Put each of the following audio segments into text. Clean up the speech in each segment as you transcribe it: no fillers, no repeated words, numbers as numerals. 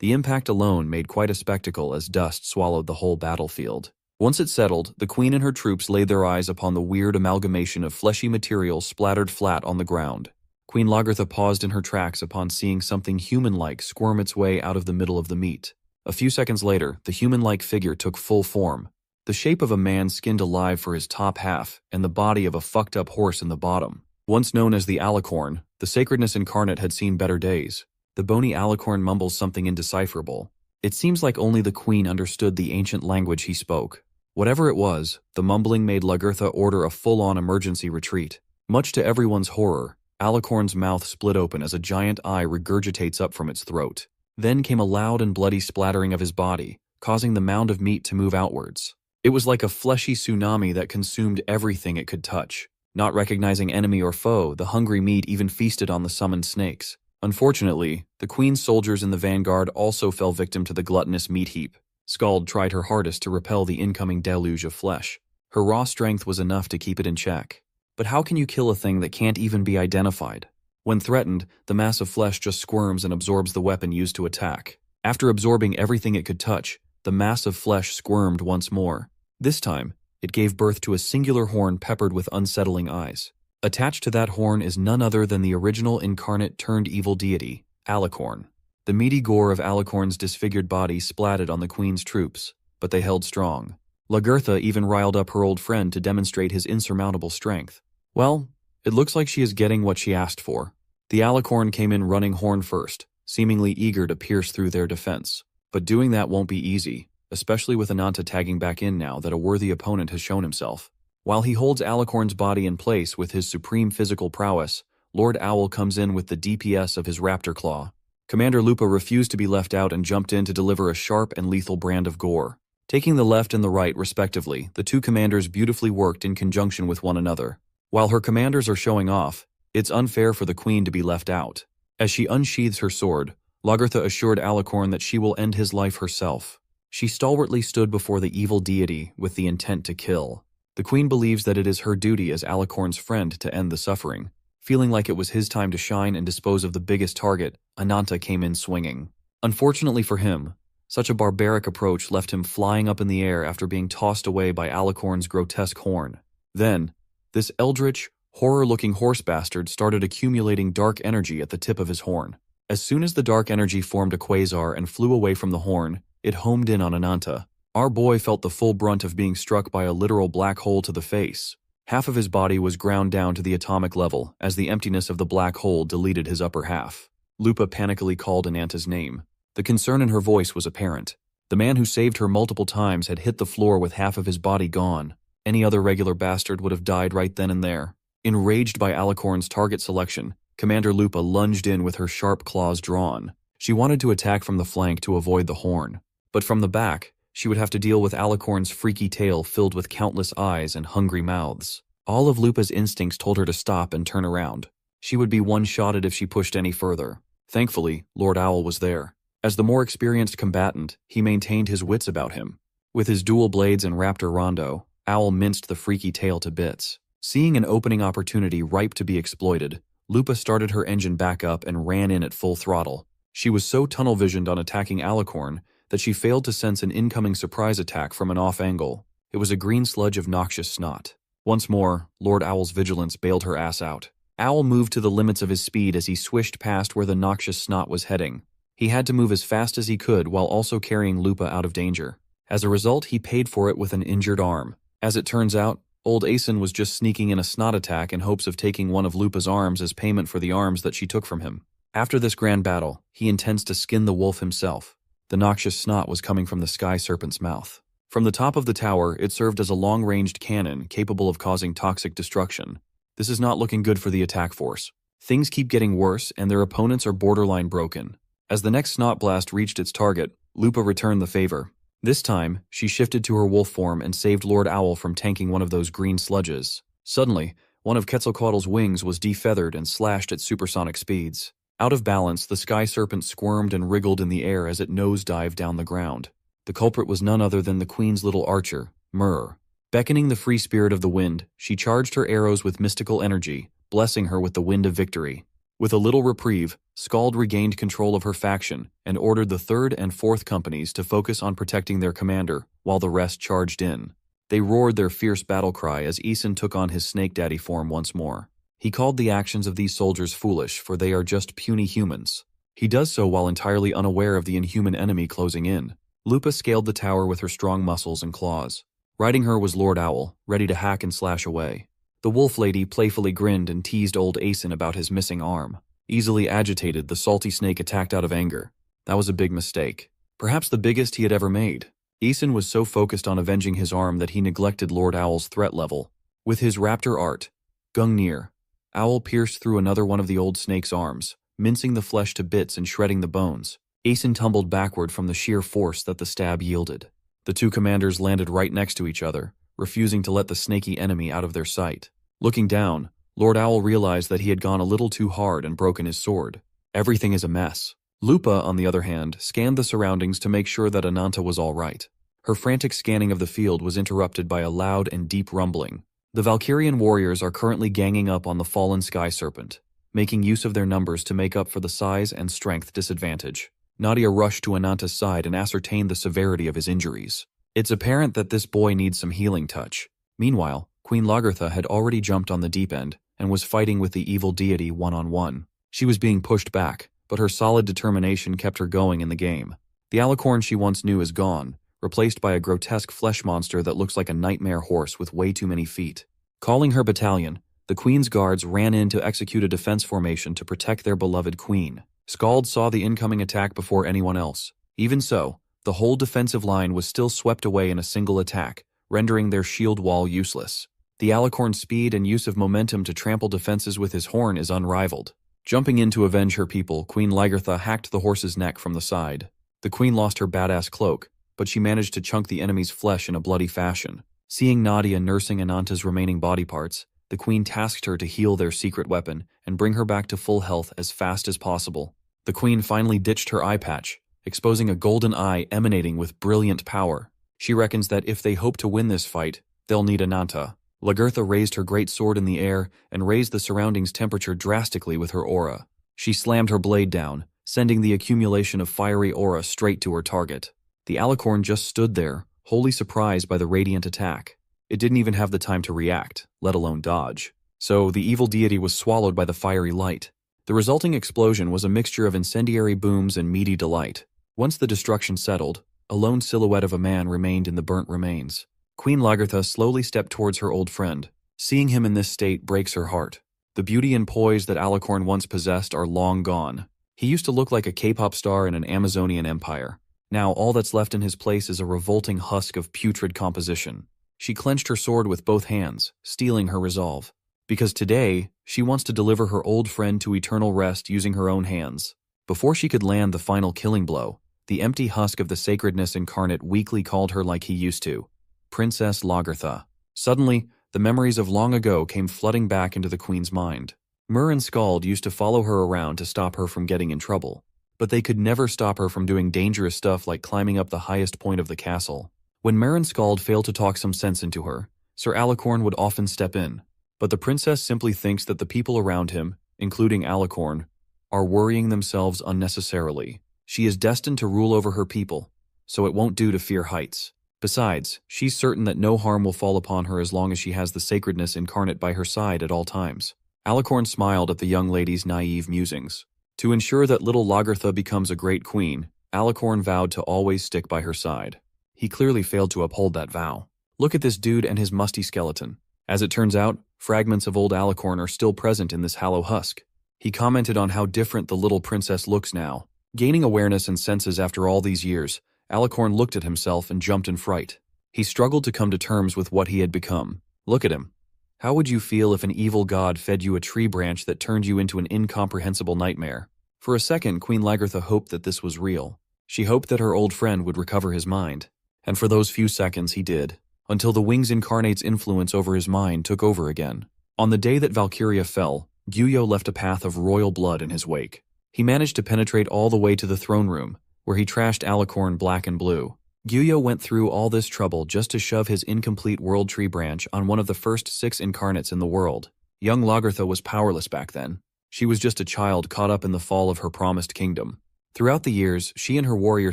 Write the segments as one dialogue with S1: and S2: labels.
S1: The impact alone made quite a spectacle as dust swallowed the whole battlefield. Once it settled, the queen and her troops laid their eyes upon the weird amalgamation of fleshy material splattered flat on the ground. Queen Lagertha paused in her tracks upon seeing something human-like squirm its way out of the middle of the meat. A few seconds later, the human-like figure took full form. The shape of a man skinned alive for his top half, and the body of a fucked-up horse in the bottom. Once known as the alicorn, the sacredness incarnate had seen better days. The bony alicorn mumbles something indecipherable. It seems like only the queen understood the ancient language he spoke. Whatever it was, the mumbling made Lagertha order a full-on emergency retreat. Much to everyone's horror, Alicorn's mouth split open as a giant eye regurgitates up from its throat. Then came a loud and bloody splattering of his body, causing the mound of meat to move outwards. It was like a fleshy tsunami that consumed everything it could touch. Not recognizing enemy or foe, the hungry meat even feasted on the summoned snakes. Unfortunately, the queen's soldiers in the vanguard also fell victim to the gluttonous meat heap. Skald tried her hardest to repel the incoming deluge of flesh. Her raw strength was enough to keep it in check. But how can you kill a thing that can't even be identified? When threatened, the mass of flesh just squirms and absorbs the weapon used to attack. After absorbing everything it could touch, the mass of flesh squirmed once more. This time, it gave birth to a singular horn peppered with unsettling eyes. Attached to that horn is none other than the original incarnate-turned-evil deity, Alicorn. The meaty gore of Alicorn's disfigured body splatted on the queen's troops, but they held strong. Lagertha even riled up her old friend to demonstrate his insurmountable strength. Well, it looks like she is getting what she asked for. The Alicorn came in running horn first, seemingly eager to pierce through their defense. But doing that won't be easy, especially with Ananta tagging back in now that a worthy opponent has shown himself. While he holds Alicorn's body in place with his supreme physical prowess, Lord Owl comes in with the DPS of his raptor claw. Commander Lupa refused to be left out and jumped in to deliver a sharp and lethal brand of gore. Taking the left and the right, respectively, the two commanders beautifully worked in conjunction with one another. While her commanders are showing off, it's unfair for the queen to be left out. As she unsheathes her sword, Lagertha assured Alicorn that she will end his life herself. She stalwartly stood before the evil deity with the intent to kill. The queen believes that it is her duty as Alicorn's friend to end the suffering. Feeling like it was his time to shine and dispose of the biggest target, Ananta came in swinging. Unfortunately for him, such a barbaric approach left him flying up in the air after being tossed away by Alicorn's grotesque horn. Then, this eldritch, horror-looking horse bastard started accumulating dark energy at the tip of his horn. As soon as the dark energy formed a quasar and flew away from the horn, it homed in on Ananta. Our boy felt the full brunt of being struck by a literal black hole to the face. Half of his body was ground down to the atomic level as the emptiness of the black hole deleted his upper half. Lupa panically called Ananta's name. The concern in her voice was apparent. The man who saved her multiple times had hit the floor with half of his body gone. Any other regular bastard would have died right then and there. Enraged by Alicorn's target selection, Commander Lupa lunged in with her sharp claws drawn. She wanted to attack from the flank to avoid the horn. But from the back, she would have to deal with Alicorn's freaky tail filled with countless eyes and hungry mouths. All of Lupa's instincts told her to stop and turn around. She would be one-shotted if she pushed any further. Thankfully, Lord Owl was there. As the more experienced combatant, he maintained his wits about him. With his dual blades and raptor rondo, Owl minced the freaky tail to bits. Seeing an opening opportunity ripe to be exploited, Lupa started her engine back up and ran in at full throttle. She was so tunnel-visioned on attacking Alicorn that she failed to sense an incoming surprise attack from an off angle. It was a green sludge of noxious snot. Once more, Lord Owl's vigilance bailed her ass out. Owl moved to the limits of his speed as he swished past where the noxious snot was heading. He had to move as fast as he could while also carrying Lupa out of danger. As a result, he paid for it with an injured arm. As it turns out, old Aeson was just sneaking in a snot attack in hopes of taking one of Lupa's arms as payment for the arms that she took from him. After this grand battle, he intends to skin the wolf himself. The noxious snot was coming from the sky serpent's mouth. From the top of the tower, it served as a long-ranged cannon capable of causing toxic destruction. This is not looking good for the attack force. Things keep getting worse, and their opponents are borderline broken. As the next snot blast reached its target, Lupa returned the favor. This time, she shifted to her wolf form and saved Lord Owl from tanking one of those green sludges. Suddenly, one of Quetzalcoatl's wings was defeathered and slashed at supersonic speeds. Out of balance, the sky serpent squirmed and wriggled in the air as it nosedived down the ground. The culprit was none other than the queen's little archer, Myrrh. Beckoning the free spirit of the wind, she charged her arrows with mystical energy, blessing her with the wind of victory. With a little reprieve, Skald regained control of her faction and ordered the 3rd and 4th companies to focus on protecting their commander while the rest charged in. They roared their fierce battle cry as Æson took on his Snake Daddy form once more. He called the actions of these soldiers foolish, for they are just puny humans. He does so while entirely unaware of the inhuman enemy closing in. Lupa scaled the tower with her strong muscles and claws. Riding her was Lord Owl, ready to hack and slash away. The wolf lady playfully grinned and teased old Æson about his missing arm. Easily agitated, the salty snake attacked out of anger. That was a big mistake. Perhaps the biggest he had ever made. Æson was so focused on avenging his arm that he neglected Lord Owl's threat level. With his raptor art, Gungnir, Owl pierced through another one of the old snake's arms, mincing the flesh to bits and shredding the bones. Æson tumbled backward from the sheer force that the stab yielded. The two commanders landed right next to each other, refusing to let the snaky enemy out of their sight. Looking down, Lord Owl realized that he had gone a little too hard and broken his sword. Everything is a mess. Lupa, on the other hand, scanned the surroundings to make sure that Ananta was all right. Her frantic scanning of the field was interrupted by a loud and deep rumbling. The Valkyrian warriors are currently ganging up on the fallen Sky Serpent, making use of their numbers to make up for the size and strength disadvantage. Nadia rushed to Ananta's side and ascertained the severity of his injuries. It's apparent that this boy needs some healing touch. Meanwhile, Queen Lagertha had already jumped on the deep end and was fighting with the evil deity one-on-one. She was being pushed back, but her solid determination kept her going in the game. The alicorn she once knew is gone, replaced by a grotesque flesh monster that looks like a nightmare horse with way too many feet. Calling her battalion, the queen's guards ran in to execute a defense formation to protect their beloved queen. Skald saw the incoming attack before anyone else. Even so, the whole defensive line was still swept away in a single attack, rendering their shield wall useless. The alicorn's speed and use of momentum to trample defenses with his horn is unrivaled. Jumping in to avenge her people, Queen Lagertha hacked the horse's neck from the side. The queen lost her badass cloak, but she managed to chunk the enemy's flesh in a bloody fashion. Seeing Nadia nursing Ananta's remaining body parts, the queen tasked her to heal their secret weapon and bring her back to full health as fast as possible. The queen finally ditched her eye patch, exposing a golden eye emanating with brilliant power. She reckons that if they hope to win this fight, they'll need Ananta. Lagertha raised her great sword in the air and raised the surroundings' temperature drastically with her aura. She slammed her blade down, sending the accumulation of fiery aura straight to her target. The alicorn just stood there, wholly surprised by the radiant attack. It didn't even have the time to react, let alone dodge. So the evil deity was swallowed by the fiery light. The resulting explosion was a mixture of incendiary booms and meaty delight. Once the destruction settled, a lone silhouette of a man remained in the burnt remains. Queen Lagertha slowly stepped towards her old friend. Seeing him in this state breaks her heart. The beauty and poise that Alicorn once possessed are long gone. He used to look like a K-pop star in an Amazonian empire. Now all that's left in his place is a revolting husk of putrid composition. She clenched her sword with both hands, steeling her resolve. Because today, she wants to deliver her old friend to eternal rest using her own hands. Before she could land the final killing blow, the empty husk of the sacredness incarnate weakly called her like he used to. Princess Lagertha. Suddenly, the memories of long ago came flooding back into the queen's mind. Mur and Skald used to follow her around to stop her from getting in trouble, but they could never stop her from doing dangerous stuff like climbing up the highest point of the castle. When Mur and Skald failed to talk some sense into her, Sir Alicorn would often step in, but the princess simply thinks that the people around him, including Alicorn, are worrying themselves unnecessarily. She is destined to rule over her people, so it won't do to fear heights. Besides, she's certain that no harm will fall upon her as long as she has the sacredness incarnate by her side at all times. Alicorn smiled at the young lady's naive musings. To ensure that little Lagertha becomes a great queen, Alicorn vowed to always stick by her side. He clearly failed to uphold that vow. Look at this dude and his musty skeleton. As it turns out, fragments of old Alicorn are still present in this hollow husk. He commented on how different the little princess looks now. Gaining awareness and senses after all these years, Alicorn looked at himself and jumped in fright. He struggled to come to terms with what he had become. Look at him. How would you feel if an evil god fed you a tree branch that turned you into an incomprehensible nightmare? For a second, Queen Lagertha hoped that this was real. She hoped that her old friend would recover his mind. And for those few seconds he did, until the Wings Incarnate's influence over his mind took over again. On the day that Valkyria fell, Gyuyo left a path of royal blood in his wake. He managed to penetrate all the way to the throne room, where he trashed Alicorn black and blue. Gyuyo went through all this trouble just to shove his incomplete world tree branch on one of the first 6 incarnates in the world. Young Lagertha was powerless back then. She was just a child caught up in the fall of her promised kingdom. Throughout the years, she and her warrior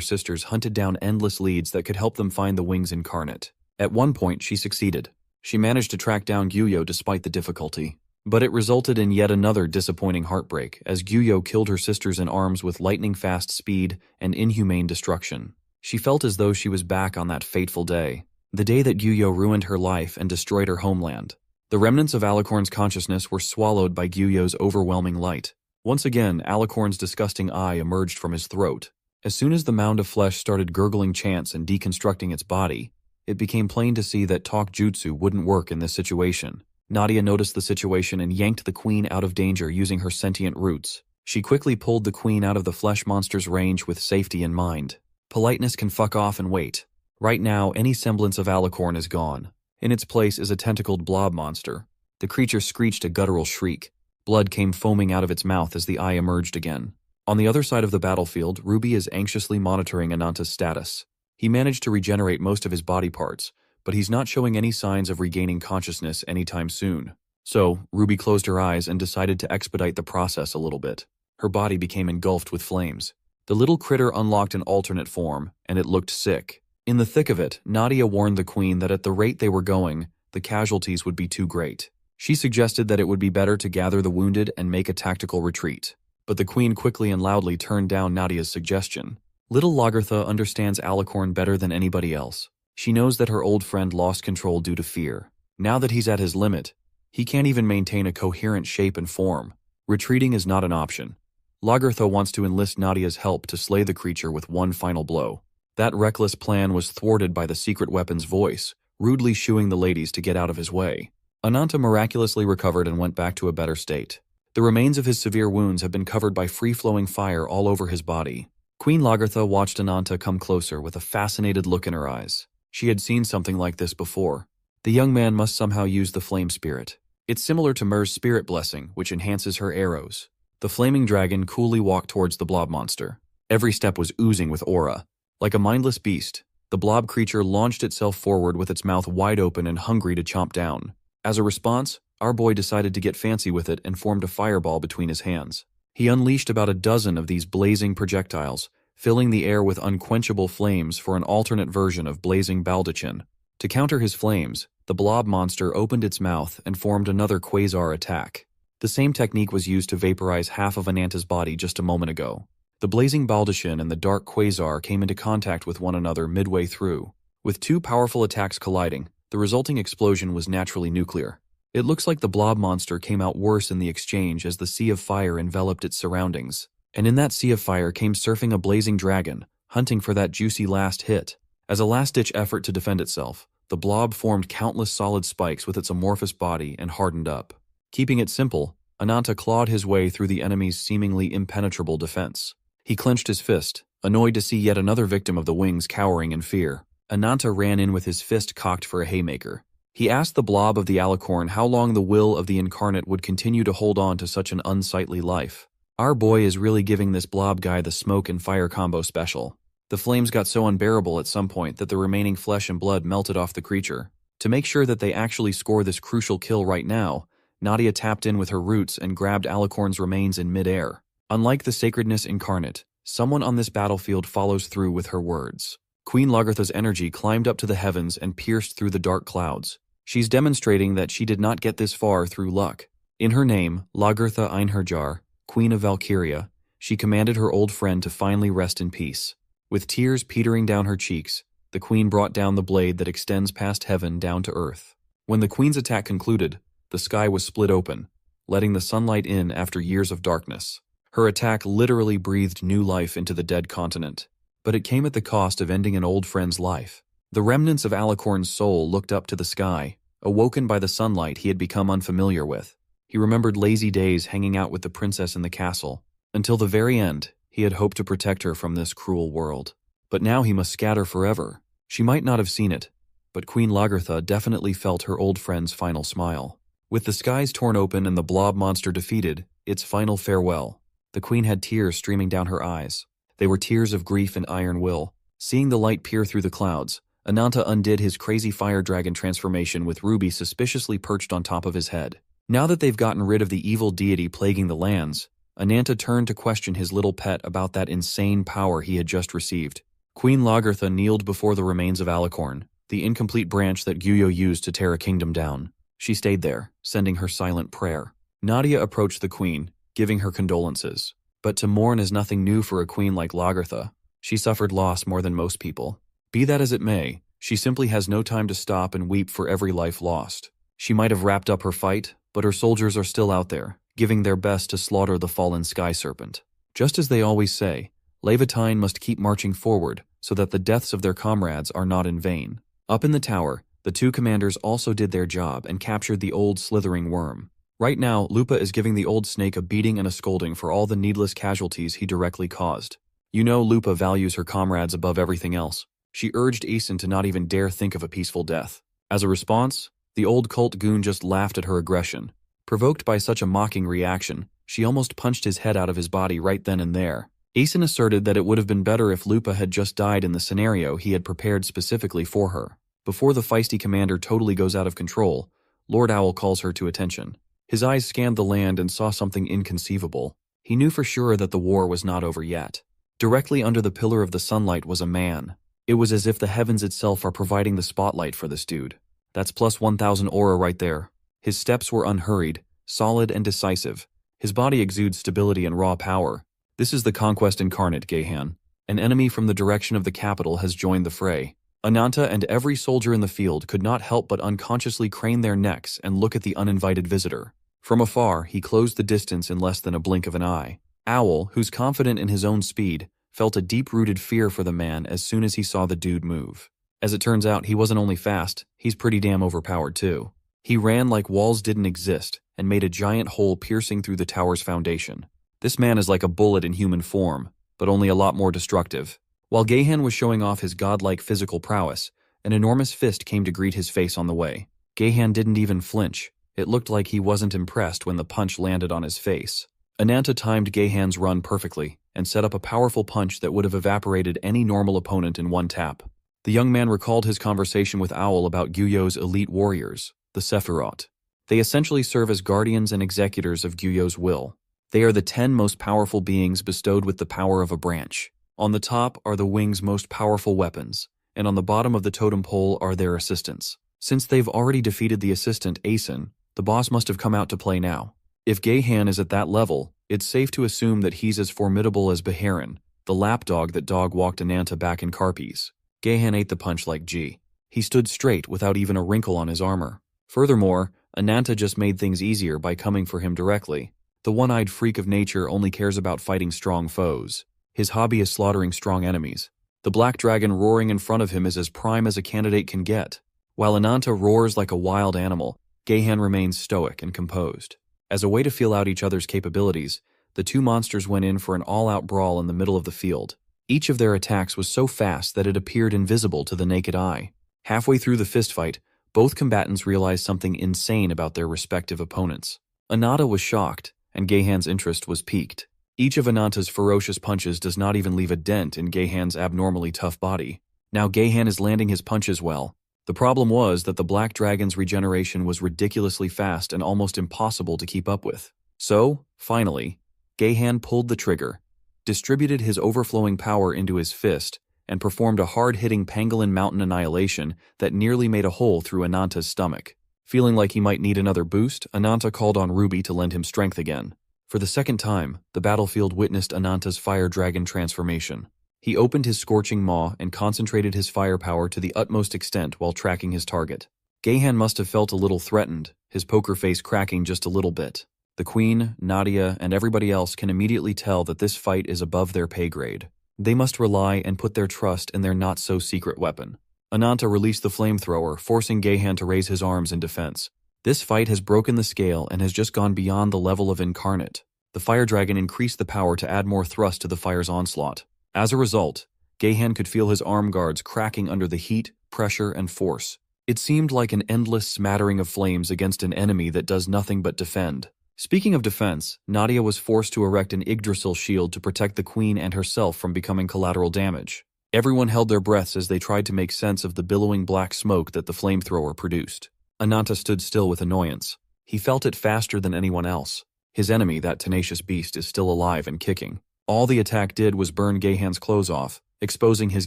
S1: sisters hunted down endless leads that could help them find the wings incarnate. At one point, she succeeded. She managed to track down Gyuyo despite the difficulty. But it resulted in yet another disappointing heartbreak, as Gyuyo killed her sisters in arms with lightning-fast speed and inhumane destruction. She felt as though she was back on that fateful day, the day that Gyuyo ruined her life and destroyed her homeland. The remnants of Alicorn's consciousness were swallowed by Gyuyo's overwhelming light. Once again, Alicorn's disgusting eye emerged from his throat. As soon as the mound of flesh started gurgling chants and deconstructing its body, it became plain to see that talk jutsu wouldn't work in this situation. Nadia noticed the situation and yanked the queen out of danger using her sentient roots. She quickly pulled the queen out of the flesh monster's range with safety in mind. Politeness can fuck off and wait. Right now, any semblance of Alicorn is gone. In its place is a tentacled blob monster. The creature screeched a guttural shriek. Blood came foaming out of its mouth as the eye emerged again. On the other side of the battlefield, Ruby is anxiously monitoring Ananta's status. He managed to regenerate most of his body parts, but he's not showing any signs of regaining consciousness anytime soon. So, Ruby closed her eyes and decided to expedite the process a little bit. Her body became engulfed with flames. The little critter unlocked an alternate form, and it looked sick. In the thick of it, Nadia warned the queen that at the rate they were going, the casualties would be too great. She suggested that it would be better to gather the wounded and make a tactical retreat. But the queen quickly and loudly turned down Nadia's suggestion. Little Lagertha understands Alicorn better than anybody else. She knows that her old friend lost control due to fear. Now that he's at his limit, he can't even maintain a coherent shape and form. Retreating is not an option. Lagertha wants to enlist Nadia's help to slay the creature with one final blow. That reckless plan was thwarted by the secret weapon's voice, rudely shooing the ladies to get out of his way. Ananta miraculously recovered and went back to a better state. The remains of his severe wounds have been covered by free-flowing fire all over his body. Queen Lagertha watched Ananta come closer with a fascinated look in her eyes. She had seen something like this before. The young man must somehow use the flame spirit. It's similar to Mer's spirit blessing, which enhances her arrows. The flaming dragon coolly walked towards the blob monster. Every step was oozing with aura. Like a mindless beast, the blob creature launched itself forward with its mouth wide open and hungry to chomp down. As a response, our boy decided to get fancy with it and formed a fireball between his hands. He unleashed about a dozen of these blazing projectiles, filling the air with unquenchable flames for an alternate version of blazing baldachin. To counter his flames, the blob monster opened its mouth and formed another quasar attack. The same technique was used to vaporize half of Ananta's body just a moment ago. The blazing baldachin and the dark quasar came into contact with one another midway through. With two powerful attacks colliding, the resulting explosion was naturally nuclear. It looks like the blob monster came out worse in the exchange as the sea of fire enveloped its surroundings. And in that sea of fire came surfing a blazing dragon, hunting for that juicy last hit. As a last-ditch effort to defend itself, the blob formed countless solid spikes with its amorphous body and hardened up. Keeping it simple, Ananta clawed his way through the enemy's seemingly impenetrable defense. He clenched his fist, annoyed to see yet another victim of the wings cowering in fear. Ananta ran in with his fist cocked for a haymaker. He asked the blob of the alicorn how long the will of the incarnate would continue to hold on to such an unsightly life. Our boy is really giving this blob guy the smoke and fire combo special. The flames got so unbearable at some point that the remaining flesh and blood melted off the creature. To make sure that they actually score this crucial kill right now, Nadia tapped in with her roots and grabbed Alicorn's remains in midair. Unlike the sacredness incarnate, someone on this battlefield follows through with her words. Queen Lagertha's energy climbed up to the heavens and pierced through the dark clouds. She's demonstrating that she did not get this far through luck. In her name, Lagertha Einherjar, Queen of Valkyria, she commanded her old friend to finally rest in peace. With tears petering down her cheeks, the queen brought down the blade that extends past heaven down to earth. When the queen's attack concluded, the sky was split open, letting the sunlight in after years of darkness. Her attack literally breathed new life into the dead continent, but it came at the cost of ending an old friend's life. The remnants of Alicorn's soul looked up to the sky, awoken by the sunlight he had become unfamiliar with. He remembered lazy days hanging out with the princess in the castle. Until the very end, he had hoped to protect her from this cruel world. But now he must scatter forever. She might not have seen it, but Queen Lagertha definitely felt her old friend's final smile. With the skies torn open and the blob monster defeated, its final farewell. The queen had tears streaming down her eyes. They were tears of grief and iron will. Seeing the light peer through the clouds, Ananta undid his crazy fire dragon transformation with Ruby suspiciously perched on top of his head. Now that they've gotten rid of the evil deity plaguing the lands, Ananta turned to question his little pet about that insane power he had just received. Queen Lagertha kneeled before the remains of Alicorn, the incomplete branch that Gyuyo used to tear a kingdom down. She stayed there, sending her silent prayer. Nadia approached the queen, giving her condolences. But to mourn is nothing new for a queen like Lagertha. She suffered loss more than most people. Be that as it may, she simply has no time to stop and weep for every life lost. She might have wrapped up her fight, but her soldiers are still out there, giving their best to slaughter the fallen sky serpent. Just as they always say, Levatine must keep marching forward so that the deaths of their comrades are not in vain. Up in the tower, the two commanders also did their job and captured the old slithering worm. Right now, Lupa is giving the old snake a beating and a scolding for all the needless casualties he directly caused. You know Lupa values her comrades above everything else. She urged Aeson to not even dare think of a peaceful death. As a response, the old cult goon just laughed at her aggression. Provoked by such a mocking reaction, she almost punched his head out of his body right then and there. Aeson asserted that it would have been better if Lupa had just died in the scenario he had prepared specifically for her. Before the feisty commander totally goes out of control, Lord Owl calls her to attention. His eyes scanned the land and saw something inconceivable. He knew for sure that the war was not over yet. Directly under the pillar of the sunlight was a man. It was as if the heavens itself are providing the spotlight for this dude. That's plus 1,000 aura right there. His steps were unhurried, solid and decisive. His body exudes stability and raw power. This is the Conquest incarnate, Gehan. An enemy from the direction of the capital has joined the fray. Ananta and every soldier in the field could not help but unconsciously crane their necks and look at the uninvited visitor. From afar, he closed the distance in less than a blink of an eye. Owl, who's confident in his own speed, felt a deep-rooted fear for the man as soon as he saw the dude move. As it turns out, he wasn't only fast, he's pretty damn overpowered too. He ran like walls didn't exist and made a giant hole piercing through the tower's foundation. This man is like a bullet in human form, but only a lot more destructive. While Gehan was showing off his godlike physical prowess, an enormous fist came to greet his face on the way. Gehan didn't even flinch. It looked like he wasn't impressed when the punch landed on his face. Ananta timed Gehan's run perfectly and set up a powerful punch that would have evaporated any normal opponent in one tap. The young man recalled his conversation with Owl about Gyuyo's elite warriors, the Sephiroth. They essentially serve as guardians and executors of Gyuyo's will. They are the 10 most powerful beings bestowed with the power of a branch. On the top are the wing's most powerful weapons, and on the bottom of the totem pole are their assistants. Since they've already defeated the assistant, Aeson, the boss must have come out to play now. If Gehan is at that level, it's safe to assume that he's as formidable as Beharin, the lapdog that dog-walked Ananta back in Carpes. Gehan ate the punch like G. He stood straight without even a wrinkle on his armor. Furthermore, Ananta just made things easier by coming for him directly. The one-eyed freak of nature only cares about fighting strong foes. His hobby is slaughtering strong enemies. The black dragon roaring in front of him is as prime as a candidate can get. While Ananta roars like a wild animal, Gehan remains stoic and composed. As a way to feel out each other's capabilities, the two monsters went in for an all-out brawl in the middle of the field. Each of their attacks was so fast that it appeared invisible to the naked eye. Halfway through the fistfight, both combatants realized something insane about their respective opponents. Ananta was shocked, and Gehan's interest was piqued. Each of Ananta's ferocious punches does not even leave a dent in Gehan's abnormally tough body. Now Gehan is landing his punches well. The problem was that the Black Dragon's regeneration was ridiculously fast and almost impossible to keep up with. So, finally, Gehan pulled the trigger, distributed his overflowing power into his fist, and performed a hard-hitting pangolin mountain annihilation that nearly made a hole through Ananta's stomach. Feeling like he might need another boost, Ananta called on Ruby to lend him strength again. For the second time, the battlefield witnessed Ananta's fire dragon transformation. He opened his scorching maw and concentrated his firepower to the utmost extent while tracking his target. Gehan must have felt a little threatened, his poker face cracking just a little bit. The Queen, Nadia, and everybody else can immediately tell that this fight is above their pay grade. They must rely and put their trust in their not-so-secret weapon. Ananta released the flamethrower, forcing Gehan to raise his arms in defense. This fight has broken the scale and has just gone beyond the level of incarnate. The fire dragon increased the power to add more thrust to the fire's onslaught. As a result, Gehan could feel his arm guards cracking under the heat, pressure, and force. It seemed like an endless smattering of flames against an enemy that does nothing but defend. Speaking of defense, Nadia was forced to erect an Yggdrasil shield to protect the Queen and herself from becoming collateral damage. Everyone held their breaths as they tried to make sense of the billowing black smoke that the flamethrower produced. Ananta stood still with annoyance. He felt it faster than anyone else. His enemy, that tenacious beast, is still alive and kicking. All the attack did was burn Gahan's clothes off, exposing his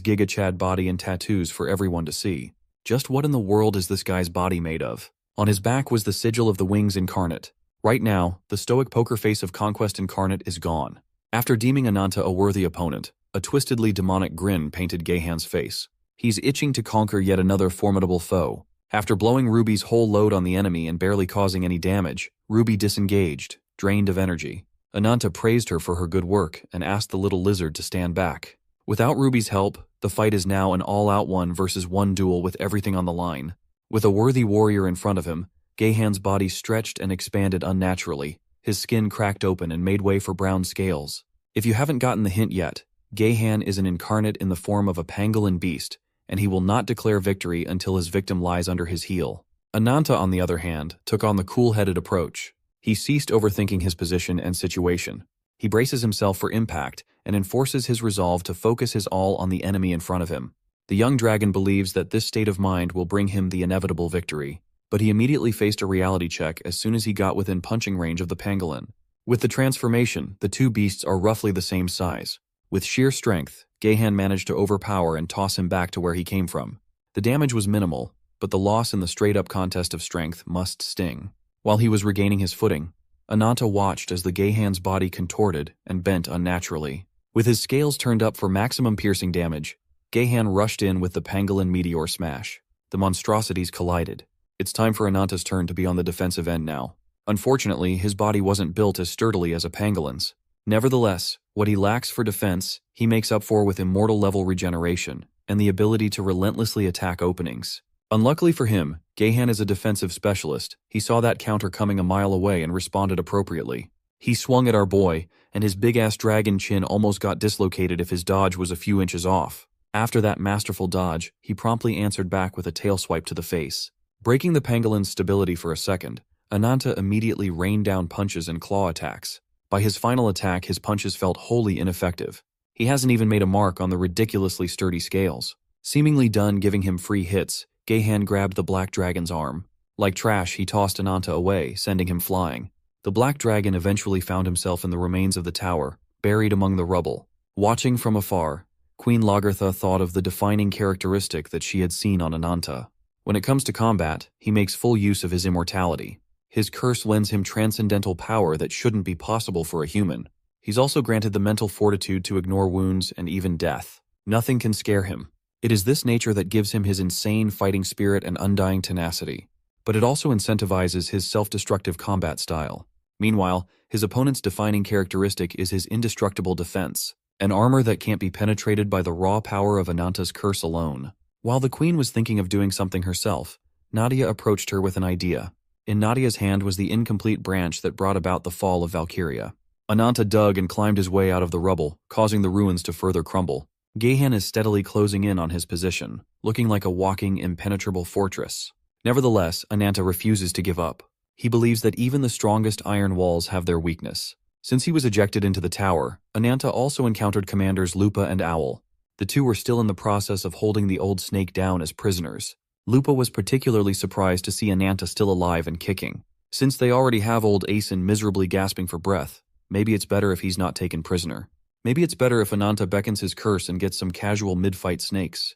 S1: Giga Chad body and tattoos for everyone to see. Just what in the world is this guy's body made of? On his back was the sigil of the Wings Incarnate. Right now, the stoic poker face of Conquest Incarnate is gone. After deeming Ananta a worthy opponent, a twistedly demonic grin painted Gahan's face. He's itching to conquer yet another formidable foe. After blowing Ruby's whole load on the enemy and barely causing any damage, Ruby disengaged, drained of energy. Ananta praised her for her good work and asked the little lizard to stand back. Without Ruby's help, the fight is now an all-out 1-versus-1 duel with everything on the line. With a worthy warrior in front of him, Gahan's body stretched and expanded unnaturally. His skin cracked open and made way for brown scales. If you haven't gotten the hint yet, Gahan is an incarnate in the form of a pangolin beast, and he will not declare victory until his victim lies under his heel. Ananta, on the other hand, took on the cool-headed approach. He ceased overthinking his position and situation. He braces himself for impact and enforces his resolve to focus his all on the enemy in front of him. The young dragon believes that this state of mind will bring him the inevitable victory, but he immediately faced a reality check as soon as he got within punching range of the pangolin. With the transformation, the two beasts are roughly the same size. With sheer strength, Gahan managed to overpower and toss him back to where he came from. The damage was minimal, but the loss in the straight-up contest of strength must sting. While he was regaining his footing, Ananta watched as the Gahan's body contorted and bent unnaturally. With his scales turned up for maximum piercing damage, Gahan rushed in with the pangolin meteor smash. The monstrosities collided. It's time for Ananta's turn to be on the defensive end now. Unfortunately, his body wasn't built as sturdily as a pangolin's. Nevertheless, what he lacks for defense, he makes up for with immortal-level regeneration and the ability to relentlessly attack openings. Unluckily for him, Gahan is a defensive specialist. He saw that counter coming a mile away and responded appropriately. He swung at our boy, and his big-ass dragon chin almost got dislocated if his dodge was a few inches off. After that masterful dodge, he promptly answered back with a tail swipe to the face. Breaking the pangolin's stability for a second, Ananta immediately rained down punches and claw attacks. By his final attack, his punches felt wholly ineffective. He hasn't even made a mark on the ridiculously sturdy scales. Seemingly done giving him free hits, Gahan grabbed the black dragon's arm. Like trash, he tossed Ananta away, sending him flying. The black dragon eventually found himself in the remains of the tower, buried among the rubble. Watching from afar, Queen Lagertha thought of the defining characteristic that she had seen on Ananta. When it comes to combat, he makes full use of his immortality. His curse lends him transcendental power that shouldn't be possible for a human. He's also granted the mental fortitude to ignore wounds and even death. Nothing can scare him. It is this nature that gives him his insane fighting spirit and undying tenacity. But it also incentivizes his self-destructive combat style. Meanwhile, his opponent's defining characteristic is his indestructible defense, an armor that can't be penetrated by the raw power of Ananta's curse alone. While the queen was thinking of doing something herself, Nadia approached her with an idea. In Nadia's hand was the incomplete branch that brought about the fall of Valkyria. Ananta dug and climbed his way out of the rubble, causing the ruins to further crumble. Gahan is steadily closing in on his position, looking like a walking, impenetrable fortress. Nevertheless, Ananta refuses to give up. He believes that even the strongest iron walls have their weakness. Since he was ejected into the tower, Ananta also encountered commanders Lupa and Owl. The two were still in the process of holding the old snake down as prisoners. Lupa was particularly surprised to see Ananta still alive and kicking. Since they already have old Aeson miserably gasping for breath, maybe it's better if he's not taken prisoner. Maybe it's better if Ananta beckons his curse and gets some casual mid-fight snacks.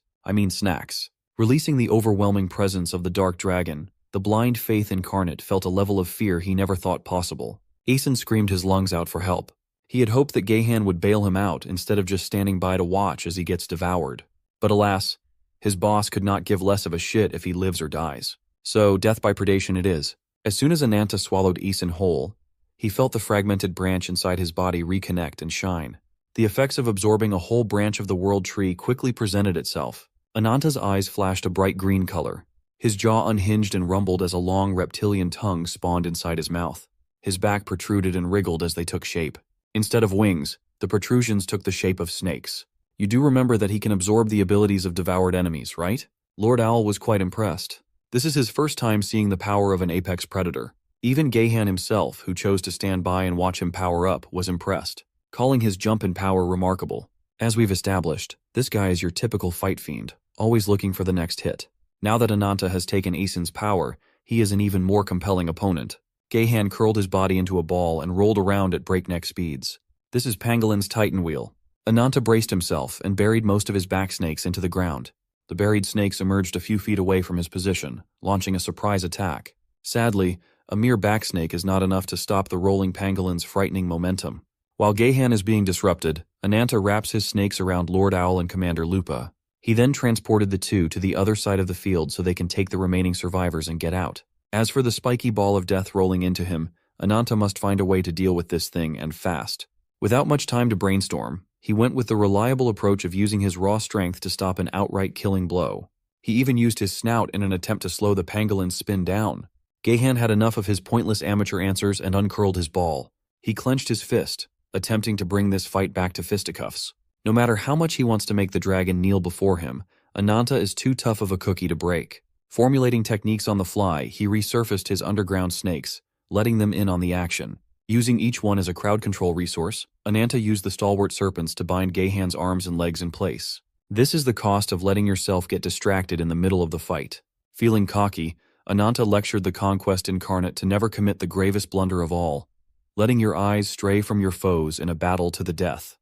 S1: Releasing the overwhelming presence of the dark dragon, the blind faith incarnate felt a level of fear he never thought possible. Aeson screamed his lungs out for help. He had hoped that Gahan would bail him out instead of just standing by to watch as he gets devoured. But alas, his boss could not give less of a shit if he lives or dies. So, death by predation it is. As soon as Ananta swallowed Aeson whole, he felt the fragmented branch inside his body reconnect and shine. The effects of absorbing a whole branch of the world tree quickly presented itself. Ananta's eyes flashed a bright green color. His jaw unhinged and rumbled as a long reptilian tongue spawned inside his mouth. His back protruded and wriggled as they took shape. Instead of wings, the protrusions took the shape of snakes. You do remember that he can absorb the abilities of devoured enemies, right? Lord Owl was quite impressed. This is his first time seeing the power of an apex predator. Even Gahan himself, who chose to stand by and watch him power up, was impressed, calling his jump in power remarkable. As we've established, this guy is your typical fight fiend, always looking for the next hit. Now that Ananta has taken Aeson's power, he is an even more compelling opponent. Gahan curled his body into a ball and rolled around at breakneck speeds. This is Pangolin's Titan Wheel. Ananta braced himself and buried most of his back snakes into the ground. The buried snakes emerged a few feet away from his position, launching a surprise attack. Sadly, a mere back snake is not enough to stop the rolling Pangolin's frightening momentum. While Gahan is being disrupted, Ananta wraps his snakes around Lord Owl and Commander Lupa. He then transported the two to the other side of the field so they can take the remaining survivors and get out. As for the spiky ball of death rolling into him, Ananta must find a way to deal with this thing, and fast. Without much time to brainstorm, he went with the reliable approach of using his raw strength to stop an outright killing blow. He even used his snout in an attempt to slow the Pangolin's spin down. Gahan had enough of his pointless amateur answers and uncurled his ball. He clenched his fist, attempting to bring this fight back to fisticuffs. No matter how much he wants to make the dragon kneel before him, Ananta is too tough of a cookie to break. Formulating techniques on the fly, he resurfaced his underground snakes, letting them in on the action. Using each one as a crowd control resource, Ananta used the stalwart serpents to bind Gahan's arms and legs in place. This is the cost of letting yourself get distracted in the middle of the fight. Feeling cocky, Ananta lectured the Conquest Incarnate to never commit the gravest blunder of all, letting your eyes stray from your foes in a battle to the death.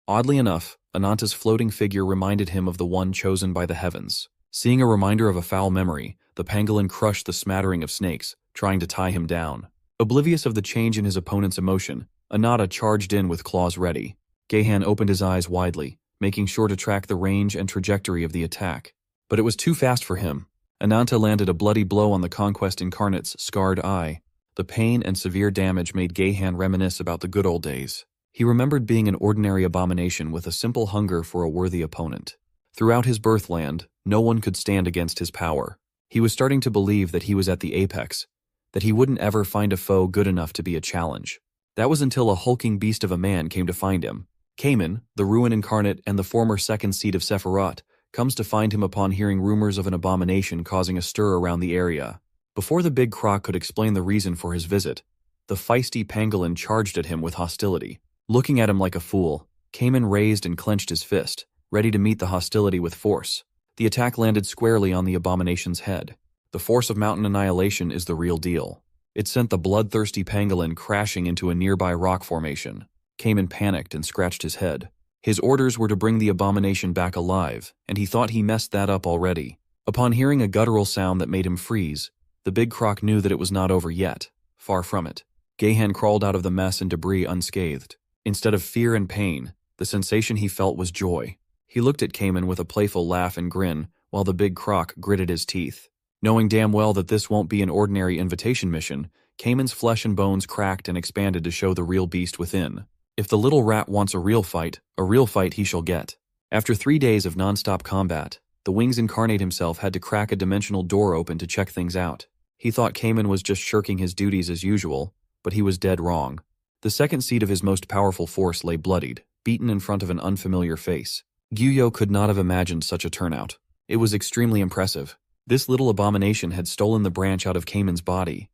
S1: Oddly enough, Ananta's floating figure reminded him of the one chosen by the heavens. Seeing a reminder of a foul memory, the pangolin crushed the smattering of snakes, trying to tie him down. Oblivious of the change in his opponent's emotion, Ananta charged in with claws ready. Gahan opened his eyes widely, making sure to track the range and trajectory of the attack. But it was too fast for him. Ananta landed a bloody blow on the Conquest Incarnate's scarred eye. The pain and severe damage made Gahan reminisce about the good old days. He remembered being an ordinary abomination with a simple hunger for a worthy opponent. Throughout his birthland, no one could stand against his power. He was starting to believe that he was at the apex, that he wouldn't ever find a foe good enough to be a challenge. That was until a hulking beast of a man came to find him. Cayman, the Ruin Incarnate and the former second seat of Sephiroth, comes to find him upon hearing rumors of an abomination causing a stir around the area. Before the big croc could explain the reason for his visit, the feisty pangolin charged at him with hostility. Looking at him like a fool, Cayman raised and clenched his fist, ready to meet the hostility with force. The attack landed squarely on the abomination's head. The force of mountain annihilation is the real deal. It sent the bloodthirsty pangolin crashing into a nearby rock formation. Cayman panicked and scratched his head. His orders were to bring the abomination back alive, and he thought he messed that up already. Upon hearing a guttural sound that made him freeze, the big croc knew that it was not over yet. Far from it. Gahan crawled out of the mess and debris unscathed. Instead of fear and pain, the sensation he felt was joy. He looked at Cayman with a playful laugh and grin, while the big croc gritted his teeth. Knowing damn well that this won't be an ordinary invitation mission, Cayman's flesh and bones cracked and expanded to show the real beast within. If the little rat wants a real fight he shall get. After 3 days of non-stop combat, the Wings Incarnate himself had to crack a dimensional door open to check things out. He thought Cayman was just shirking his duties as usual, but he was dead wrong. The second seat of his most powerful force lay bloodied, beaten in front of an unfamiliar face. Gyuyo could not have imagined such a turnout. It was extremely impressive. This little abomination had stolen the branch out of Cayman's body.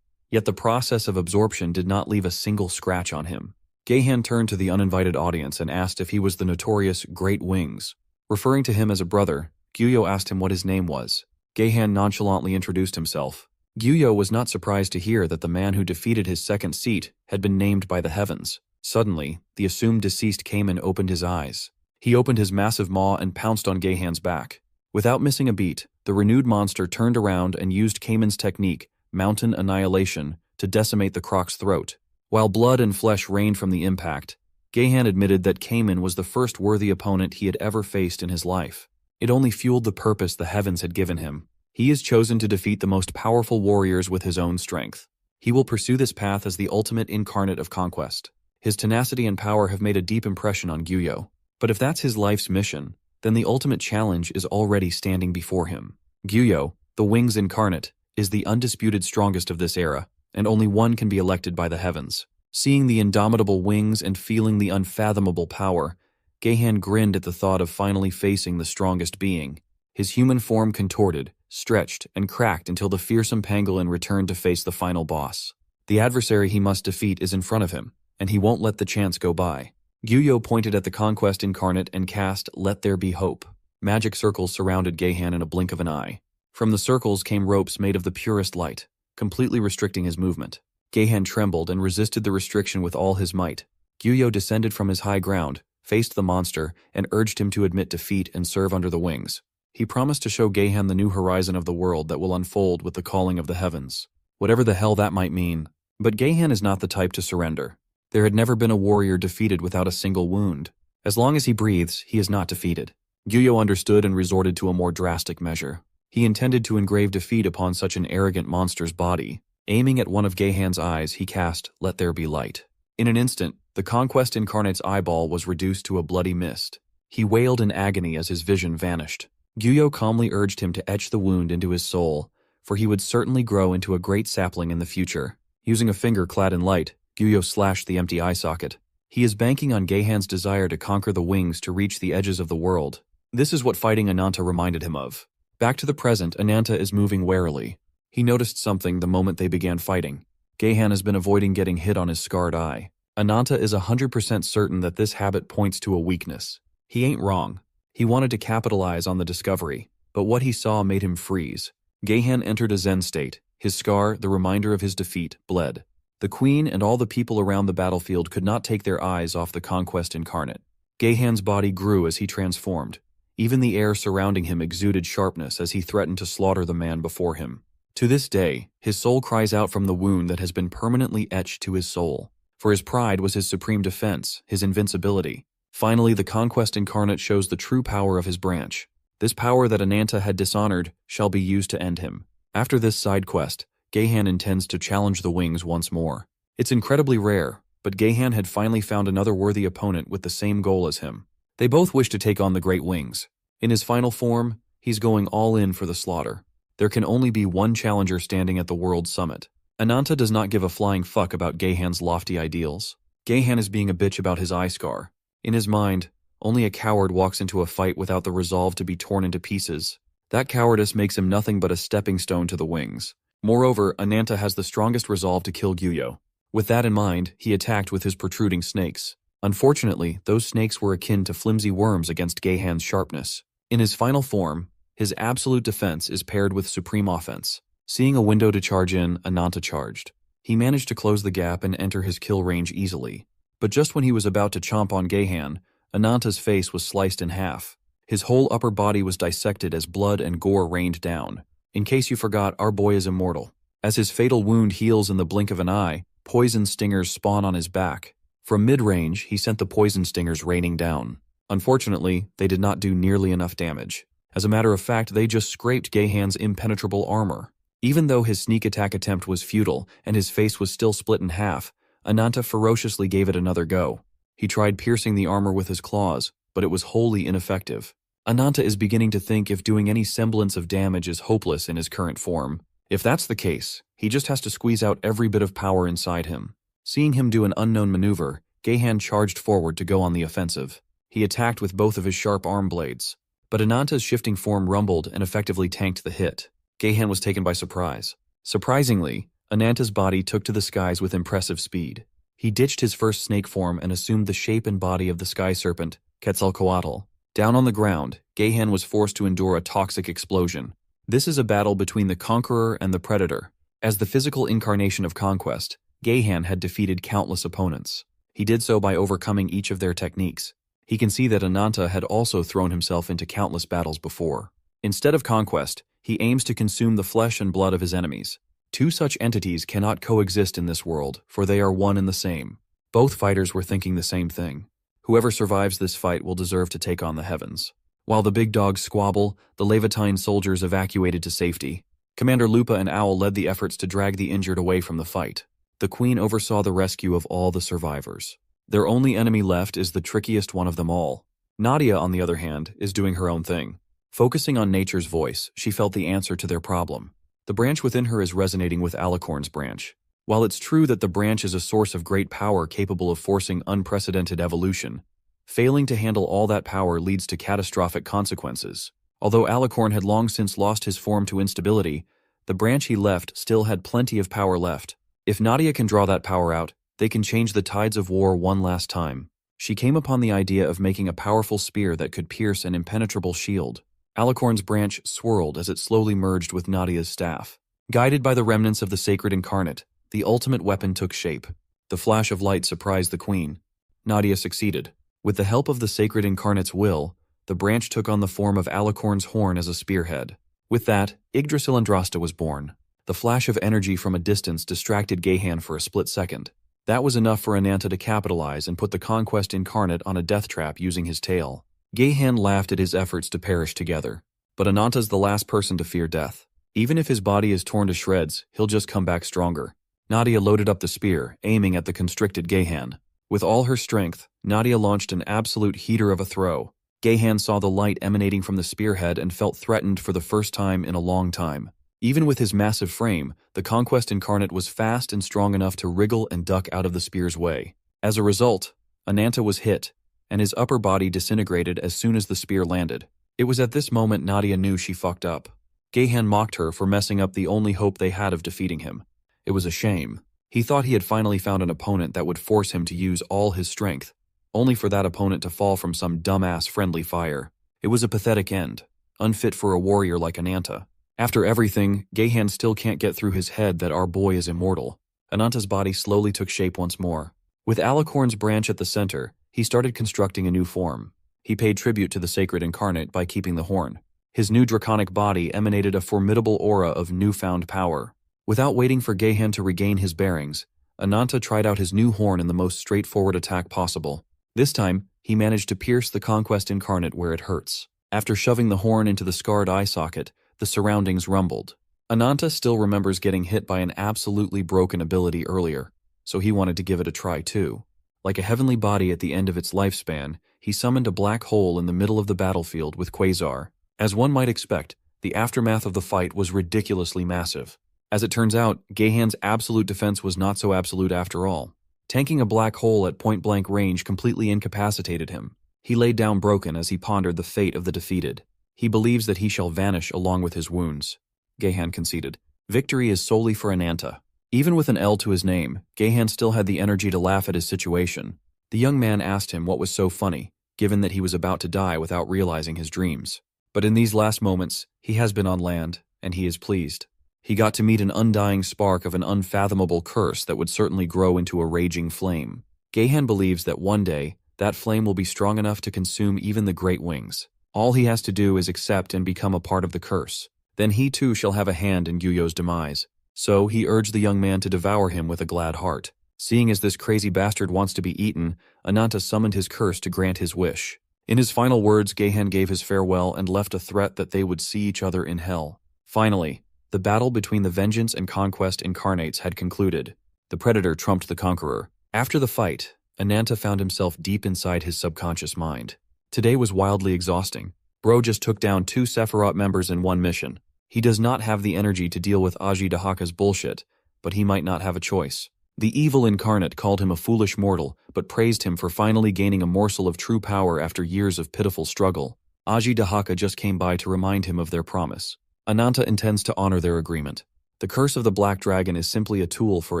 S1: Yet the process of absorption did not leave a single scratch on him. Gahan turned to the uninvited audience and asked if he was the notorious Great Wings. Referring to him as a brother, Gyuyo asked him what his name was. Gahan nonchalantly introduced himself. Gyuyo was not surprised to hear that the man who defeated his second seat had been named by the heavens. Suddenly, the assumed deceased Cayman opened his eyes. He opened his massive maw and pounced on Gahan's back. Without missing a beat, the renewed monster turned around and used Cayman's technique, Mountain Annihilation, to decimate the croc's throat. While blood and flesh rained from the impact, Gahan admitted that Cayman was the first worthy opponent he had ever faced in his life. It only fueled the purpose the heavens had given him. He is chosen to defeat the most powerful warriors with his own strength. He will pursue this path as the ultimate incarnate of conquest. His tenacity and power have made a deep impression on Gyuyo. But if that's his life's mission, then the ultimate challenge is already standing before him. Gyuyo, the Wings Incarnate, is the undisputed strongest of this era, and only one can be elected by the heavens. Seeing the indomitable wings and feeling the unfathomable power, Gahan grinned at the thought of finally facing the strongest being. His human form contorted, stretched, and cracked until the fearsome pangolin returned to face the final boss. The adversary he must defeat is in front of him, and he won't let the chance go by. Gyuyo pointed at the Conquest Incarnate and cast Let There Be Hope. Magic circles surrounded Gahan in a blink of an eye. From the circles came ropes made of the purest light. completely restricting his movement. Gahan trembled and resisted the restriction with all his might. Gyuyo descended from his high ground, faced the monster, and urged him to admit defeat and serve under the wings. He promised to show Gahan the new horizon of the world that will unfold with the calling of the heavens. Whatever the hell that might mean. But Gahan is not the type to surrender. There had never been a warrior defeated without a single wound. As long as he breathes, he is not defeated. Gyuyo understood and resorted to a more drastic measure. He intended to engrave defeat upon such an arrogant monster's body. Aiming at one of Gahan's eyes, he cast, "Let there be light." In an instant, the Conquest Incarnate's eyeball was reduced to a bloody mist. He wailed in agony as his vision vanished. Gyuyo calmly urged him to etch the wound into his soul, for he would certainly grow into a great sapling in the future. Using a finger clad in light, Gyuyo slashed the empty eye socket. He is banking on Gahan's desire to conquer the wings to reach the edges of the world. This is what fighting Ananta reminded him of. Back to the present, Ananta is moving warily. He noticed something the moment they began fighting. Gahan has been avoiding getting hit on his scarred eye. Ananta is 100% certain that this habit points to a weakness. He ain't wrong. He wanted to capitalize on the discovery, but what he saw made him freeze. Gahan entered a Zen state. His scar, the reminder of his defeat, bled. The queen and all the people around the battlefield could not take their eyes off the Conquest Incarnate. Gahan's body grew as he transformed. Even the air surrounding him exuded sharpness as he threatened to slaughter the man before him. To this day, his soul cries out from the wound that has been permanently etched to his soul. For his pride was his supreme defense, his invincibility. Finally, the Conquest Incarnate shows the true power of his branch. This power that Ananta had dishonored shall be used to end him. After this side quest, Gahan intends to challenge the wings once more. It's incredibly rare, but Gahan had finally found another worthy opponent with the same goal as him. They both wish to take on the Great Wings. In his final form, he's going all in for the slaughter. There can only be one challenger standing at the World Summit. Ananta does not give a flying fuck about Gahan's lofty ideals. Gahan is being a bitch about his eye scar. In his mind, only a coward walks into a fight without the resolve to be torn into pieces. That cowardice makes him nothing but a stepping stone to the wings. Moreover, Ananta has the strongest resolve to kill Gyuyo. With that in mind, he attacked with his protruding snakes. Unfortunately, those snakes were akin to flimsy worms against Gahan's sharpness. In his final form, his absolute defense is paired with supreme offense. Seeing a window to charge in, Ananta charged. He managed to close the gap and enter his kill range easily. But just when he was about to chomp on Gahan, Ananta's face was sliced in half. His whole upper body was dissected as blood and gore rained down. In case you forgot, our boy is immortal. As his fatal wound heals in the blink of an eye, poison stingers spawn on his back. From mid-range, he sent the poison stingers raining down. Unfortunately, they did not do nearly enough damage. As a matter of fact, they just scraped Gahan's impenetrable armor. Even though his sneak attack attempt was futile and his face was still split in half, Ananta ferociously gave it another go. He tried piercing the armor with his claws, but it was wholly ineffective. Ananta is beginning to think if doing any semblance of damage is hopeless in his current form. If that's the case, he just has to squeeze out every bit of power inside him. Seeing him do an unknown maneuver, Gahan charged forward to go on the offensive. He attacked with both of his sharp arm blades. But Ananta's shifting form rumbled and effectively tanked the hit. Gahan was taken by surprise. Surprisingly, Ananta's body took to the skies with impressive speed. He ditched his first snake form and assumed the shape and body of the sky serpent, Quetzalcoatl. Down on the ground, Gahan was forced to endure a toxic explosion. This is a battle between the conqueror and the predator. As the physical incarnation of conquest, Gahan had defeated countless opponents. He did so by overcoming each of their techniques. He can see that Ananta had also thrown himself into countless battles before. Instead of conquest, he aims to consume the flesh and blood of his enemies. Two such entities cannot coexist in this world, for they are one and the same. Both fighters were thinking the same thing. Whoever survives this fight will deserve to take on the heavens. While the big dogs squabble, the Levantine soldiers evacuated to safety. Commander Lupa and Owl led the efforts to drag the injured away from the fight. The Queen oversaw the rescue of all the survivors. Their only enemy left is the trickiest one of them all. Nadia, on the other hand, is doing her own thing. Focusing on nature's voice, she felt the answer to their problem. The branch within her is resonating with Alicorn's branch. While it's true that the branch is a source of great power capable of forcing unprecedented evolution, failing to handle all that power leads to catastrophic consequences. Although Alicorn had long since lost his form to instability, the branch he left still had plenty of power left. If Nadia can draw that power out, they can change the tides of war one last time. She came upon the idea of making a powerful spear that could pierce an impenetrable shield. Alicorn's branch swirled as it slowly merged with Nadia's staff. Guided by the remnants of the sacred incarnate, the ultimate weapon took shape. The flash of light surprised the queen. Nadia succeeded. With the help of the sacred incarnate's will, the branch took on the form of Alicorn's horn as a spearhead. With that, Yggdrasil Andrasta was born. The flash of energy from a distance distracted Gahan for a split second. That was enough for Ananta to capitalize and put the conquest incarnate on a death trap using his tail. Gahan laughed at his efforts to perish together. But Ananta's the last person to fear death. Even if his body is torn to shreds, he'll just come back stronger. Nadia loaded up the spear, aiming at the constricted Gahan. With all her strength, Nadia launched an absolute heater of a throw. Gahan saw the light emanating from the spearhead and felt threatened for the first time in a long time. Even with his massive frame, the Conquest Incarnate was fast and strong enough to wriggle and duck out of the spear's way. As a result, Ananta was hit, and his upper body disintegrated as soon as the spear landed. It was at this moment Nadia knew she fucked up. Gahan mocked her for messing up the only hope they had of defeating him. It was a shame. He thought he had finally found an opponent that would force him to use all his strength, only for that opponent to fall from some dumbass friendly fire. It was a pathetic end, unfit for a warrior like Ananta. After everything, Gahan still can't get through his head that our boy is immortal. Ananta's body slowly took shape once more. With Alicorn's branch at the center, he started constructing a new form. He paid tribute to the sacred incarnate by keeping the horn. His new draconic body emanated a formidable aura of newfound power. Without waiting for Gahan to regain his bearings, Ananta tried out his new horn in the most straightforward attack possible. This time, he managed to pierce the Conquest Incarnate where it hurts. After shoving the horn into the scarred eye socket, the surroundings rumbled. Ananta still remembers getting hit by an absolutely broken ability earlier, so he wanted to give it a try too. Like a heavenly body at the end of its lifespan, he summoned a black hole in the middle of the battlefield with Quasar. As one might expect, the aftermath of the fight was ridiculously massive. As it turns out, Gahan's absolute defense was not so absolute after all. Tanking a black hole at point-blank range completely incapacitated him. He laid down broken as he pondered the fate of the defeated. He believes that he shall vanish along with his wounds. Gahan conceded. Victory is solely for Ananta. Even with an L to his name, Gahan still had the energy to laugh at his situation. The young man asked him what was so funny, given that he was about to die without realizing his dreams. But in these last moments, he has been on land, and he is pleased. He got to meet an undying spark of an unfathomable curse that would certainly grow into a raging flame. Gahan believes that one day, that flame will be strong enough to consume even the Great Wings. All he has to do is accept and become a part of the curse. Then he too shall have a hand in Gyuyo's demise. So he urged the young man to devour him with a glad heart. Seeing as this crazy bastard wants to be eaten, Ananta summoned his curse to grant his wish. In his final words, Gahan gave his farewell and left a threat that they would see each other in hell. Finally, the battle between the Vengeance and Conquest Incarnates had concluded. The Predator trumped the Conqueror. After the fight, Ananta found himself deep inside his subconscious mind. Today was wildly exhausting. Bro just took down 2 Sephiroth members in one mission. He does not have the energy to deal with Aji Dahaka's bullshit, but he might not have a choice. The evil incarnate called him a foolish mortal, but praised him for finally gaining a morsel of true power after years of pitiful struggle. Aji Dahaka just came by to remind him of their promise. Ananta intends to honor their agreement. The curse of the Black Dragon is simply a tool for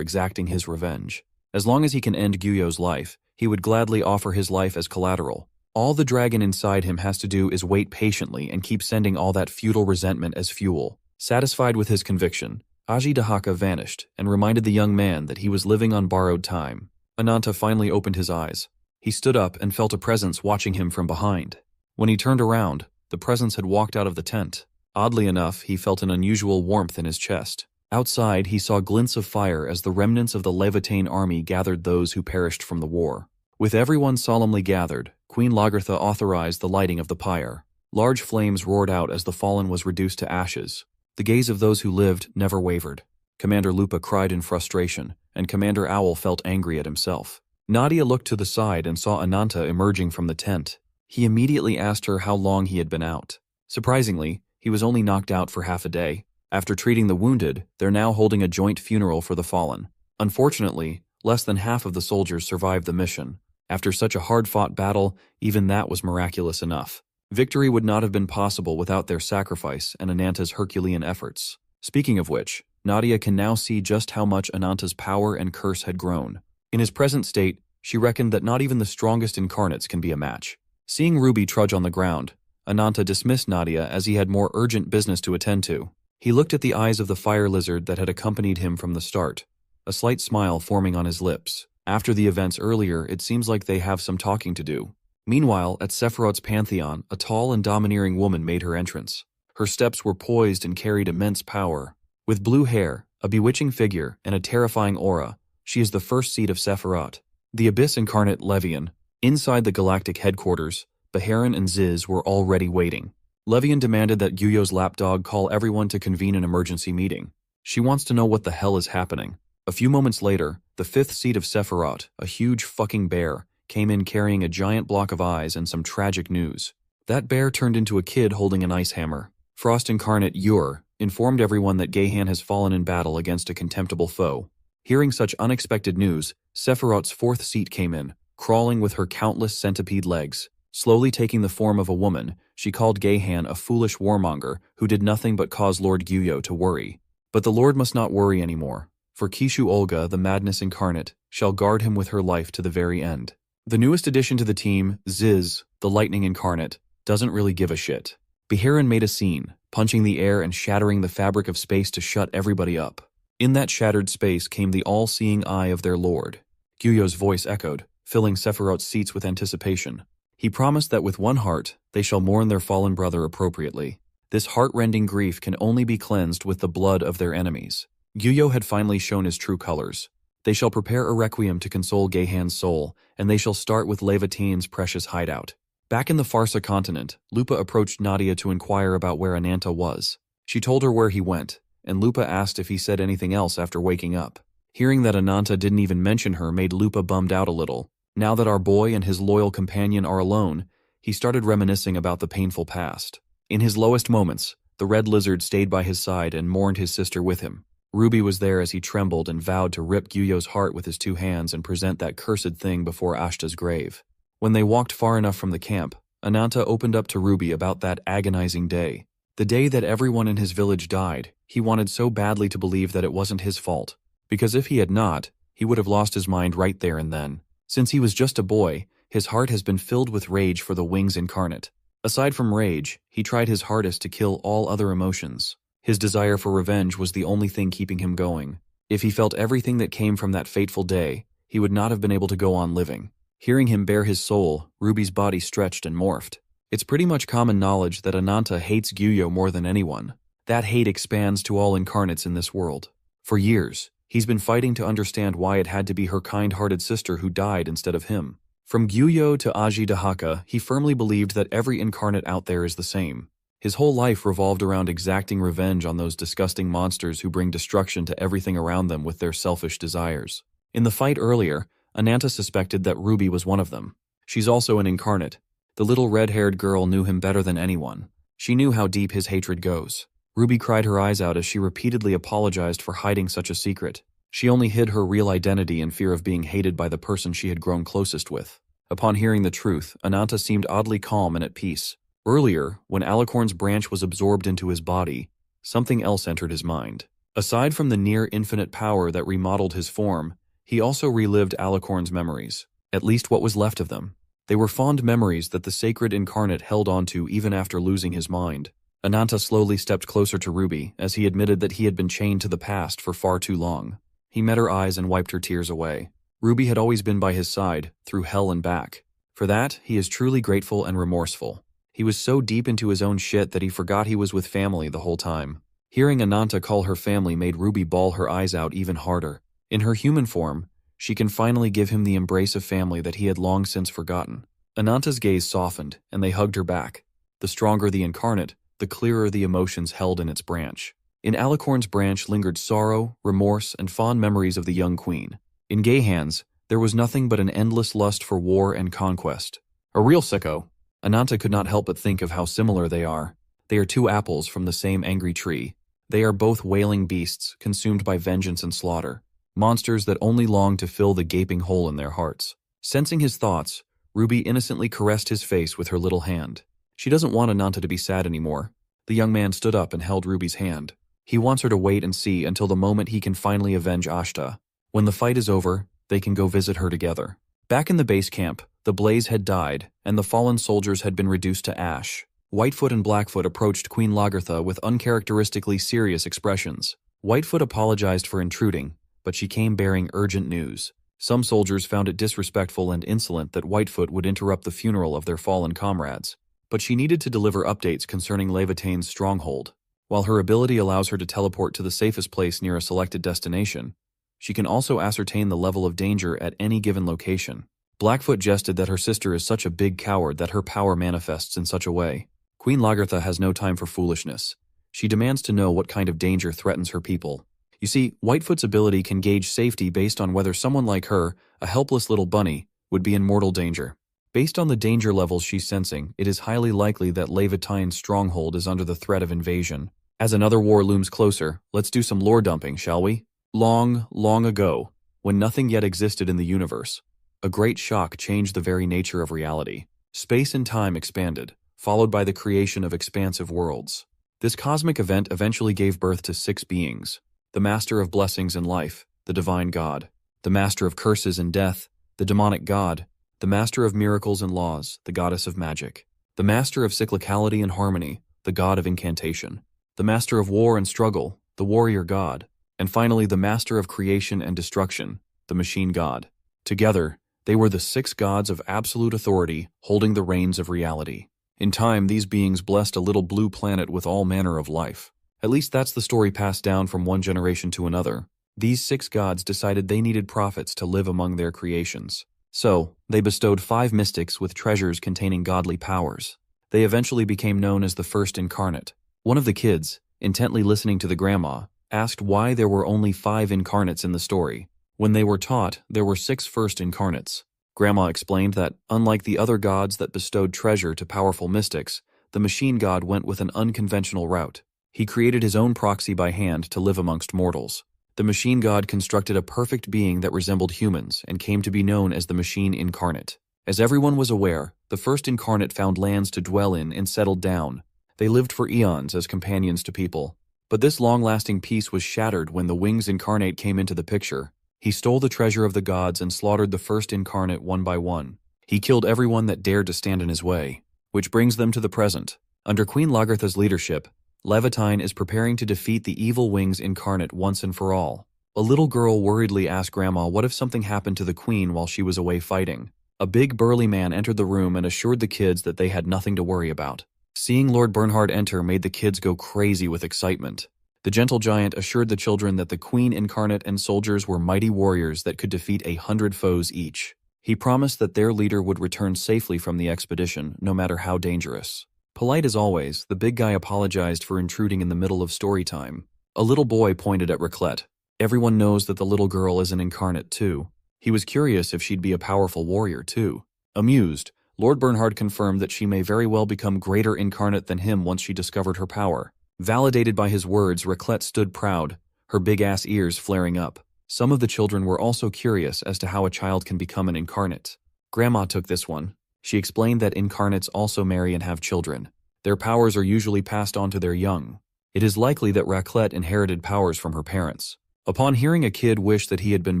S1: exacting his revenge. As long as he can end Gyuyo's life, he would gladly offer his life as collateral. All the dragon inside him has to do is wait patiently and keep sending all that futile resentment as fuel. Satisfied with his conviction, Aji Dahaka vanished and reminded the young man that he was living on borrowed time. Ananta finally opened his eyes. He stood up and felt a presence watching him from behind. When he turned around, the presence had walked out of the tent. Oddly enough, he felt an unusual warmth in his chest. Outside, he saw glints of fire as the remnants of the Levitane army gathered those who perished from the war. With everyone solemnly gathered, Queen Lagertha authorized the lighting of the pyre. Large flames roared out as the fallen was reduced to ashes. The gaze of those who lived never wavered. Commander Lupa cried in frustration, and Commander Owl felt angry at himself. Nadia looked to the side and saw Ananta emerging from the tent. He immediately asked her how long he had been out. Surprisingly, he was only knocked out for half a day. After treating the wounded, they're now holding a joint funeral for the fallen. Unfortunately, less than half of the soldiers survived the mission. After such a hard-fought battle, even that was miraculous enough. Victory would not have been possible without their sacrifice and Ananta's Herculean efforts. Speaking of which, Nadia can now see just how much Ananta's power and curse had grown. In his present state, she reckoned that not even the strongest incarnates can be a match. Seeing Ruby trudge on the ground, Ananta dismissed Nadia as he had more urgent business to attend to. He looked at the eyes of the fire lizard that had accompanied him from the start, a slight smile forming on his lips. After the events earlier, it seems like they have some talking to do. Meanwhile, at Sephiroth's pantheon, a tall and domineering woman made her entrance. Her steps were poised and carried immense power. With blue hair, a bewitching figure, and a terrifying aura, she is the first seed of Sephiroth, the Abyss incarnate Levian. Inside the galactic headquarters, Baharan and Ziz were already waiting. Levian demanded that Gyuyo's lapdog call everyone to convene an emergency meeting. She wants to know what the hell is happening. A few moments later, the fifth seed of Sephiroth, a huge fucking bear, came in carrying a giant block of eyes and some tragic news. That bear turned into a kid holding an ice hammer. Frost incarnate Ur informed everyone that Geihan has fallen in battle against a contemptible foe. Hearing such unexpected news, Sephiroth's fourth seat came in, crawling with her countless centipede legs. Slowly taking the form of a woman, she called Geihan a foolish warmonger who did nothing but cause Lord Gyuyo to worry. But the Lord must not worry anymore, for Kishu Olga, the madness incarnate, shall guard him with her life to the very end. The newest addition to the team, Ziz, the lightning incarnate, doesn't really give a shit. Baharan made a scene, punching the air and shattering the fabric of space to shut everybody up. In that shattered space came the all-seeing eye of their lord. Gyuyo's voice echoed, filling Sephiroth's seats with anticipation. He promised that with one heart, they shall mourn their fallen brother appropriately. This heart-rending grief can only be cleansed with the blood of their enemies. Gyuyo had finally shown his true colors. They shall prepare a requiem to console Geihan's soul, and they shall start with Levatine's precious hideout. Back in the Farsa continent, Lupa approached Nadia to inquire about where Ananta was. She told her where he went, and Lupa asked if he said anything else after waking up. Hearing that Ananta didn't even mention her made Lupa bummed out a little. Now that our boy and his loyal companion are alone, he started reminiscing about the painful past. In his lowest moments, the red lizard stayed by his side and mourned his sister with him. Ruby was there as he trembled and vowed to rip Gyuyo's heart with his 2 hands and present that cursed thing before Ashta's grave. When they walked far enough from the camp, Ananta opened up to Ruby about that agonizing day. The day that everyone in his village died, he wanted so badly to believe that it wasn't his fault, because if he had not, he would have lost his mind right there and then. Since he was just a boy, his heart has been filled with rage for the Wings incarnate. Aside from rage, he tried his hardest to kill all other emotions. His desire for revenge was the only thing keeping him going. If he felt everything that came from that fateful day, he would not have been able to go on living. Hearing him bare his soul, Ruby's body stretched and morphed. It's pretty much common knowledge that Ananta hates Gyuyo more than anyone. That hate expands to all incarnates in this world. For years, he's been fighting to understand why it had to be her kind-hearted sister who died instead of him. From Gyuyo to Aji Dahaka, he firmly believed that every incarnate out there is the same. His whole life revolved around exacting revenge on those disgusting monsters who bring destruction to everything around them with their selfish desires. In the fight earlier, Ananta suspected that Ruby was one of them. She's also an incarnate. The little red-haired girl knew him better than anyone. She knew how deep his hatred goes. Ruby cried her eyes out as she repeatedly apologized for hiding such a secret. She only hid her real identity in fear of being hated by the person she had grown closest with. Upon hearing the truth, Ananta seemed oddly calm and at peace. Earlier, when Alicorn's branch was absorbed into his body, something else entered his mind. Aside from the near-infinite power that remodeled his form, he also relived Alicorn's memories, at least what was left of them. They were fond memories that the sacred incarnate held onto even after losing his mind. Ananta slowly stepped closer to Ruby as he admitted that he had been chained to the past for far too long. He met her eyes and wiped her tears away. Ruby had always been by his side, through hell and back. For that, he is truly grateful and remorseful. He was so deep into his own shit that he forgot he was with family the whole time. Hearing Ananta call her family made Ruby bawl her eyes out even harder. In her human form, she can finally give him the embrace of family that he had long since forgotten. Ananta's gaze softened, and they hugged her back. The stronger the incarnate, the clearer the emotions held in its branch. In Alicorn's branch lingered sorrow, remorse, and fond memories of the young queen. In Geihan's, there was nothing but an endless lust for war and conquest. A real sicko. Ananta could not help but think of how similar they are. They are 2 apples from the same angry tree. They are both wailing beasts, consumed by vengeance and slaughter. Monsters that only long to fill the gaping hole in their hearts. Sensing his thoughts, Ruby innocently caressed his face with her little hand. She doesn't want Ananta to be sad anymore. The young man stood up and held Ruby's hand. He wants her to wait and see until the moment he can finally avenge Ashta. When the fight is over, they can go visit her together. Back in the base camp, the blaze had died, and the fallen soldiers had been reduced to ash. Whitefoot and Blackfoot approached Queen Lagertha with uncharacteristically serious expressions. Whitefoot apologized for intruding, but she came bearing urgent news. Some soldiers found it disrespectful and insolent that Whitefoot would interrupt the funeral of their fallen comrades, but she needed to deliver updates concerning Levatane's stronghold. While her ability allows her to teleport to the safest place near a selected destination, she can also ascertain the level of danger at any given location. Blackfoot jested that her sister is such a big coward that her power manifests in such a way. Queen Lagertha has no time for foolishness. She demands to know what kind of danger threatens her people. You see, Whitefoot's ability can gauge safety based on whether someone like her, a helpless little bunny, would be in mortal danger. Based on the danger levels she's sensing, it is highly likely that Levatane's stronghold is under the threat of invasion. As another war looms closer, let's do some lore dumping, shall we? Long, long ago, when nothing yet existed in the universe, a great shock changed the very nature of reality. Space and time expanded, followed by the creation of expansive worlds. This cosmic event eventually gave birth to 6 beings: the Master of Blessings and Life, the Divine God; the Master of Curses and Death, the Demonic God; the Master of Miracles and Laws, the Goddess of Magic; the Master of Cyclicality and Harmony, the God of Incantation; the Master of War and Struggle, the Warrior God; and finally the Master of Creation and Destruction, the Machine God. Together, they were the 6 gods of absolute authority, holding the reins of reality. In time, these beings blessed a little blue planet with all manner of life. At least that's the story passed down from one generation to another. These 6 gods decided they needed prophets to live among their creations. So, they bestowed 5 mystics with treasures containing godly powers. They eventually became known as the First Incarnate. One of the kids, intently listening to the grandma, asked why there were only 5 incarnates in the story. When they were taught, there were 6 First Incarnates. Grandma explained that, unlike the other gods that bestowed treasure to powerful mystics, the Machine God went with an unconventional route. He created his own proxy by hand to live amongst mortals. The Machine God constructed a perfect being that resembled humans and came to be known as the Machine Incarnate. As everyone was aware, the First Incarnate found lands to dwell in and settled down. They lived for eons as companions to people. But this long-lasting peace was shattered when the Wings Incarnate came into the picture. He stole the treasure of the gods and slaughtered the First Incarnate one by one. He killed everyone that dared to stand in his way. Which brings them to the present. Under Queen Lagertha's leadership, Levatine is preparing to defeat the evil Wings Incarnate once and for all. A little girl worriedly asked Grandma what if something happened to the Queen while she was away fighting. A big burly man entered the room and assured the kids that they had nothing to worry about. Seeing Lord Bernhard enter made the kids go crazy with excitement. The gentle giant assured the children that the Queen Incarnate and soldiers were mighty warriors that could defeat 100 foes each. He promised that their leader would return safely from the expedition, no matter how dangerous. Polite as always, the big guy apologized for intruding in the middle of story time. A little boy pointed at Raclette. Everyone knows that the little girl is an incarnate too. He was curious if she'd be a powerful warrior too. Amused, Lord Bernhard confirmed that she may very well become greater incarnate than him once she discovered her power. Validated by his words, Raclette stood proud, her big-ass ears flaring up. Some of the children were also curious as to how a child can become an incarnate. Grandma took this one. She explained that incarnates also marry and have children. Their powers are usually passed on to their young. It is likely that Raclette inherited powers from her parents. Upon hearing a kid wish that he had been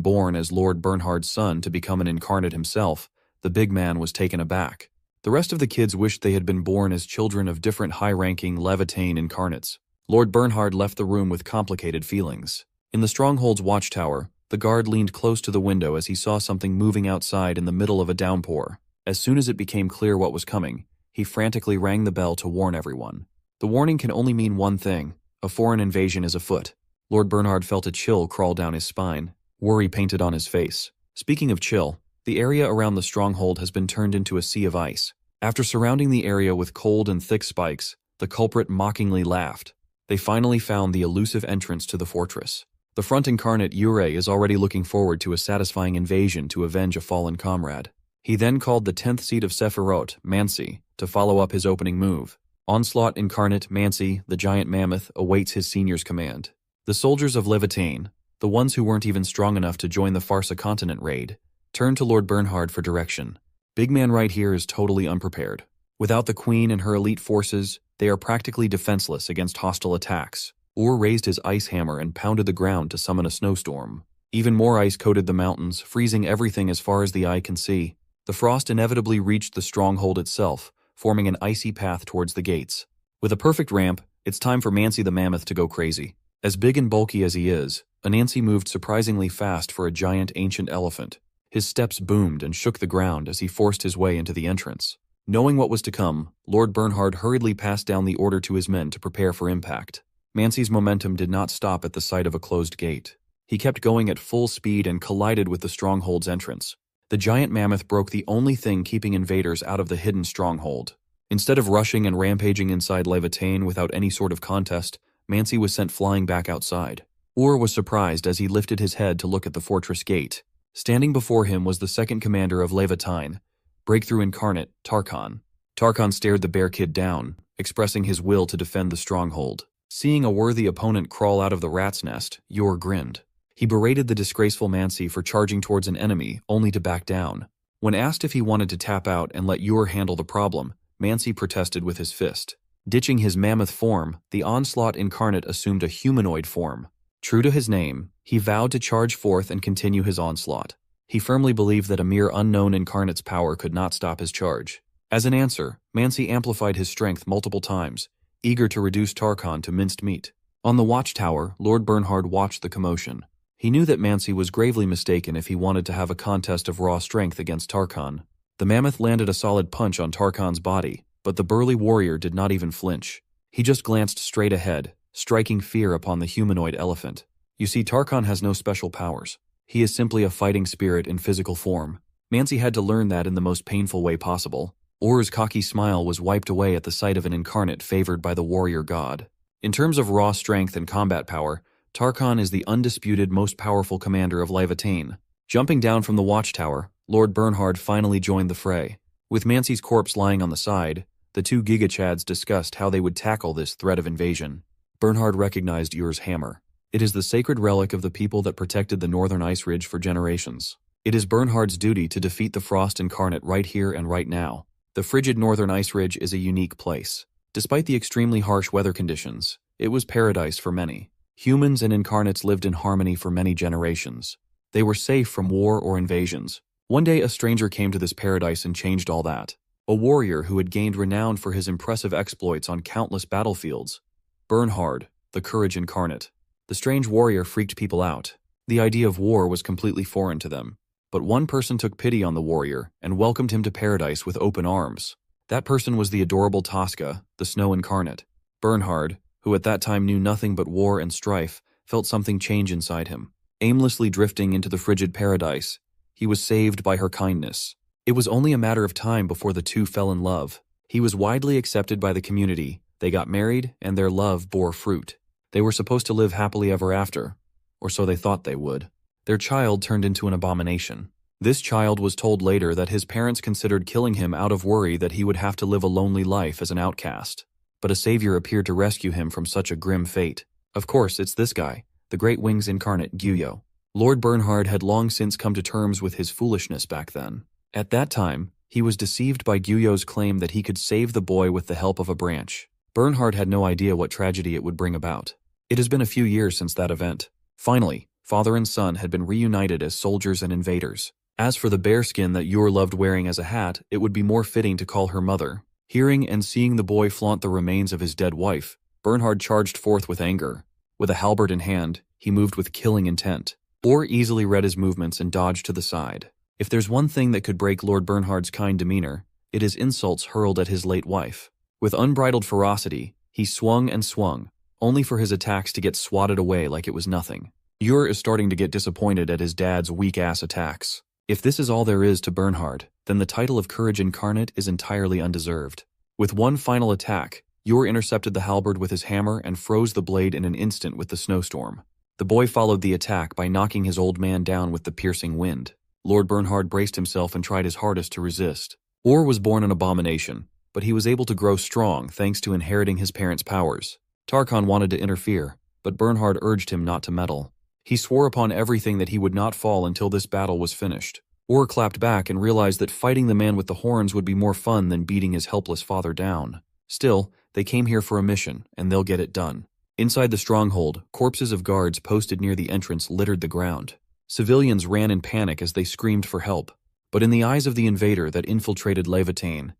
S1: born as Lord Bernhard's son to become an incarnate himself, the big man was taken aback. The rest of the kids wished they had been born as children of different high-ranking Levatane incarnates. Lord Bernhard left the room with complicated feelings. In the stronghold's watchtower, the guard leaned close to the window as he saw something moving outside in the middle of a downpour. As soon as it became clear what was coming, he frantically rang the bell to warn everyone. The warning can only mean one thing: a foreign invasion is afoot. Lord Bernhard felt a chill crawl down his spine, worry painted on his face. Speaking of chill, the area around the stronghold has been turned into a sea of ice. After surrounding the area with cold and thick spikes, the culprit mockingly laughed. They finally found the elusive entrance to the fortress. The front incarnate Yurei is already looking forward to a satisfying invasion to avenge a fallen comrade. He then called the 10th seat of Sephiroth, Mansi, to follow up his opening move. Onslaught incarnate Mansi, the giant mammoth, awaits his senior's command. The soldiers of Levatane, the ones who weren't even strong enough to join the Farsa continent raid, turned to Lord Bernhard for direction. Big man right here is totally unprepared. Without the Queen and her elite forces, they are practically defenseless against hostile attacks. Ur raised his ice hammer and pounded the ground to summon a snowstorm. Even more ice coated the mountains, freezing everything as far as the eye can see. The frost inevitably reached the stronghold itself, forming an icy path towards the gates. With a perfect ramp, it's time for Mansi the mammoth to go crazy. As big and bulky as he is, Anansi moved surprisingly fast for a giant ancient elephant. His steps boomed and shook the ground as he forced his way into the entrance. Knowing what was to come, Lord Bernhard hurriedly passed down the order to his men to prepare for impact. Mansi's momentum did not stop at the sight of a closed gate. He kept going at full speed and collided with the stronghold's entrance. The giant mammoth broke the only thing keeping invaders out of the hidden stronghold. Instead of rushing and rampaging inside Levitain without any sort of contest, Mansi was sent flying back outside. Was surprised as he lifted his head to look at the fortress gate. Standing before him was the second commander of Levitain, Breakthrough Incarnate, Tarkhan. Tarkhan stared the bear kid down, expressing his will to defend the stronghold. Seeing a worthy opponent crawl out of the rat's nest, Yor grinned. He berated the disgraceful Mansi for charging towards an enemy, only to back down. When asked if he wanted to tap out and let Yor handle the problem, Mansi protested with his fist. Ditching his mammoth form, the onslaught incarnate assumed a humanoid form. True to his name, he vowed to charge forth and continue his onslaught. He firmly believed that a mere unknown incarnate's power could not stop his charge. As an answer, Mansi amplified his strength multiple times, eager to reduce Tarkhan to minced meat. On the watchtower, Lord Bernhard watched the commotion. He knew that Mansi was gravely mistaken if he wanted to have a contest of raw strength against Tarkhan. The mammoth landed a solid punch on Tarkhan's body, but the burly warrior did not even flinch. He just glanced straight ahead, striking fear upon the humanoid elephant. You see, Tarkhan has no special powers. He is simply a fighting spirit in physical form. Mansi had to learn that in the most painful way possible. Orr's cocky smile was wiped away at the sight of an incarnate favored by the warrior god. In terms of raw strength and combat power, Tarkhan is the undisputed most powerful commander of Levitain. Jumping down from the watchtower, Lord Bernhard finally joined the fray. With Mansi's corpse lying on the side, the two Gigachads discussed how they would tackle this threat of invasion. Bernhard recognized Yor's hammer. It is the sacred relic of the people that protected the northern ice ridge for generations. It is Bernhard's duty to defeat the frost incarnate right here and right now. The frigid northern ice ridge is a unique place. Despite the extremely harsh weather conditions, it was paradise for many. Humans and incarnates lived in harmony for many generations. They were safe from war or invasions. One day a stranger came to this paradise and changed all that. A warrior who had gained renown for his impressive exploits on countless battlefields. Bernhard, the courage incarnate. The strange warrior freaked people out. The idea of war was completely foreign to them. But one person took pity on the warrior and welcomed him to paradise with open arms. That person was the adorable Tosca, the snow incarnate. Bernhard, who at that time knew nothing but war and strife, felt something change inside him. Aimlessly drifting into the frigid paradise, he was saved by her kindness. It was only a matter of time before the two fell in love. He was widely accepted by the community. They got married, and their love bore fruit. They were supposed to live happily ever after, or so they thought they would. Their child turned into an abomination. This child was told later that his parents considered killing him out of worry that he would have to live a lonely life as an outcast. But a savior appeared to rescue him from such a grim fate. Of course, it's this guy, the Great Wings incarnate Gyuyo. Lord Bernhard had long since come to terms with his foolishness back then. At that time, he was deceived by Gyuyo's claim that he could save the boy with the help of a branch. Bernhard had no idea what tragedy it would bring about. It has been a few years since that event. Finally, father and son had been reunited as soldiers and invaders. As for the bearskin that Yor loved wearing as a hat, it would be more fitting to call her mother. Hearing and seeing the boy flaunt the remains of his dead wife, Bernhard charged forth with anger. With a halberd in hand, he moved with killing intent. Or easily read his movements and dodged to the side. If there's one thing that could break Lord Bernhard's kind demeanor, it is insults hurled at his late wife. With unbridled ferocity, he swung and swung, only for his attacks to get swatted away like it was nothing. Yor is starting to get disappointed at his dad's weak-ass attacks. If this is all there is to Bernhard, then the title of Courage Incarnate is entirely undeserved. With one final attack, Yor intercepted the halberd with his hammer and froze the blade in an instant with the snowstorm. The boy followed the attack by knocking his old man down with the piercing wind. Lord Bernhard braced himself and tried his hardest to resist. Orr was born an abomination, but he was able to grow strong thanks to inheriting his parents' powers. Tarkhan wanted to interfere, but Bernhard urged him not to meddle. He swore upon everything that he would not fall until this battle was finished. Orr clapped back and realized that fighting the man with the horns would be more fun than beating his helpless father down. Still, they came here for a mission, and they'll get it done. Inside the stronghold, corpses of guards posted near the entrance littered the ground. Civilians ran in panic as they screamed for help. But in the eyes of the invader that infiltrated Levitain,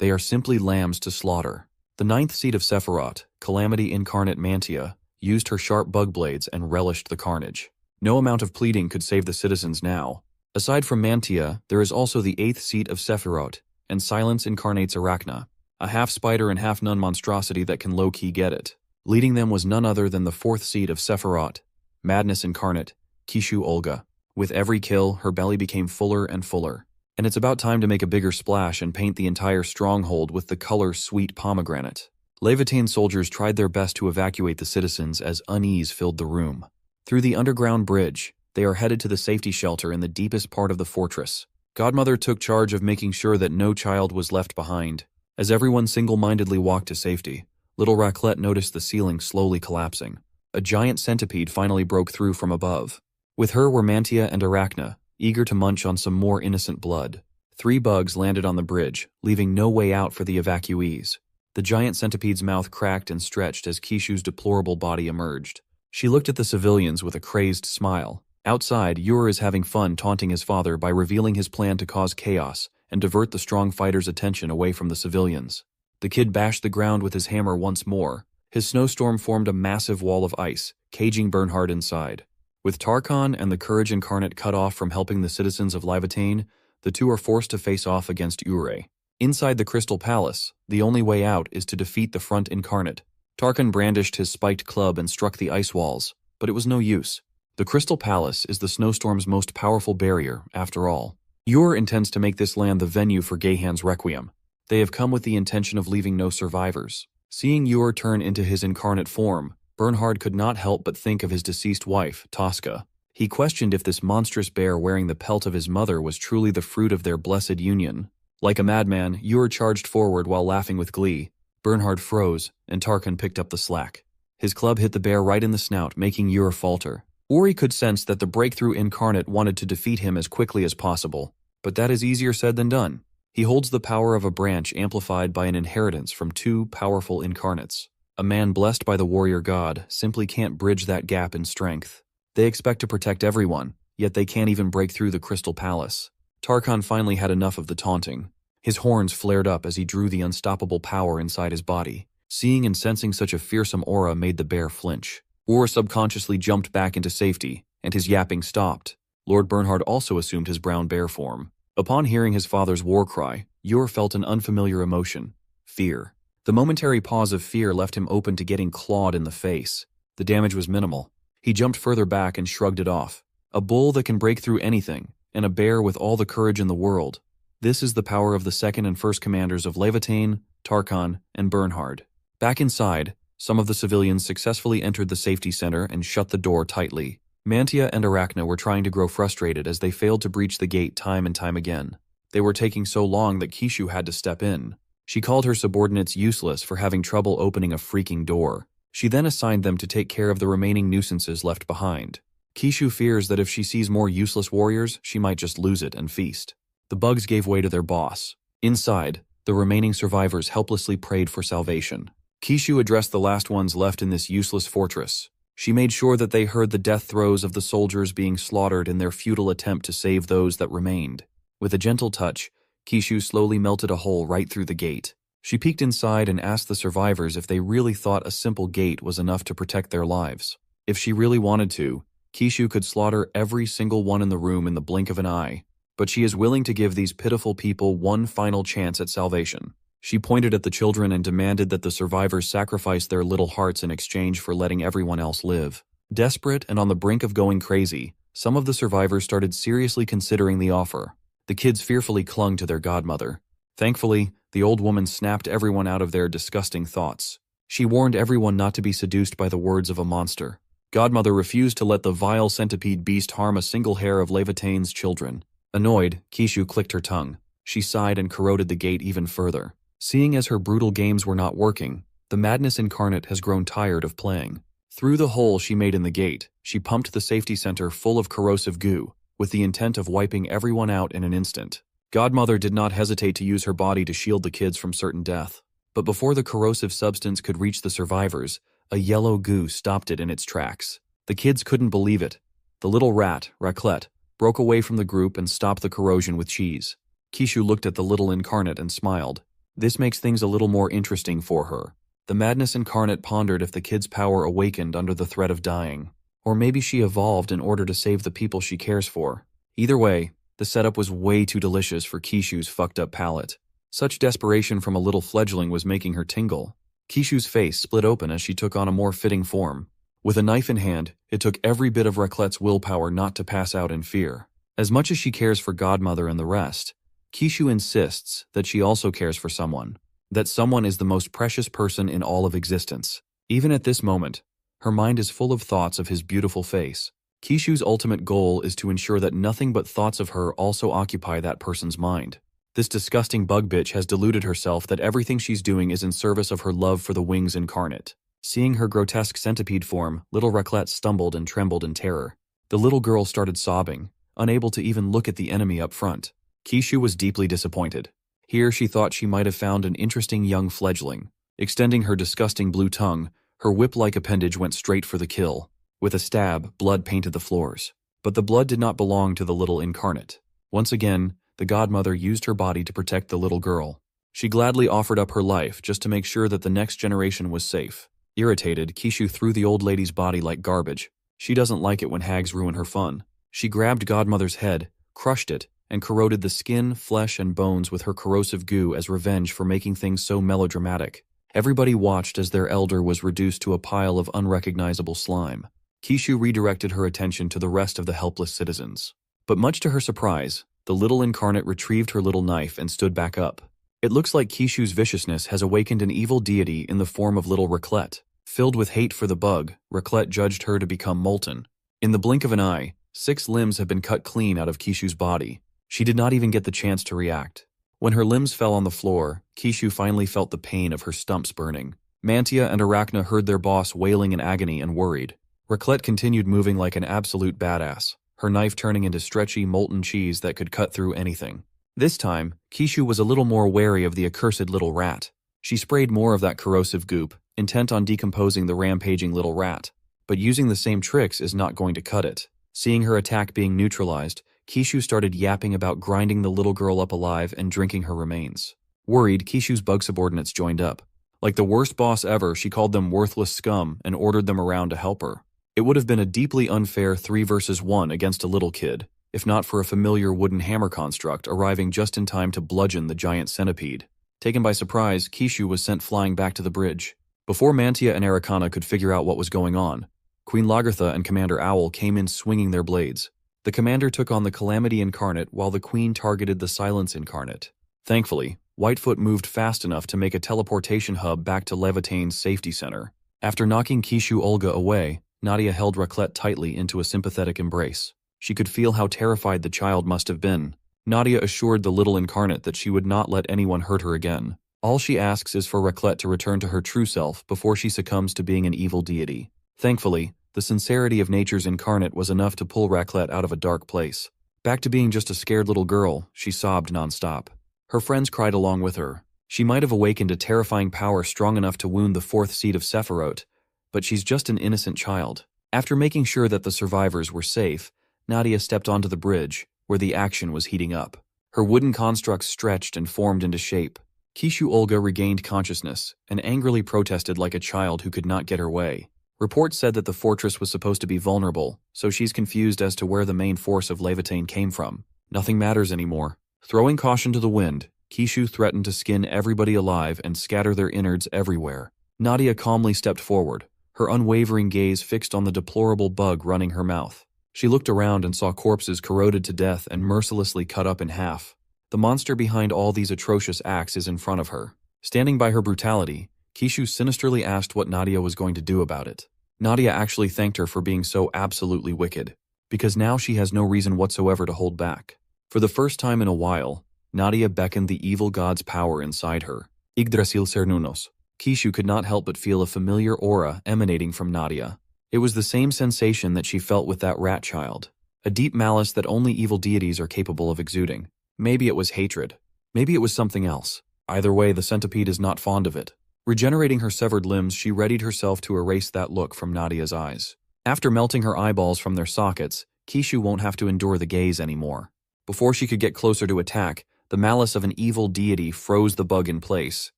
S1: They are simply lambs to slaughter. The ninth seed of Sephiroth, Calamity Incarnate Mantia, used her sharp bug blades and relished the carnage. No amount of pleading could save the citizens now. Aside from Mantia, there is also the eighth seat of Sephiroth, and Silence incarnates Arachna, a half-spider and half-nun monstrosity that can low-key get it. Leading them was none other than the fourth seed of Sephiroth, Madness incarnate, Kishu Olga. With every kill, her belly became fuller and fuller. And it's about time to make a bigger splash and paint the entire stronghold with the color Sweet Pomegranate. Levitane soldiers tried their best to evacuate the citizens as unease filled the room. Through the underground bridge, they are headed to the safety shelter in the deepest part of the fortress. Godmother took charge of making sure that no child was left behind. As everyone single-mindedly walked to safety, little Raclette noticed the ceiling slowly collapsing. A giant centipede finally broke through from above. With her were Mantia and Arachna, eager to munch on some more innocent blood. 3 bugs landed on the bridge, leaving no way out for the evacuees. The giant centipede's mouth cracked and stretched as Kishu's deplorable body emerged. She looked at the civilians with a crazed smile. Outside, Yor is having fun taunting his father by revealing his plan to cause chaos and divert the strong fighter's attention away from the civilians. The kid bashed the ground with his hammer once more. His snowstorm formed a massive wall of ice, caging Bernhard inside. With Tarkhan and the Courage Incarnate cut off from helping the citizens of Levitane, the two are forced to face off against Ure. Inside the Crystal Palace, the only way out is to defeat the Front Incarnate. Tarkhan brandished his spiked club and struck the ice walls, but it was no use. The Crystal Palace is the snowstorm's most powerful barrier, after all. Ure intends to make this land the venue for Gehan's Requiem. They have come with the intention of leaving no survivors. Seeing Ure turn into his incarnate form, Bernhard could not help but think of his deceased wife, Tosca. He questioned if this monstrous bear wearing the pelt of his mother was truly the fruit of their blessed union. Like a madman, Ure charged forward while laughing with glee. Bernhard froze, and Tarkhan picked up the slack. His club hit the bear right in the snout, making Ure falter. Uri could sense that the breakthrough incarnate wanted to defeat him as quickly as possible, but that is easier said than done. He holds the power of a branch amplified by an inheritance from 2 powerful incarnates. A man blessed by the warrior god simply can't bridge that gap in strength. They expect to protect everyone, yet they can't even break through the Crystal Palace. Tarkhan finally had enough of the taunting. His horns flared up as he drew the unstoppable power inside his body. Seeing and sensing such a fearsome aura made the bear flinch. Ur subconsciously jumped back into safety, and his yapping stopped. Lord Bernhard also assumed his brown bear form. Upon hearing his father's war cry, Ur felt an unfamiliar emotion: fear. The momentary pause of fear left him open to getting clawed in the face. The damage was minimal. He jumped further back and shrugged it off. A bull that can break through anything, and a bear with all the courage in the world. This is the power of the second and first commanders of Levitane, Tarkhan, and Bernhard. Back inside, some of the civilians successfully entered the safety center and shut the door tightly. Mantia and Arachna were trying to grow frustrated as they failed to breach the gate time and time again. They were taking so long that Kishu had to step in. She called her subordinates useless for having trouble opening a freaking door. She then assigned them to take care of the remaining nuisances left behind. Kishu fears that if she sees more useless warriors, she might just lose it and feast. The bugs gave way to their boss. Inside, the remaining survivors helplessly prayed for salvation. Kishu addressed the last ones left in this useless fortress. She made sure that they heard the death throes of the soldiers being slaughtered in their futile attempt to save those that remained. With a gentle touch, Kishu slowly melted a hole right through the gate. She peeked inside and asked the survivors if they really thought a simple gate was enough to protect their lives. If she really wanted to, Kishu could slaughter every single one in the room in the blink of an eye. But she is willing to give these pitiful people one final chance at salvation. She pointed at the children and demanded that the survivors sacrifice their little hearts in exchange for letting everyone else live. Desperate and on the brink of going crazy, some of the survivors started seriously considering the offer. The kids fearfully clung to their godmother. Thankfully, the old woman snapped everyone out of their disgusting thoughts. She warned everyone not to be seduced by the words of a monster. Godmother refused to let the vile centipede beast harm a single hair of Levitane's children. Annoyed, Kishu clicked her tongue. She sighed and corroded the gate even further. Seeing as her brutal games were not working, the Madness Incarnate has grown tired of playing. Through the hole she made in the gate, she pumped the safety center full of corrosive goo, with the intent of wiping everyone out in an instant. Godmother did not hesitate to use her body to shield the kids from certain death. But before the corrosive substance could reach the survivors, a yellow goo stopped it in its tracks. The kids couldn't believe it. The little rat, Raclette, broke away from the group and stopped the corrosion with cheese. Kishu looked at the little incarnate and smiled. This makes things a little more interesting for her. The madness incarnate pondered if the kid's power awakened under the threat of dying. Or maybe she evolved in order to save the people she cares for. Either way, the setup was way too delicious for Kishu's fucked up palate. Such desperation from a little fledgling was making her tingle. Kishu's face split open as she took on a more fitting form. With a knife in hand, it took every bit of Raclette's willpower not to pass out in fear. As much as she cares for Godmother and the rest, Kishu insists that she also cares for someone. That someone is the most precious person in all of existence. Even at this moment, her mind is full of thoughts of his beautiful face. Kishu's ultimate goal is to ensure that nothing but thoughts of her also occupy that person's mind. This disgusting bug bitch has deluded herself that everything she's doing is in service of her love for the wings incarnate. Seeing her grotesque centipede form, little Raclette stumbled and trembled in terror. The little girl started sobbing, unable to even look at the enemy up front. Kishu was deeply disappointed. Here she thought she might have found an interesting young fledgling. Extending her disgusting blue tongue, her whip-like appendage went straight for the kill. With a stab, blood painted the floors. But the blood did not belong to the little incarnate. Once again, the godmother used her body to protect the little girl. She gladly offered up her life just to make sure that the next generation was safe. Irritated, Kishu threw the old lady's body like garbage. She doesn't like it when hags ruin her fun. She grabbed godmother's head, crushed it, and corroded the skin, flesh, and bones with her corrosive goo as revenge for making things so melodramatic. Everybody watched as their elder was reduced to a pile of unrecognizable slime. Kishu redirected her attention to the rest of the helpless citizens. But much to her surprise, the little incarnate retrieved her little knife and stood back up. It looks like Kishu's viciousness has awakened an evil deity in the form of little Raclette. Filled with hate for the bug, Raclette judged her to become molten. In the blink of an eye, 6 limbs have been cut clean out of Kishu's body. She did not even get the chance to react. When her limbs fell on the floor, Kishu finally felt the pain of her stumps burning. Mantia and Arachna heard their boss wailing in agony and worried. Raclette continued moving like an absolute badass, her knife turning into stretchy, molten cheese that could cut through anything. This time, Kishu was a little more wary of the accursed little rat. She sprayed more of that corrosive goop, intent on decomposing the rampaging little rat. But using the same tricks is not going to cut it. Seeing her attack being neutralized, Kishu started yapping about grinding the little girl up alive and drinking her remains. Worried, Kishu's bug subordinates joined up. Like the worst boss ever, she called them worthless scum and ordered them around to help her. It would have been a deeply unfair 3 versus 1 against a little kid, if not for a familiar wooden hammer construct arriving just in time to bludgeon the giant centipede. Taken by surprise, Kishu was sent flying back to the bridge. Before Mantia and Arachana could figure out what was going on, Queen Lagertha and Commander Owl came in swinging their blades. The commander took on the Calamity Incarnate while the Queen targeted the Silence Incarnate. Thankfully, Whitefoot moved fast enough to make a teleportation hub back to Levitane's safety center. After knocking Kishu Olga away, Nadia held Raclette tightly into a sympathetic embrace. She could feel how terrified the child must have been. Nadia assured the little incarnate that she would not let anyone hurt her again. All she asks is for Raclette to return to her true self before she succumbs to being an evil deity. Thankfully, the sincerity of nature's incarnate was enough to pull Raclette out of a dark place. Back to being just a scared little girl, she sobbed nonstop. Her friends cried along with her. She might have awakened a terrifying power strong enough to wound the 4th seed of Sephiroth, but she's just an innocent child. After making sure that the survivors were safe, Nadia stepped onto the bridge, where the action was heating up. Her wooden constructs stretched and formed into shape. Kishu Olga regained consciousness and angrily protested like a child who could not get her way. Reports said that the fortress was supposed to be vulnerable, so she's confused as to where the main force of Levitane came from. Nothing matters anymore. Throwing caution to the wind, Kishu threatened to skin everybody alive and scatter their innards everywhere. Nadia calmly stepped forward, her unwavering gaze fixed on the deplorable bug running her mouth. She looked around and saw corpses corroded to death and mercilessly cut up in half. The monster behind all these atrocious acts is in front of her. Standing by her brutality, Kishu sinisterly asked what Nadia was going to do about it. Nadia actually thanked her for being so absolutely wicked, because now she has no reason whatsoever to hold back. For the first time in a while, Nadia beckoned the evil god's power inside her. Yggdrasil Cernunos. Kishu could not help but feel a familiar aura emanating from Nadia. It was the same sensation that she felt with that rat child, a deep malice that only evil deities are capable of exuding. Maybe it was hatred. Maybe it was something else. Either way, the centipede is not fond of it. Regenerating her severed limbs, she readied herself to erase that look from Nadia's eyes. After melting her eyeballs from their sockets, Kishu won't have to endure the gaze anymore. Before she could get closer to attack, The malice of an evil deity froze the bug in place.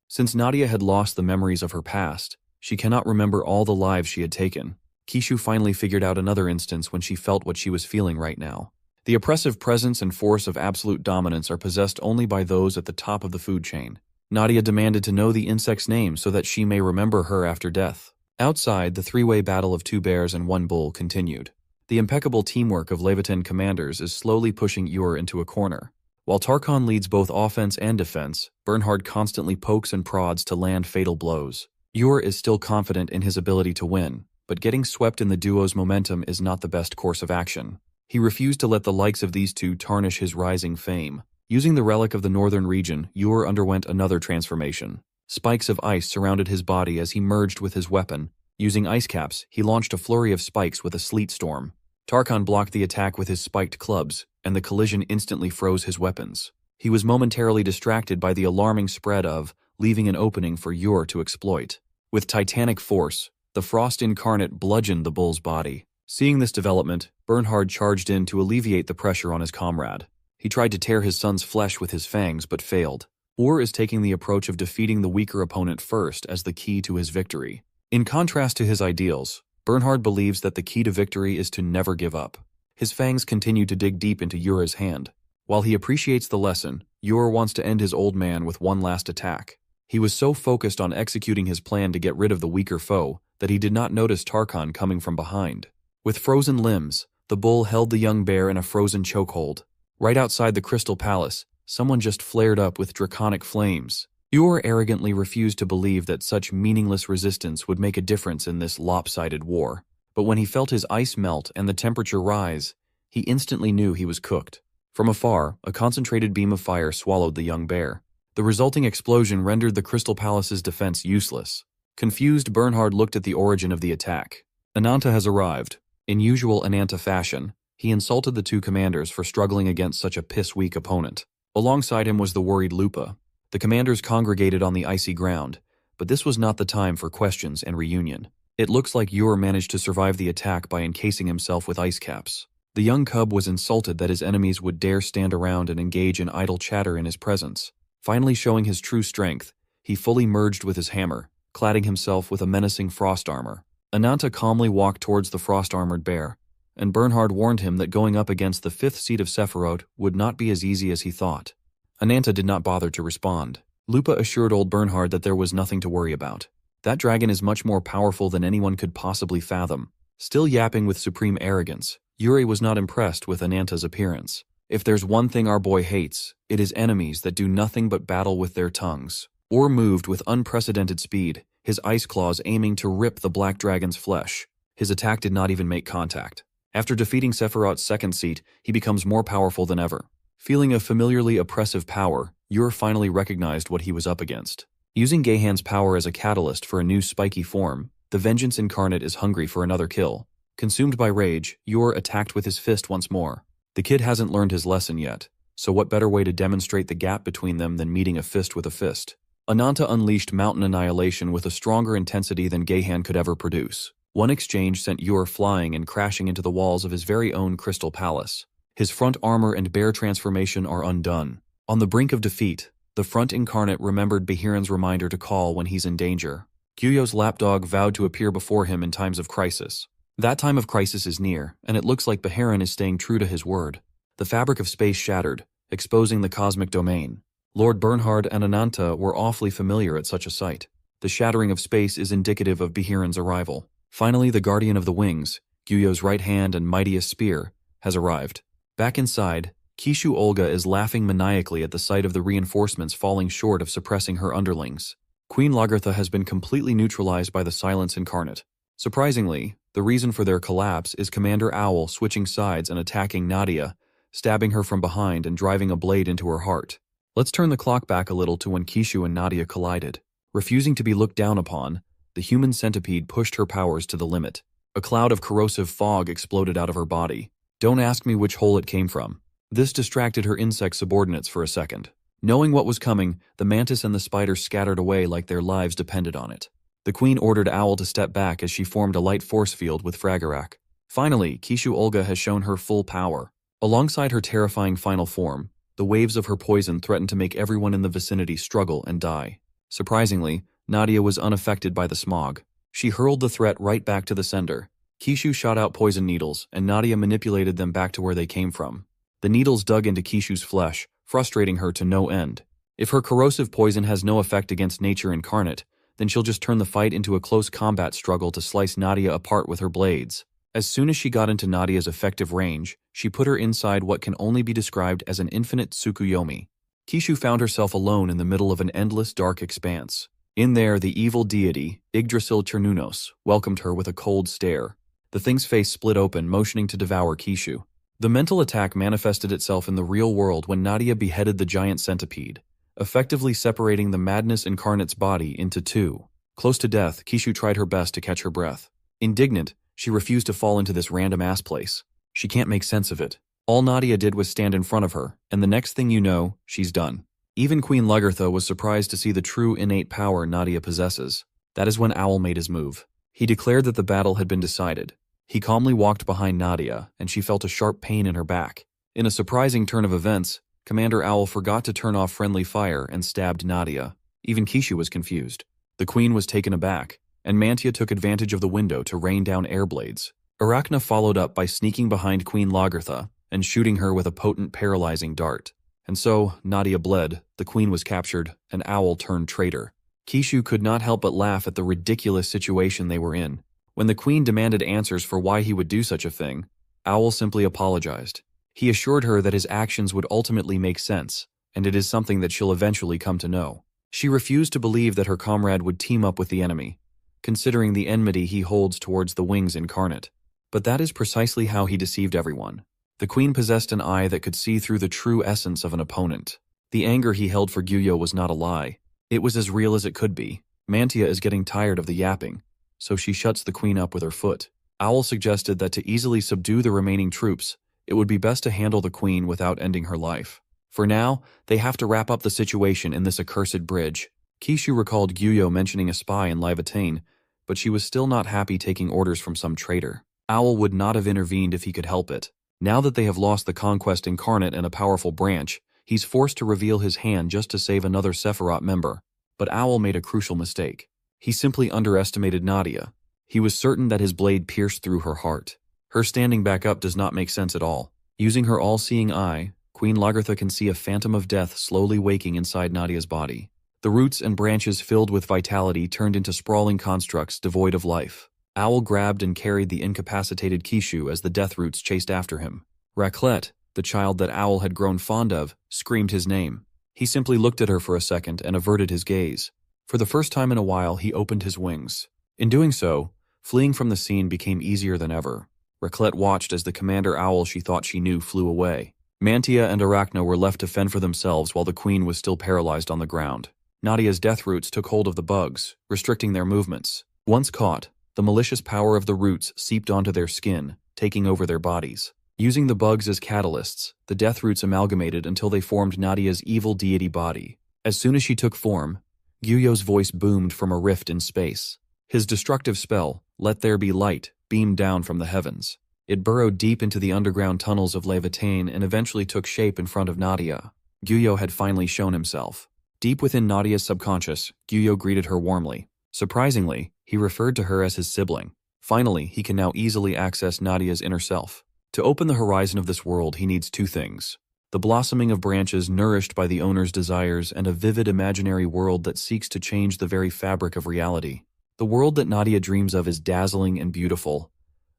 S1: Since Nadia had lost the memories of her past, she cannot remember all the lives she had taken. Kishu finally figured out another instance when she felt what she was feeling right now. The oppressive presence and force of absolute dominance are possessed only by those at the top of the food chain. Nadia demanded to know the insect's name so that she may remember her after death. Outside, the three-way battle of 2 bears and 1 bull continued. The impeccable teamwork of Levitan commanders is slowly pushing Ur into a corner. While Tarkhan leads both offense and defense, Bernhard constantly pokes and prods to land fatal blows. Ur is still confident in his ability to win, but getting swept in the duo's momentum is not the best course of action. He refused to let the likes of these two tarnish his rising fame. Using the relic of the northern region, Ur underwent another transformation. Spikes of ice surrounded his body as he merged with his weapon. Using ice caps, he launched a flurry of spikes with a sleet storm. Tarkhan blocked the attack with his spiked clubs, and the collision instantly froze his weapons. He was momentarily distracted by the alarming spread of, leaving an opening for Ur to exploit. With titanic force, the Frost Incarnate bludgeoned the bull's body. Seeing this development, Bernhard charged in to alleviate the pressure on his comrade. He tried to tear his son's flesh with his fangs, but failed. Ur is taking the approach of defeating the weaker opponent first as the key to his victory. In contrast to his ideals, Bernhard believes that the key to victory is to never give up. His fangs continue to dig deep into Ura's hand. While he appreciates the lesson, Ur wants to end his old man with one last attack. He was so focused on executing his plan to get rid of the weaker foe that he did not notice Tarkhan coming from behind. With frozen limbs, the bull held the young bear in a frozen chokehold. Right outside the Crystal Palace, someone just flared up with draconic flames. Ur arrogantly refused to believe that such meaningless resistance would make a difference in this lopsided war. But when he felt his ice melt and the temperature rise, he instantly knew he was cooked. From afar, a concentrated beam of fire swallowed the young bear. The resulting explosion rendered the Crystal Palace's defense useless. Confused, Bernhard looked at the origin of the attack. Ananta has arrived. In usual Ananta fashion, he insulted the two commanders for struggling against such a piss-weak opponent. Alongside him was the worried Lupa. The commanders congregated on the icy ground, but this was not the time for questions and reunion. It looks like Ur managed to survive the attack by encasing himself with ice caps. The young cub was insulted that his enemies would dare stand around and engage in idle chatter in his presence. Finally showing his true strength, he fully merged with his hammer, cladding himself with a menacing frost armor. Ananta calmly walked towards the frost-armored bear, and Bernhard warned him that going up against the 5th seat of Sephiroth would not be as easy as he thought. Ananta did not bother to respond. Lupa assured old Bernhard that there was nothing to worry about. That dragon is much more powerful than anyone could possibly fathom. Still yapping with supreme arrogance, Yuri was not impressed with Ananta's appearance. If there's one thing our boy hates, it is enemies that do nothing but battle with their tongues. Or moved with unprecedented speed, his ice claws aiming to rip the black dragon's flesh. His attack did not even make contact. After defeating Sephiroth's 2nd seat, he becomes more powerful than ever. Feeling a familiarly oppressive power, Ur finally recognized what he was up against. Using Gehan's power as a catalyst for a new spiky form, the Vengeance Incarnate is hungry for another kill. Consumed by rage, Ur attacked with his fist once more. The kid hasn't learned his lesson yet, so what better way to demonstrate the gap between them than meeting a fist with a fist? Ananta unleashed Mountain Annihilation with a stronger intensity than Gehan could ever produce. One exchange sent Ur flying and crashing into the walls of his very own Crystal Palace. His front armor and bear transformation are undone. On the brink of defeat, the Front Incarnate remembered Bahiran's reminder to call when he's in danger. Gyuyo's lapdog vowed to appear before him in times of crisis. That time of crisis is near, and it looks like Bahiran is staying true to his word. The fabric of space shattered, exposing the cosmic domain. Lord Bernhard and Ananta were awfully familiar at such a sight. The shattering of space is indicative of Bahiran's arrival. Finally, the Guardian of the Wings, Gyuyo's right hand and mightiest spear, has arrived. Back inside, Kishu Olga is laughing maniacally at the sight of the reinforcements falling short of suppressing her underlings. Queen Lagertha has been completely neutralized by the Silence Incarnate. Surprisingly, the reason for their collapse is Commander Owl switching sides and attacking Nadia, stabbing her from behind and driving a blade into her heart. Let's turn the clock back a little to when Kishu and Nadia collided. Refusing to be looked down upon, the human centipede pushed her powers to the limit. A cloud of corrosive fog exploded out of her body. Don't ask me which hole it came from. This distracted her insect subordinates for a second. Knowing what was coming, the mantis and the spider scattered away like their lives depended on it. The queen ordered Owl to step back as she formed a light force field with Fragarak. Finally, Kishu Olga has shown her full power. Alongside her terrifying final form, The waves of her poison threatened to make everyone in the vicinity struggle and die. Surprisingly, Nadia was unaffected by the smog. She hurled the threat right back to the sender. Kishu shot out poison needles, and Nadia manipulated them back to where they came from. The needles dug into Kishu's flesh, frustrating her to no end. If her corrosive poison has no effect against nature incarnate, then she'll just turn the fight into a close combat struggle to slice Nadia apart with her blades. As soon as she got into Nadia's effective range, she put her inside what can only be described as an infinite Tsukuyomi. Kishu found herself alone in the middle of an endless dark expanse. In there, the evil deity, Yggdrasil Cernunnos, welcomed her with a cold stare. The thing's face split open, motioning to devour Kishu. The mental attack manifested itself in the real world when Nadia beheaded the giant centipede, effectively separating the madness incarnate's body into two. Close to death, Kishu tried her best to catch her breath. Indignant, she refused to fall into this random-ass place. She can't make sense of it. All Nadia did was stand in front of her, and the next thing you know, she's done. Even Queen Lagertha was surprised to see the true innate power Nadia possesses. That is when Owl made his move. He declared that the battle had been decided. He calmly walked behind Nadia, and she felt a sharp pain in her back. In a surprising turn of events, Commander Owl forgot to turn off friendly fire and stabbed Nadia. Even Kishu was confused. The queen was taken aback, and Mantia took advantage of the window to rain down air blades. Arachna followed up by sneaking behind Queen Lagertha and shooting her with a potent paralyzing dart. And so, Nadia bled, the queen was captured, and Owl turned traitor. Kishu could not help but laugh at the ridiculous situation they were in. When the queen demanded answers for why he would do such a thing, Owl simply apologized. He assured her that his actions would ultimately make sense, and it is something that she'll eventually come to know. She refused to believe that her comrade would team up with the enemy, considering the enmity he holds towards the Wings incarnate. But that is precisely how he deceived everyone. The queen possessed an eye that could see through the true essence of an opponent. The anger he held for Gyuyo was not a lie. It was as real as it could be. Mantia is getting tired of the yapping, so she shuts the queen up with her foot. Owl suggested that to easily subdue the remaining troops, it would be best to handle the queen without ending her life. For now, they have to wrap up the situation in this accursed bridge. Kishu recalled Gyuyo mentioning a spy in Livatane, but she was still not happy taking orders from some traitor. Owl would not have intervened if he could help it. Now that they have lost the Conquest incarnate and a powerful branch, he's forced to reveal his hand just to save another Sephiroth member. But Owl made a crucial mistake. He simply underestimated Nadia. He was certain that his blade pierced through her heart. Her standing back up does not make sense at all. Using her all-seeing eye, Queen Lagertha can see a phantom of death slowly waking inside Nadia's body. The roots and branches filled with vitality turned into sprawling constructs devoid of life. Owl grabbed and carried the incapacitated Kishu as the death roots chased after him. Raclette, the child that Owl had grown fond of, screamed his name. He simply looked at her for a second and averted his gaze. For the first time in a while, he opened his wings. In doing so, fleeing from the scene became easier than ever. Raclette watched as the Commander Owl she thought she knew flew away. Mantia and Arachna were left to fend for themselves while the queen was still paralyzed on the ground. Nadia's death roots took hold of the bugs, restricting their movements. Once caught, the malicious power of the roots seeped onto their skin, taking over their bodies. Using the bugs as catalysts, the death roots amalgamated until they formed Nadia's evil deity body. As soon as she took form, Gyuyo's voice boomed from a rift in space. His destructive spell, Let There Be Light, beamed down from the heavens. It burrowed deep into the underground tunnels of Levatane and eventually took shape in front of Nadia. Gyuyo had finally shown himself. Deep within Nadia's subconscious, Gyuyo greeted her warmly. Surprisingly, he referred to her as his sibling. Finally, he can now easily access Nadia's inner self. To open the horizon of this world, he needs two things: the blossoming of branches nourished by the owner's desires and a vivid imaginary world that seeks to change the very fabric of reality. The world that Nadia dreams of is dazzling and beautiful,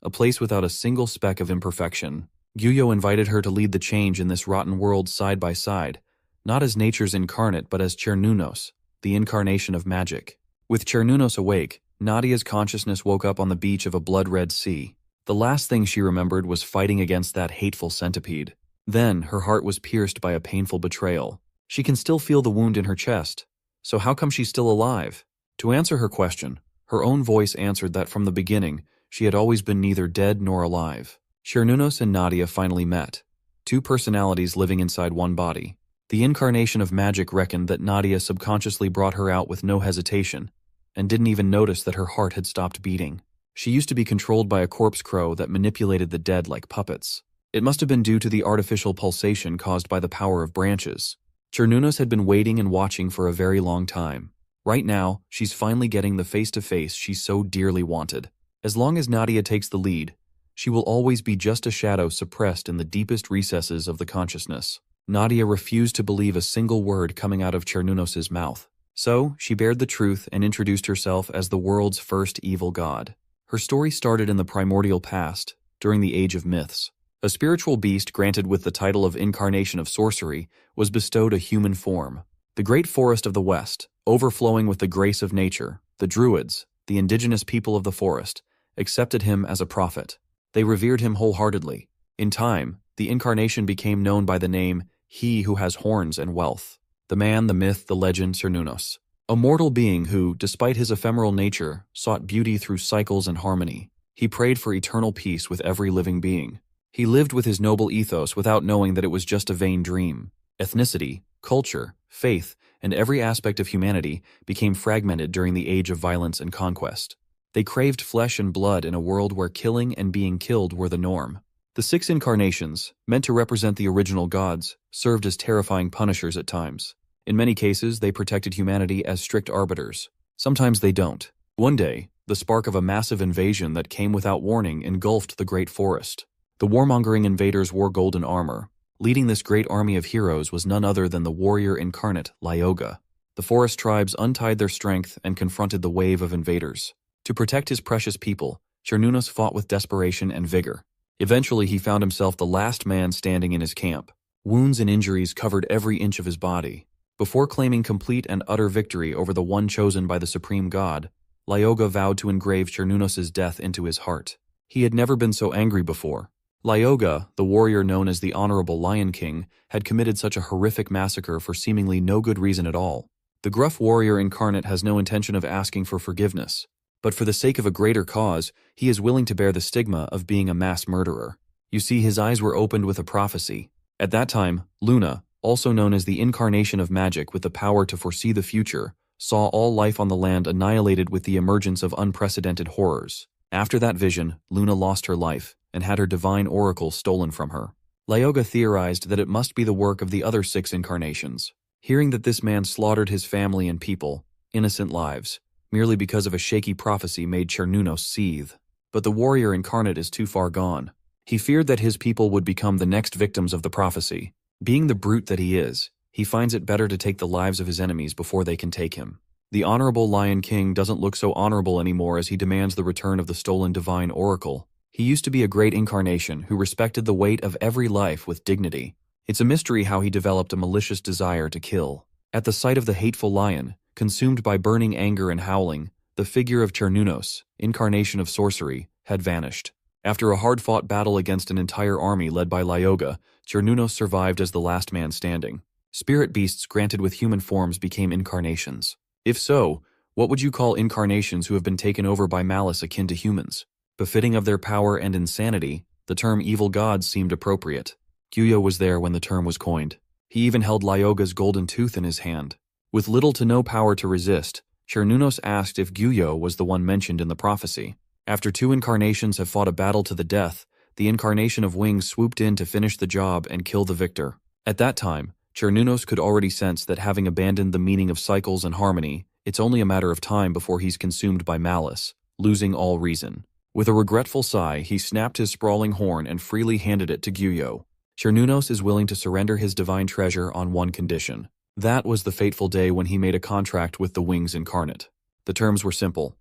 S1: a place without a single speck of imperfection. Gyuyo invited her to lead the change in this rotten world side by side, not as nature's incarnate but as Cernunnos, the incarnation of magic. With Cernunnos awake, Nadia's consciousness woke up on the beach of a blood-red sea. The last thing she remembered was fighting against that hateful centipede. Then, her heart was pierced by a painful betrayal. She can still feel the wound in her chest. So how come she's still alive? To answer her question, her own voice answered that from the beginning, she had always been neither dead nor alive. Cernunnos and Nadia finally met. Two personalities living inside one body. The incarnation of magic reckoned that Nadia subconsciously brought her out with no hesitation, and didn't even notice that her heart had stopped beating. She used to be controlled by a corpse crow that manipulated the dead like puppets. It must have been due to the artificial pulsation caused by the power of branches. Cernunnos had been waiting and watching for a very long time. Right now, she's finally getting the face-to-face she so dearly wanted. As long as Nadia takes the lead, she will always be just a shadow suppressed in the deepest recesses of the consciousness. Nadia refused to believe a single word coming out of Cernunnos's mouth. So, she bared the truth and introduced herself as the world's first evil god. Her story started in the primordial past, during the Age of Myths. A spiritual beast granted with the title of Incarnation of Sorcery was bestowed a human form. The great forest of the West, overflowing with the grace of nature, the Druids, the indigenous people of the forest, accepted him as a prophet. They revered him wholeheartedly. In time, the incarnation became known by the name He Who Has Horns and Wealth. The man, the myth, the legend, Cernunnos. A mortal being who, despite his ephemeral nature, sought beauty through cycles and harmony. He prayed for eternal peace with every living being. He lived with his noble ethos without knowing that it was just a vain dream. Ethnicity, culture, faith, and every aspect of humanity became fragmented during the age of violence and conquest. They craved flesh and blood in a world where killing and being killed were the norm. The 6 incarnations, meant to represent the original gods, served as terrifying punishers at times. In many cases, they protected humanity as strict arbiters. Sometimes they don't. One day, the spark of a massive invasion that came without warning engulfed the great forest. The warmongering invaders wore golden armor. Leading this great army of heroes was none other than the warrior incarnate, Lyoga. The forest tribes untied their strength and confronted the wave of invaders. To protect his precious people, Cernunnos fought with desperation and vigor. Eventually, he found himself the last man standing in his camp. Wounds and injuries covered every inch of his body. Before claiming complete and utter victory over the one chosen by the supreme god, Lyoga vowed to engrave Cernunnos's death into his heart. He had never been so angry before. Lyoga, the warrior known as the Honorable Lion King, had committed such a horrific massacre for seemingly no good reason at all. The gruff warrior incarnate has no intention of asking for forgiveness, but for the sake of a greater cause, he is willing to bear the stigma of being a mass murderer. You see, his eyes were opened with a prophecy. At that time, Luna, also known as the incarnation of magic with the power to foresee the future, saw all life on the land annihilated with the emergence of unprecedented horrors. After that vision, Luna lost her life and had her divine oracle stolen from her. Lyoga theorized that it must be the work of the other 6 incarnations. Hearing that this man slaughtered his family and people, innocent lives, merely because of a shaky prophecy made Cernunnos seethe. But the warrior incarnate is too far gone. He feared that his people would become the next victims of the prophecy. Being the brute that he is, he finds it better to take the lives of his enemies before they can take him. The Honorable Lion King doesn't look so honorable anymore as he demands the return of the stolen divine oracle. He used to be a great incarnation who respected the weight of every life with dignity. It's a mystery how he developed a malicious desire to kill. At the sight of the hateful lion, consumed by burning anger and howling, the figure of Cernunnos, incarnation of sorcery, had vanished. After a hard-fought battle against an entire army led by Lyoga, Cernunnos survived as the last man standing. Spirit beasts granted with human forms became incarnations. If so, what would you call incarnations who have been taken over by malice akin to humans? Befitting of their power and insanity, the term evil gods seemed appropriate. Gyuyo was there when the term was coined. He even held Lyoga's golden tooth in his hand. With little to no power to resist, Cernunnos asked if Gyuyo was the one mentioned in the prophecy. After 2 incarnations have fought a battle to the death, the incarnation of Wings swooped in to finish the job and kill the victor. At that time, Cernunnos could already sense that having abandoned the meaning of cycles and harmony, it's only a matter of time before he's consumed by malice, losing all reason. With a regretful sigh, he snapped his sprawling horn and freely handed it to Gyuyo. Cernunnos is willing to surrender his divine treasure on one condition. That was the fateful day when he made a contract with the Wings incarnate. The terms were simple.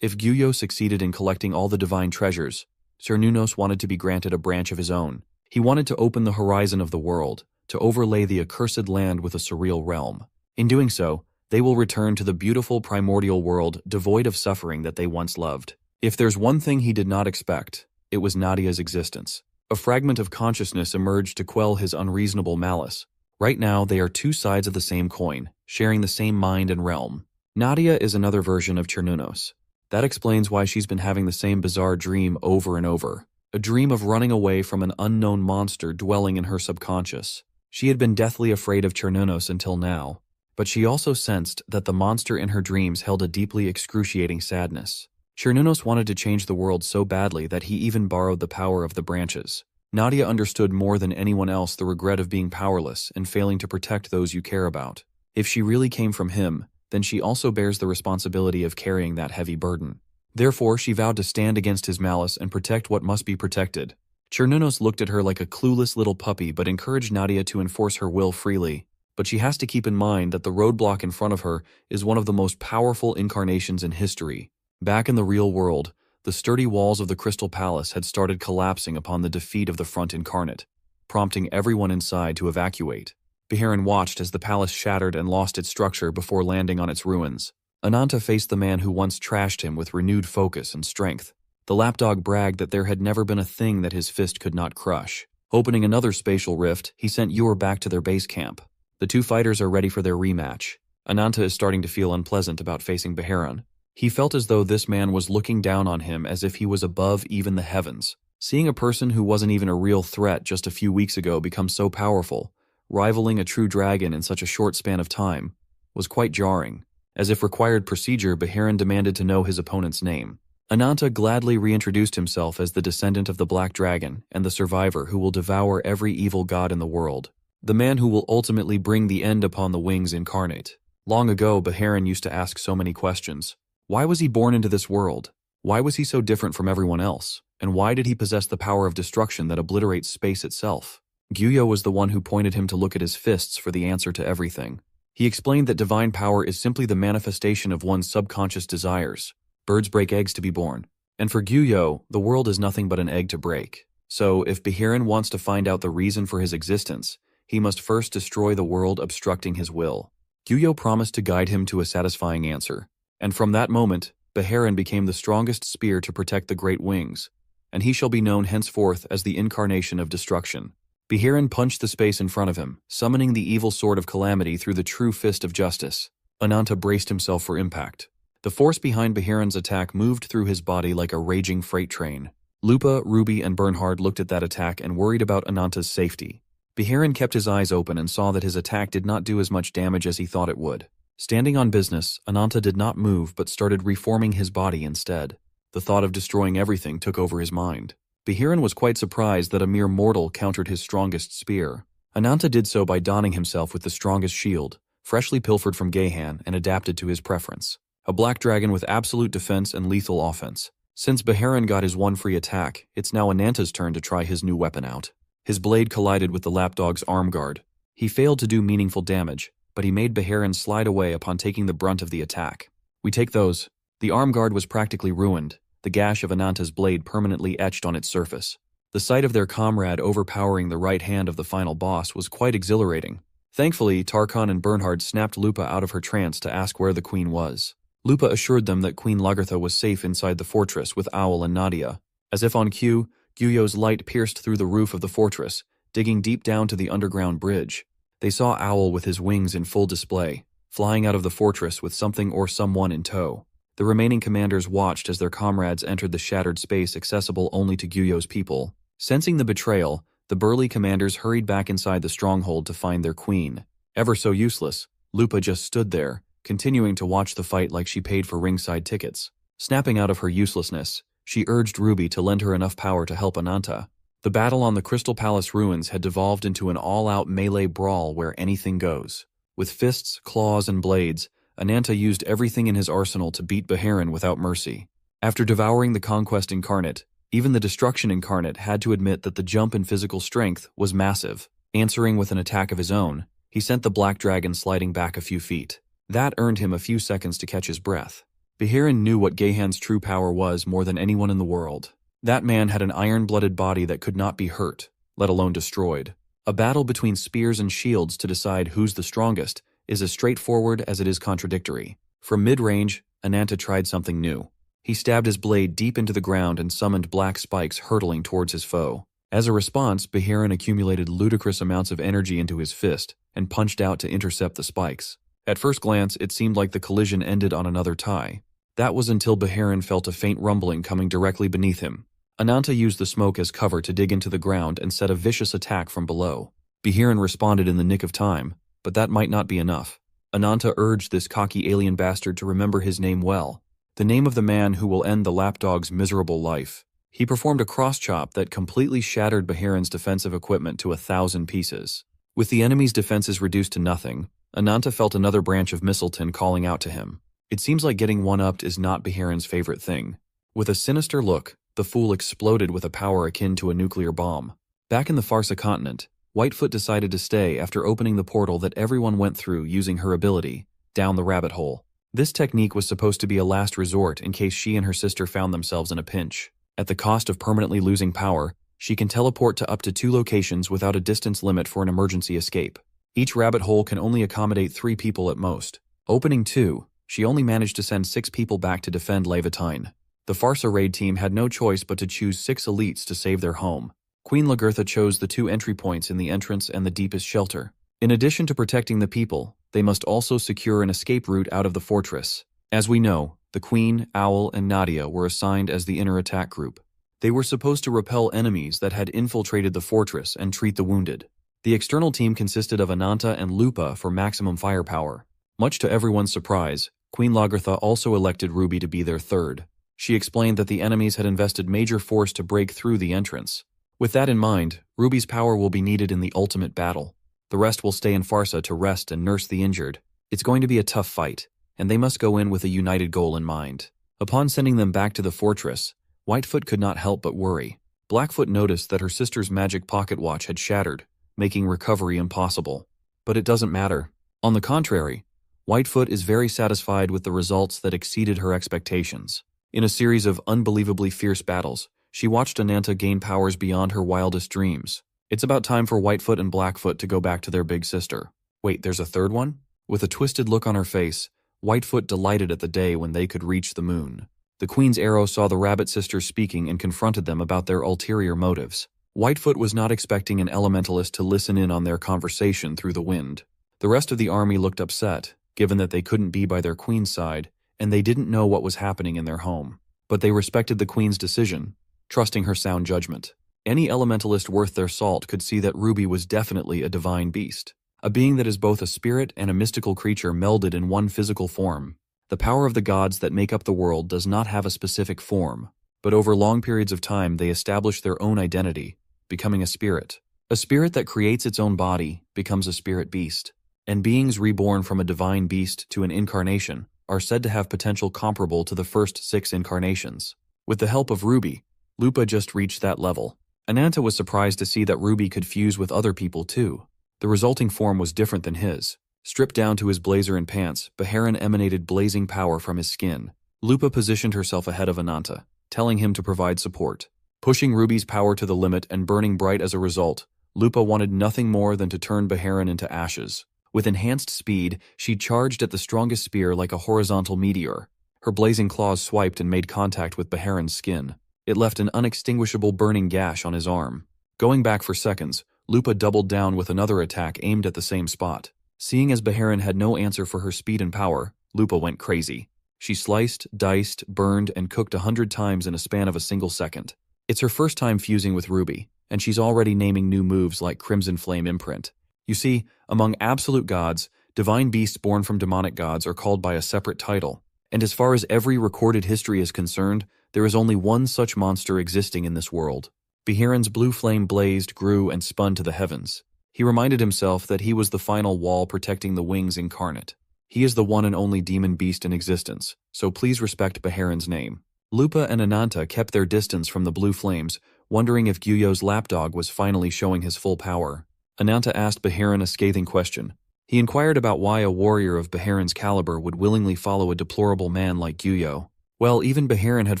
S1: If Gyuyo succeeded in collecting all the divine treasures, Cernunnos wanted to be granted a branch of his own. He wanted to open the horizon of the world, to overlay the accursed land with a surreal realm. In doing so, they will return to the beautiful primordial world devoid of suffering that they once loved. If there's one thing he did not expect, it was Nadia's existence. A fragment of consciousness emerged to quell his unreasonable malice. Right now, they are 2 sides of the same coin, sharing the same mind and realm. Nadia is another version of Cernunnos. That explains why she's been having the same bizarre dream over and over. A dream of running away from an unknown monster dwelling in her subconscious. She had been deathly afraid of Cernunnos until now, but she also sensed that the monster in her dreams held a deeply excruciating sadness. Cernunnos wanted to change the world so badly that he even borrowed the power of the branches. Nadia understood more than anyone else the regret of being powerless and failing to protect those you care about. If she really came from him, then she also bears the responsibility of carrying that heavy burden. Therefore, she vowed to stand against his malice and protect what must be protected. Chernunos looked at her like a clueless little puppy but encouraged Nadia to enforce her will freely. But she has to keep in mind that the roadblock in front of her is one of the most powerful incarnations in history. Back in the real world, the sturdy walls of the Crystal Palace had started collapsing upon the defeat of the Front Incarnate, prompting everyone inside to evacuate. Beharin watched as the palace shattered and lost its structure before landing on its ruins. Ananta faced the man who once trashed him with renewed focus and strength. The lapdog bragged that there had never been a thing that his fist could not crush. Opening another spatial rift, he sent Yor back to their base camp. The two fighters are ready for their rematch. Ananta is starting to feel unpleasant about facing Beharin. He felt as though this man was looking down on him as if he was above even the heavens. Seeing a person who wasn't even a real threat just a few weeks ago become so powerful, rivaling a true dragon in such a short span of time, was quite jarring. As if required procedure, Beharin demanded to know his opponent's name. Ananta gladly reintroduced himself as the descendant of the Black Dragon and the survivor who will devour every evil god in the world. The man who will ultimately bring the end upon the Wings Incarnate. Long ago, Beharin used to ask so many questions. Why was he born into this world? Why was he so different from everyone else? And why did he possess the power of destruction that obliterates space itself? Gyuyo was the one who pointed him to look at his fists for the answer to everything. He explained that divine power is simply the manifestation of one's subconscious desires. Birds break eggs to be born. And for Gyuyo, the world is nothing but an egg to break. So, if Beharin wants to find out the reason for his existence, he must first destroy the world obstructing his will. Gyuyo promised to guide him to a satisfying answer. And from that moment, Beharin became the strongest spear to protect the Great Wings, and he shall be known henceforth as the incarnation of destruction. Beharin punched the space in front of him, summoning the evil sword of calamity through the true fist of justice. Ananta braced himself for impact. The force behind Beharin's attack moved through his body like a raging freight train. Lupa, Ruby, and Bernhard looked at that attack and worried about Ananta's safety. Beharin kept his eyes open and saw that his attack did not do as much damage as he thought it would. Standing on business, Ananta did not move but started reforming his body instead. The thought of destroying everything took over his mind. Beharin was quite surprised that a mere mortal countered his strongest spear. Ananta did so by donning himself with the strongest shield, freshly pilfered from Gehan and adapted to his preference. A black dragon with absolute defense and lethal offense. Since Beharin got his one free attack, it's now Ananta's turn to try his new weapon out. His blade collided with the lapdog's arm guard. He failed to do meaningful damage, but he made Beharin slide away upon taking the brunt of the attack. We take those. The arm guard was practically ruined, the gash of Ananta's blade permanently etched on its surface. The sight of their comrade overpowering the right hand of the final boss was quite exhilarating. Thankfully, Tarkhan and Bernhard snapped Lupa out of her trance to ask where the queen was. Lupa assured them that Queen Lagertha was safe inside the fortress with Owl and Nadia. As if on cue, Gyuyo's light pierced through the roof of the fortress, digging deep down to the underground bridge. They saw Owl with his wings in full display, flying out of the fortress with something or someone in tow. The remaining commanders watched as their comrades entered the shattered space accessible only to Gyuyo's people. Sensing the betrayal, the burly commanders hurried back inside the stronghold to find their queen. Ever so useless, Lupa just stood there, continuing to watch the fight like she paid for ringside tickets. Snapping out of her uselessness, she urged Ruby to lend her enough power to help Ananta. The battle on the Crystal Palace ruins had devolved into an all-out melee brawl where anything goes. With fists, claws, and blades, Ananta used everything in his arsenal to beat Beharin without mercy. After devouring the Conquest Incarnate, even the Destruction Incarnate had to admit that the jump in physical strength was massive. Answering with an attack of his own, he sent the Black Dragon sliding back a few feet. That earned him a few seconds to catch his breath. Beharin knew what Gehan's true power was more than anyone in the world. That man had an iron-blooded body that could not be hurt, let alone destroyed. A battle between spears and shields to decide who's the strongest is as straightforward as it is contradictory. From mid-range, Ananta tried something new. He stabbed his blade deep into the ground and summoned black spikes hurtling towards his foe. As a response, Beharin accumulated ludicrous amounts of energy into his fist and punched out to intercept the spikes. At first glance, it seemed like the collision ended on another tie. That was until Beharin felt a faint rumbling coming directly beneath him. Ananta used the smoke as cover to dig into the ground and set a vicious attack from below. Beharin responded in the nick of time, but that might not be enough. Ananta urged this cocky alien bastard to remember his name well. The name of the man who will end the lapdog's miserable life. He performed a cross-chop that completely shattered Bahiran's defensive equipment to 1,000 pieces. With the enemy's defenses reduced to nothing, Ananta felt another branch of Misselton calling out to him. It seems like getting one-upped is not Bahiran's favorite thing. With a sinister look, the fool exploded with a power akin to a nuclear bomb. Back in the Farsa continent, Whitefoot decided to stay after opening the portal that everyone went through using her ability, down the rabbit hole. This technique was supposed to be a last resort in case she and her sister found themselves in a pinch. At the cost of permanently losing power, she can teleport to up to 2 locations without a distance limit for an emergency escape. Each rabbit hole can only accommodate 3 people at most. Opening 2, she only managed to send 6 people back to defend Levatine. The Farsa raid team had no choice but to choose 6 elites to save their home. Queen Lagertha chose the 2 entry points in the entrance and the deepest shelter. In addition to protecting the people, they must also secure an escape route out of the fortress. As we know, the Queen, Owl, and Nadia were assigned as the inner attack group. They were supposed to repel enemies that had infiltrated the fortress and treat the wounded. The external team consisted of Ananta and Lupa for maximum firepower. Much to everyone's surprise, Queen Lagertha also elected Ruby to be their third. She explained that the enemies had invested major force to break through the entrance. With that in mind, Ruby's power will be needed in the ultimate battle. The rest will stay in Farsa to rest and nurse the injured. It's going to be a tough fight, and they must go in with a united goal in mind. Upon sending them back to the fortress, Whitefoot could not help but worry. Blackfoot noticed that her sister's magic pocket watch had shattered, making recovery impossible. But it doesn't matter. On the contrary, Whitefoot is very satisfied with the results that exceeded her expectations. In a series of unbelievably fierce battles, she watched Ananta gain powers beyond her wildest dreams. It's about time for Whitefoot and Blackfoot to go back to their big sister. Wait, there's a third one? With a twisted look on her face, Whitefoot delighted at the day when they could reach the moon. The Queen's arrow saw the Rabbit sisters speaking and confronted them about their ulterior motives. Whitefoot was not expecting an elementalist to listen in on their conversation through the wind. The rest of the army looked upset, given that they couldn't be by their Queen's side, and they didn't know what was happening in their home. But they respected the Queen's decision, trusting her sound judgment. Any elementalist worth their salt could see that Ruby was definitely a divine beast, a being that is both a spirit and a mystical creature melded in one physical form. The power of the gods that make up the world does not have a specific form, but over long periods of time they establish their own identity, becoming a spirit. A spirit that creates its own body becomes a spirit beast, and beings reborn from a divine beast to an incarnation are said to have potential comparable to the first 6 incarnations. With the help of Ruby, Lupa just reached that level. Ananta was surprised to see that Ruby could fuse with other people too. The resulting form was different than his. Stripped down to his blazer and pants, Bahiran emanated blazing power from his skin. Lupa positioned herself ahead of Ananta, telling him to provide support. Pushing Ruby's power to the limit and burning bright as a result, Lupa wanted nothing more than to turn Bahiran into ashes. With enhanced speed, she charged at the strongest spear like a horizontal meteor. Her blazing claws swiped and made contact with Bahiran's skin. It left an unextinguishable burning gash on his arm. Going back for seconds, Lupa doubled down with another attack aimed at the same spot. Seeing as Bahiran had no answer for her speed and power, Lupa went crazy. She sliced, diced, burned, and cooked 100 times in a span of a single second. It's her first time fusing with Ruby, and she's already naming new moves like Crimson Flame Imprint. You see, among absolute gods, divine beasts born from demonic gods are called by a separate title, and as far as every recorded history is concerned, there is only one such monster existing in this world. Bahiran's blue flame blazed, grew, and spun to the heavens. He reminded himself that he was the final wall protecting the wings incarnate. He is the one and only demon beast in existence, so please respect Bahiran's name. Lupa and Ananta kept their distance from the blue flames, wondering if Gyuyo's lapdog was finally showing his full power. Ananta asked Bahiran a scathing question. He inquired about why a warrior of Bahiran's caliber would willingly follow a deplorable man like Gyuyo. Well, even Bahiran had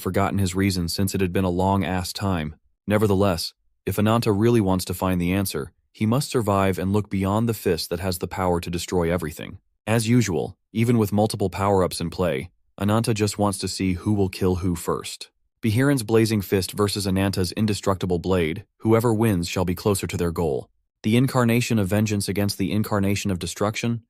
S1: forgotten his reason since it had been a long-ass time. Nevertheless, if Ananta really wants to find the answer, he must survive and look beyond the fist that has the power to destroy everything. As usual, even with multiple power-ups in play, Ananta just wants to see who will kill who first. Bahiran's blazing fist versus Ananta's indestructible blade, whoever wins shall be closer to their goal. The incarnation of vengeance against the incarnation of destruction?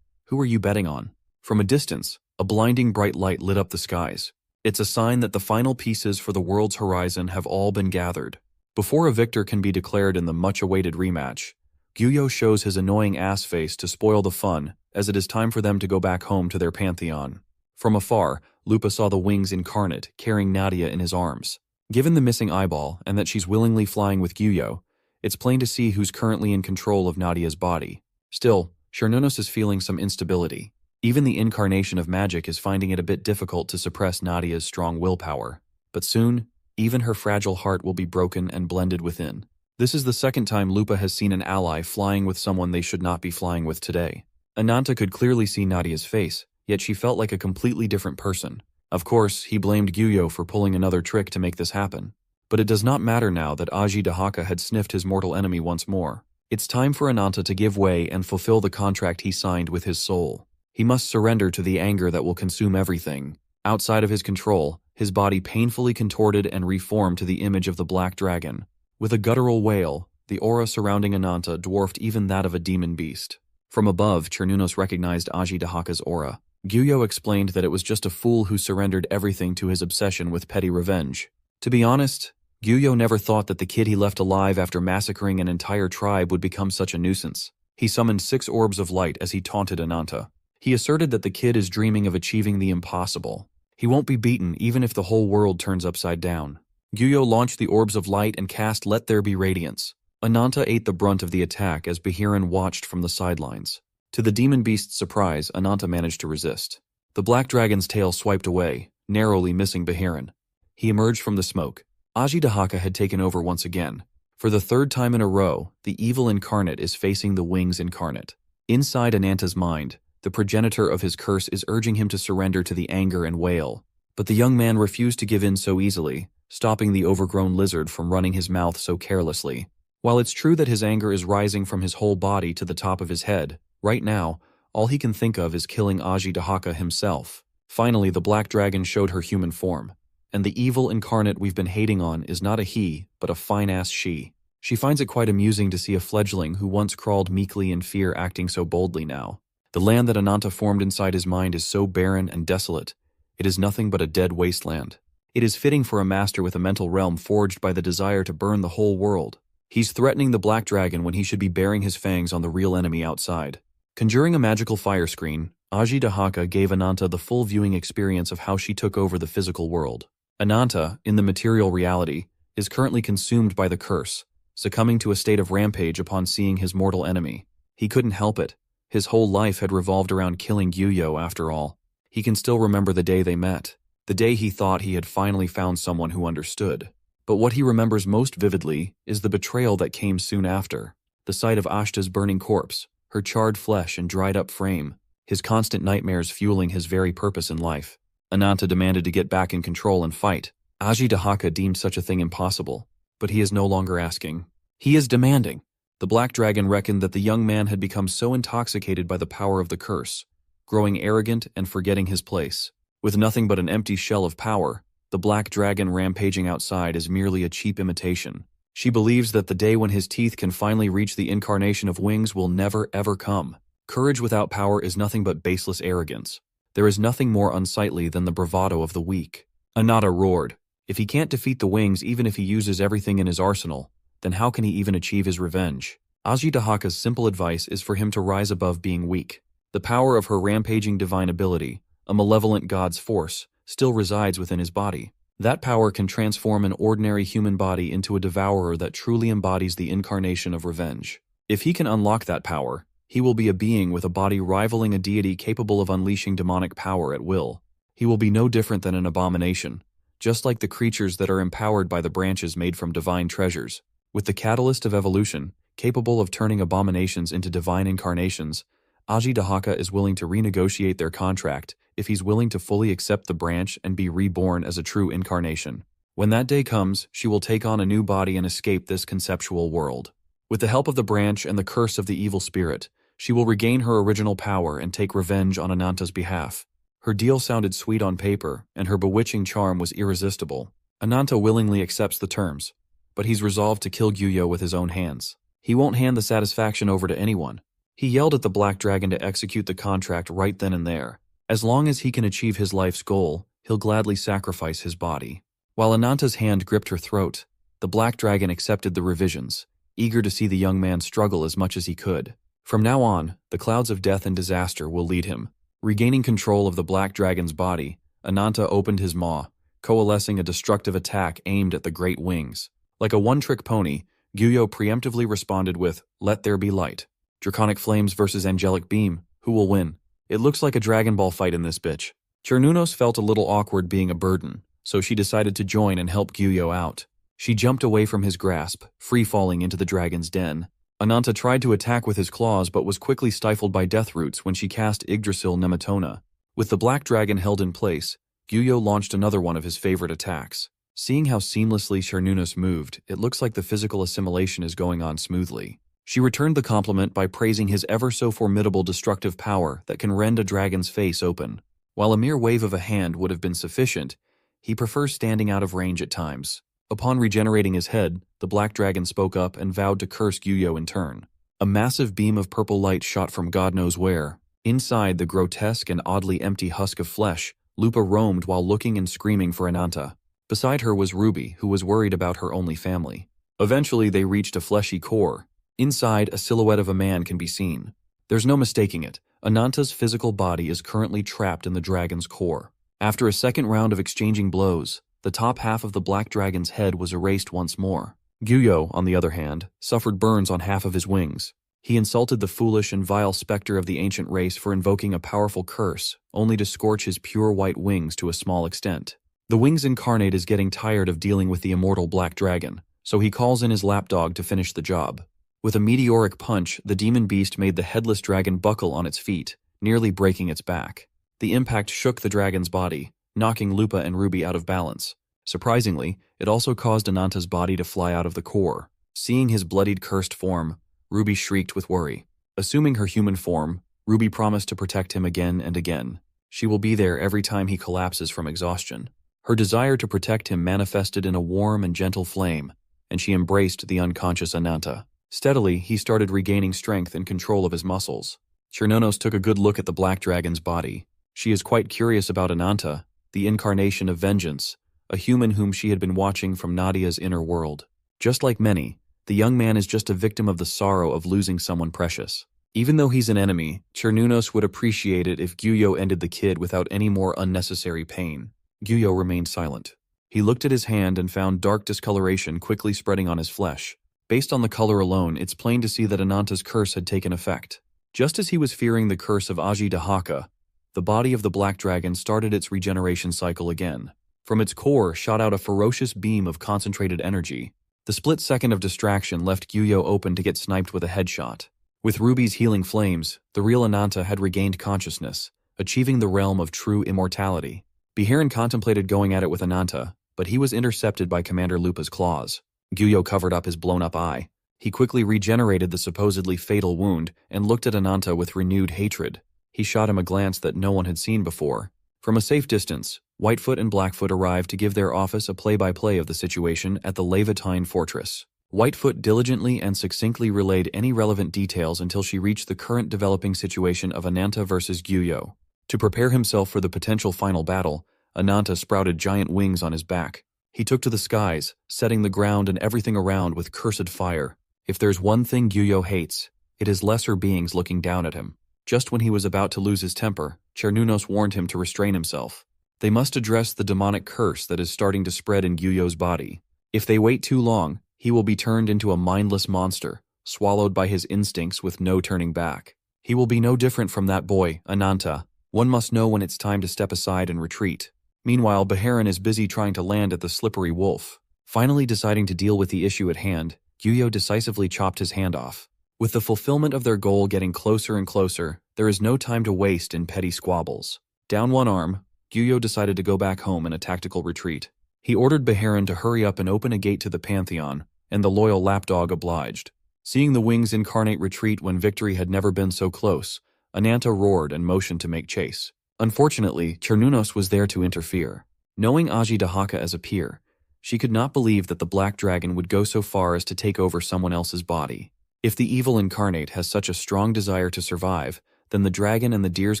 S1: Who are you betting on? From a distance, a blinding bright light lit up the skies. It's a sign that the final pieces for the world's horizon have all been gathered. Before a victor can be declared in the much-awaited rematch, Gyuyo shows his annoying ass face to spoil the fun, as it is time for them to go back home to their pantheon. From afar, Lupa saw the wings incarnate, carrying Nadia in his arms. Given the missing eyeball and that she's willingly flying with Gyuyo, it's plain to see who's currently in control of Nadia's body. Still, Cernunnos is feeling some instability. Even the incarnation of magic is finding it a bit difficult to suppress Nadia's strong willpower. But soon, even her fragile heart will be broken and blended within. This is the second time Lupa has seen an ally flying with someone they should not be flying with today. Ananta could clearly see Nadia's face, yet she felt like a completely different person. Of course, he blamed Gyuyo for pulling another trick to make this happen. But it does not matter now that Aji Dahaka had sniffed his mortal enemy once more. It's time for Ananta to give way and fulfill the contract he signed with his soul. He must surrender to the anger that will consume everything. Outside of his control, his body painfully contorted and reformed to the image of the black dragon. With a guttural wail, the aura surrounding Ananta dwarfed even that of a demon beast. From above, Cernunnos recognized Aji Dahaka's aura. Gyuyo explained that it was just a fool who surrendered everything to his obsession with petty revenge. To be honest, Gyuyo never thought that the kid he left alive after massacring an entire tribe would become such a nuisance. He summoned 6 orbs of light as he taunted Ananta. He asserted that the kid is dreaming of achieving the impossible. He won't be beaten even if the whole world turns upside down. Gyuyo launched the orbs of light and cast Let There Be Radiance. Ananta ate the brunt of the attack as Behiran watched from the sidelines. To the demon beast's surprise, Ananta managed to resist. The black dragon's tail swiped away, narrowly missing Behiran. He emerged from the smoke. Aji Dahaka had taken over once again. For the 3rd time in a row, the evil incarnate is facing the wings incarnate. Inside Ananta's mind, the progenitor of his curse is urging him to surrender to the anger and wail. But the young man refused to give in so easily, stopping the overgrown lizard from running his mouth so carelessly. While it's true that his anger is rising from his whole body to the top of his head, right now, all he can think of is killing Aji Dahaka himself. Finally, the black dragon showed her human form. And the evil incarnate we've been hating on is not a he, but a fine-ass she. She finds it quite amusing to see a fledgling who once crawled meekly in fear acting so boldly now. The land that Ananta formed inside his mind is so barren and desolate. It is nothing but a dead wasteland. It is fitting for a master with a mental realm forged by the desire to burn the whole world. He's threatening the black dragon when he should be baring his fangs on the real enemy outside. Conjuring a magical fire screen, Aji Dahaka gave Ananta the full viewing experience of how she took over the physical world. Ananta, in the material reality, is currently consumed by the curse, succumbing to a state of rampage upon seeing his mortal enemy. He couldn't help it. His whole life had revolved around killing Gyuyo after all. He can still remember the day they met, the day he thought he had finally found someone who understood. But what he remembers most vividly is the betrayal that came soon after. The sight of Ashta's burning corpse, her charred flesh and dried-up frame, his constant nightmares fueling his very purpose in life. Ananta demanded to get back in control and fight. Aji Dahaka deemed such a thing impossible, but he is no longer asking. He is demanding. The black dragon reckoned that the young man had become so intoxicated by the power of the curse, growing arrogant and forgetting his place. With nothing but an empty shell of power, the black dragon rampaging outside is merely a cheap imitation. She believes that the day when his teeth can finally reach the incarnation of wings will never ever come. Courage without power is nothing but baseless arrogance. There is nothing more unsightly than the bravado of the weak. Ananta roared. If he can't defeat the wings even if he uses everything in his arsenal, then how can he even achieve his revenge? Aji Dahaka's simple advice is for him to rise above being weak. The power of her rampaging divine ability, a malevolent god's force, still resides within his body. That power can transform an ordinary human body into a devourer that truly embodies the incarnation of revenge. If he can unlock that power, he will be a being with a body rivaling a deity capable of unleashing demonic power at will. He will be no different than an abomination, just like the creatures that are empowered by the branches made from divine treasures. With the catalyst of evolution, capable of turning abominations into divine incarnations, Aji Dahaka is willing to renegotiate their contract if he's willing to fully accept the branch and be reborn as a true incarnation. When that day comes, she will take on a new body and escape this conceptual world. With the help of the branch and the curse of the evil spirit, she will regain her original power and take revenge on Ananta's behalf. Her deal sounded sweet on paper, and her bewitching charm was irresistible. Ananta willingly accepts the terms, but he's resolved to kill Gyuyo with his own hands. He won't hand the satisfaction over to anyone. He yelled at the black dragon to execute the contract right then and there. As long as he can achieve his life's goal, he'll gladly sacrifice his body. While Ananta's hand gripped her throat, the black dragon accepted the revisions, eager to see the young man struggle as much as he could. From now on, the clouds of death and disaster will lead him. Regaining control of the black dragon's body, Ananta opened his maw, coalescing a destructive attack aimed at the great wings. Like a one-trick pony, Gyuyo preemptively responded with, "Let there be light." Draconic Flames versus Angelic Beam. Who will win? It looks like a Dragon Ball fight in this bitch. Cernunnos felt a little awkward being a burden, so she decided to join and help Gyuyo out. She jumped away from his grasp, free-falling into the dragon's den. Ananta tried to attack with his claws but was quickly stifled by death roots when she cast Yggdrasil Nematona. With the black dragon held in place, Gyuyo launched another one of his favorite attacks. Seeing how seamlessly Cernunnos moved, it looks like the physical assimilation is going on smoothly. She returned the compliment by praising his ever-so-formidable destructive power that can rend a dragon's face open. While a mere wave of a hand would have been sufficient, he prefers standing out of range at times. Upon regenerating his head, the black dragon spoke up and vowed to curse Gyuyo in turn. A massive beam of purple light shot from God knows where. Inside the grotesque and oddly empty husk of flesh, Lupa roamed while looking and screaming for Ananta. Beside her was Ruby, who was worried about her only family. Eventually they reached a fleshy core. Inside, a silhouette of a man can be seen. There's no mistaking it. Ananta's physical body is currently trapped in the dragon's core. After a second round of exchanging blows, the top half of the black dragon's head was erased once more. Gyuyo, on the other hand, suffered burns on half of his wings. He insulted the foolish and vile specter of the ancient race for invoking a powerful curse, only to scorch his pure white wings to a small extent. The Wings Incarnate is getting tired of dealing with the immortal black dragon, so he calls in his lapdog to finish the job. With a meteoric punch, the demon beast made the headless dragon buckle on its feet, nearly breaking its back. The impact shook the dragon's body, knocking Lupa and Ruby out of balance. Surprisingly, it also caused Ananta's body to fly out of the core. Seeing his bloodied, cursed form, Ruby shrieked with worry. Assuming her human form, Ruby promised to protect him again and again. She will be there every time he collapses from exhaustion. Her desire to protect him manifested in a warm and gentle flame, and she embraced the unconscious Ananta. Steadily, he started regaining strength and control of his muscles. Cernunnos took a good look at the black dragon's body. She is quite curious about Ananta, the incarnation of vengeance, a human whom she had been watching from Nadia's inner world. Just like many, the young man is just a victim of the sorrow of losing someone precious. Even though he's an enemy, Cernunnos would appreciate it if Gyuyo ended the kid without any more unnecessary pain. Gyuyo remained silent. He looked at his hand and found dark discoloration quickly spreading on his flesh. Based on the color alone, it's plain to see that Ananta's curse had taken effect. Just as he was fearing the curse of Aji Dahaka, the body of the black dragon started its regeneration cycle again. From its core shot out a ferocious beam of concentrated energy. The split second of distraction left Gyuyo open to get sniped with a headshot. With Ruby's healing flames, the real Ananta had regained consciousness, achieving the realm of true immortality. Beharin contemplated going at it with Ananta, but he was intercepted by Commander Lupa's claws. Gyuyo covered up his blown-up eye. He quickly regenerated the supposedly fatal wound and looked at Ananta with renewed hatred. He shot him a glance that no one had seen before. From a safe distance, Whitefoot and Blackfoot arrived to give their office a play-by-play of the situation at the Levantine fortress. Whitefoot diligently and succinctly relayed any relevant details until she reached the current developing situation of Ananta versus Gyuyo. To prepare himself for the potential final battle, Ananta sprouted giant wings on his back. He took to the skies, setting the ground and everything around with cursed fire. If there's one thing Gyuyo hates, it is lesser beings looking down at him. Just when he was about to lose his temper, Cernunnos warned him to restrain himself. They must address the demonic curse that is starting to spread in Gyuyo's body. If they wait too long, he will be turned into a mindless monster, swallowed by his instincts with no turning back. He will be no different from that boy, Ananta. One must know when it's time to step aside and retreat. Meanwhile, Beharin is busy trying to land at the Slippery Wolf. Finally deciding to deal with the issue at hand, Gyuyo decisively chopped his hand off. With the fulfillment of their goal getting closer and closer, there is no time to waste in petty squabbles. Down one arm, Gyuyo decided to go back home in a tactical retreat. He ordered Beharin to hurry up and open a gate to the Pantheon, and the loyal lapdog obliged. Seeing the Wings Incarnate retreat when victory had never been so close, Ananta roared and motioned to make chase. Unfortunately, Cernunnos was there to interfere. Knowing Aji Dahaka as a peer, she could not believe that the Black Dragon would go so far as to take over someone else's body. If the evil incarnate has such a strong desire to survive, then the dragon and the deer's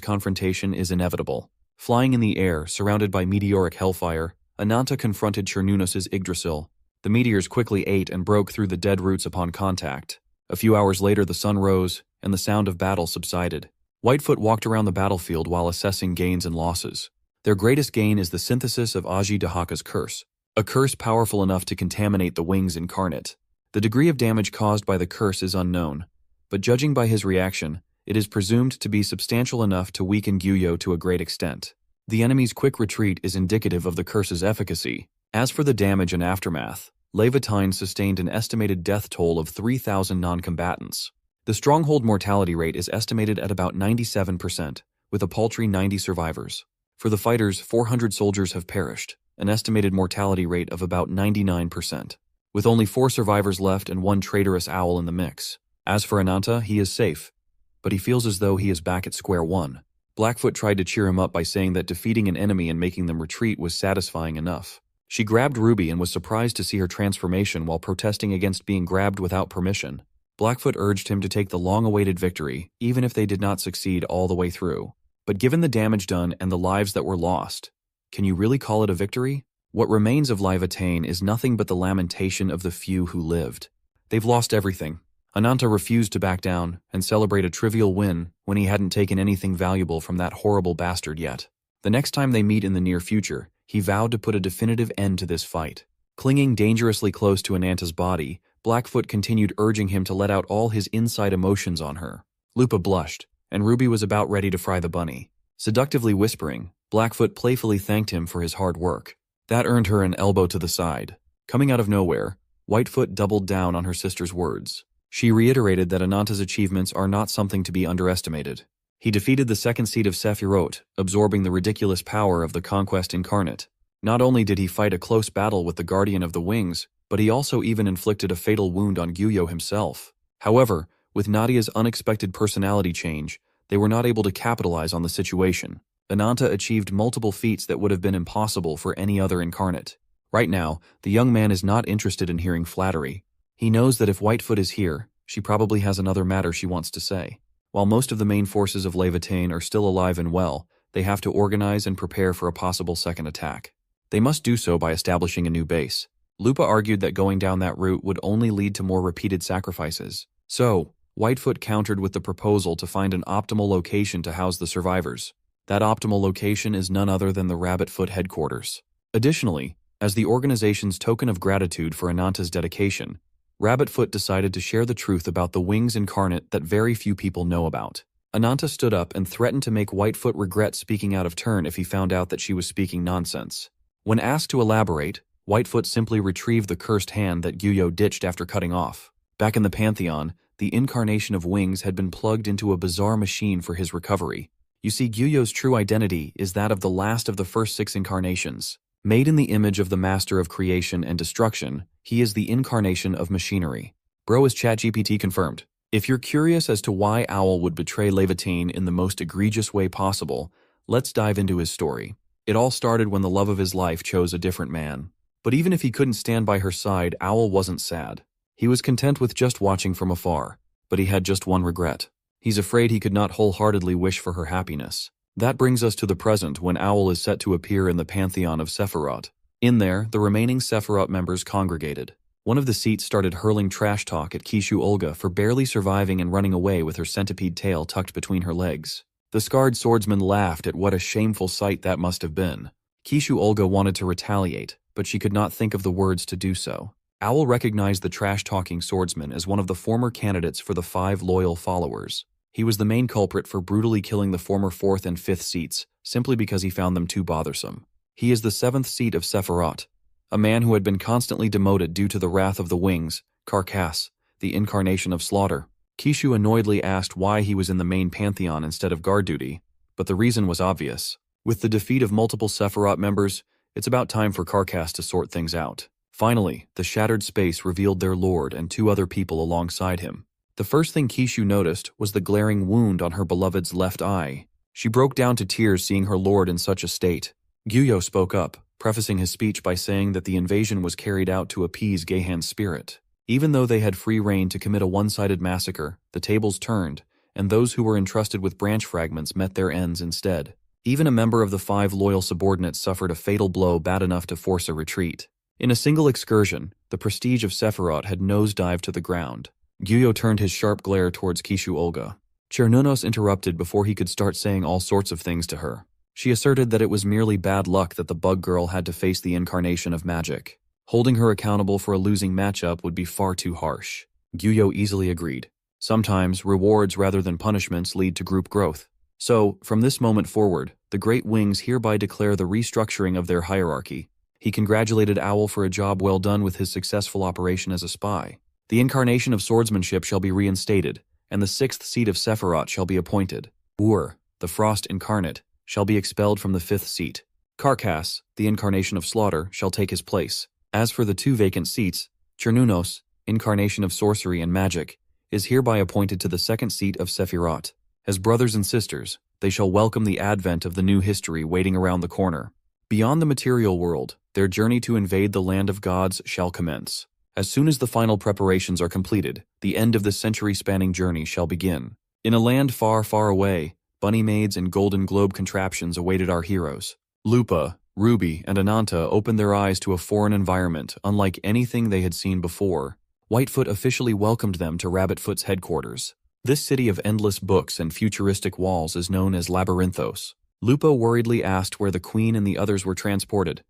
S1: confrontation is inevitable. Flying in the air, surrounded by meteoric hellfire, Ananta confronted Cernunnos' Yggdrasil. The meteors quickly ate and broke through the dead roots upon contact. A few hours later the sun rose, and the sound of battle subsided. Whitefoot walked around the battlefield while assessing gains and losses. Their greatest gain is the synthesis of Aji Dahaka's curse, a curse powerful enough to contaminate the wings incarnate. The degree of damage caused by the curse is unknown, but judging by his reaction, it is presumed to be substantial enough to weaken Gyuyo to a great extent. The enemy's quick retreat is indicative of the curse's efficacy. As for the damage and aftermath, Leviatine sustained an estimated death toll of 3,000 non-combatants. The stronghold mortality rate is estimated at about 97%, with a paltry 90 survivors. For the fighters, 400 soldiers have perished, an estimated mortality rate of about 99%, with only 4 survivors left and 1 traitorous owl in the mix. As for Ananta, he is safe, but he feels as though he is back at square one. Blackfoot tried to cheer him up by saying that defeating an enemy and making them retreat was satisfying enough. She grabbed Ruby and was surprised to see her transformation while protesting against being grabbed without permission. Blackfoot urged him to take the long-awaited victory, even if they did not succeed all the way through. But given the damage done and the lives that were lost, can you really call it a victory? What remains of Leviatine is nothing but the lamentation of the few who lived. They've lost everything. Ananta refused to back down and celebrate a trivial win when he hadn't taken anything valuable from that horrible bastard yet. The next time they meet in the near future, he vowed to put a definitive end to this fight. Clinging dangerously close to Ananta's body, Blackfoot continued urging him to let out all his inside emotions on her. Lupa blushed, and Ruby was about ready to fry the bunny. Seductively whispering, Blackfoot playfully thanked him for his hard work. That earned her an elbow to the side. Coming out of nowhere, Whitefoot doubled down on her sister's words. She reiterated that Ananta's achievements are not something to be underestimated. He defeated the second seed of Sephiroth, absorbing the ridiculous power of the Conquest Incarnate. Not only did he fight a close battle with the Guardian of the Wings, but he also even inflicted a fatal wound on Gyuyo himself. However, with Nadia's unexpected personality change, they were not able to capitalize on the situation. Ananta achieved multiple feats that would have been impossible for any other incarnate. Right now, the young man is not interested in hearing flattery. He knows that if Whitefoot is here, she probably has another matter she wants to say. While most of the main forces of Leviatine are still alive and well, they have to organize and prepare for a possible second attack. They must do so by establishing a new base. Lupa argued that going down that route would only lead to more repeated sacrifices. So, Whitefoot countered with the proposal to find an optimal location to house the survivors. That optimal location is none other than the Rabbitfoot headquarters. Additionally, as the organization's token of gratitude for Ananta's dedication, Rabbitfoot decided to share the truth about the Wings Incarnate that very few people know about. Ananta stood up and threatened to make Whitefoot regret speaking out of turn if he found out that she was speaking nonsense. When asked to elaborate, Whitefoot simply retrieved the cursed hand that Gyuyo ditched after cutting off. Back in the Pantheon, the incarnation of Wings had been plugged into a bizarre machine for his recovery. You see, Gyuyo's true identity is that of the last of the first 6 incarnations. Made in the image of the master of creation and destruction, he is the incarnation of machinery. Bro, as ChatGPT confirmed. If you're curious as to why Owl would betray Leviatine in the most egregious way possible, let's dive into his story. It all started when the love of his life chose a different man. But even if he couldn't stand by her side, Owl wasn't sad. He was content with just watching from afar, but he had just one regret. He's afraid he could not wholeheartedly wish for her happiness. That brings us to the present when Owl is set to appear in the Pantheon of Sephiroth. In there, the remaining Sephiroth members congregated. One of the seats started hurling trash talk at Kishu Olga for barely surviving and running away with her centipede tail tucked between her legs. The scarred swordsman laughed at what a shameful sight that must have been. Kishu Olga wanted to retaliate, but she could not think of the words to do so. Owl recognized the trash-talking swordsman as one of the former candidates for the 5 loyal followers. He was the main culprit for brutally killing the former 4th and 5th seats, simply because he found them too bothersome. He is the 7th seat of Sephiroth, a man who had been constantly demoted due to the wrath of the Wings, Carcass, the incarnation of slaughter. Kishu annoyedly asked why he was in the main Pantheon instead of guard duty, but the reason was obvious. With the defeat of multiple Sephiroth members, it's about time for Carcass to sort things out. Finally, the shattered space revealed their lord and 2 other people alongside him. The first thing Kishu noticed was the glaring wound on her beloved's left eye. She broke down to tears seeing her lord in such a state. Gyuyo spoke up, prefacing his speech by saying that the invasion was carried out to appease Gehan's spirit. Even though they had free rein to commit a one-sided massacre, the tables turned, and those who were entrusted with branch fragments met their ends instead. Even a member of the 5 loyal subordinates suffered a fatal blow bad enough to force a retreat. In a single excursion, the prestige of Sephiroth had nosedived to the ground. Gyuyo turned his sharp glare towards Kishu Olga. Chernunos interrupted before he could start saying all sorts of things to her. She asserted that it was merely bad luck that the bug girl had to face the incarnation of magic. Holding her accountable for a losing matchup would be far too harsh. Gyuyo easily agreed. Sometimes, rewards rather than punishments lead to group growth. So, from this moment forward, the Great Wings hereby declare the restructuring of their hierarchy. He congratulated Owl for a job well done with his successful operation as a spy. The incarnation of swordsmanship shall be reinstated, and the 6th seat of Sephiroth shall be appointed. Ur, the Frost incarnate, shall be expelled from the 5th seat. Karkas, the incarnation of slaughter, shall take his place. As for the 2 vacant seats, Chernunos, incarnation of sorcery and magic, is hereby appointed to the 2nd seat of Sephiroth. As brothers and sisters, they shall welcome the advent of the new history waiting around the corner. Beyond the material world, their journey to invade the land of gods shall commence. As soon as the final preparations are completed, the end of this century-spanning journey shall begin. In a land far, far away, bunny maids and golden globe contraptions awaited our heroes. Lupa, Ruby, and Ananta opened their eyes to a foreign environment unlike anything they had seen before. Whitefoot officially welcomed them to Rabbitfoot's headquarters. This city of endless books and futuristic walls is known as Labyrinthos. Lupa worriedly asked where the queen and the others were transported,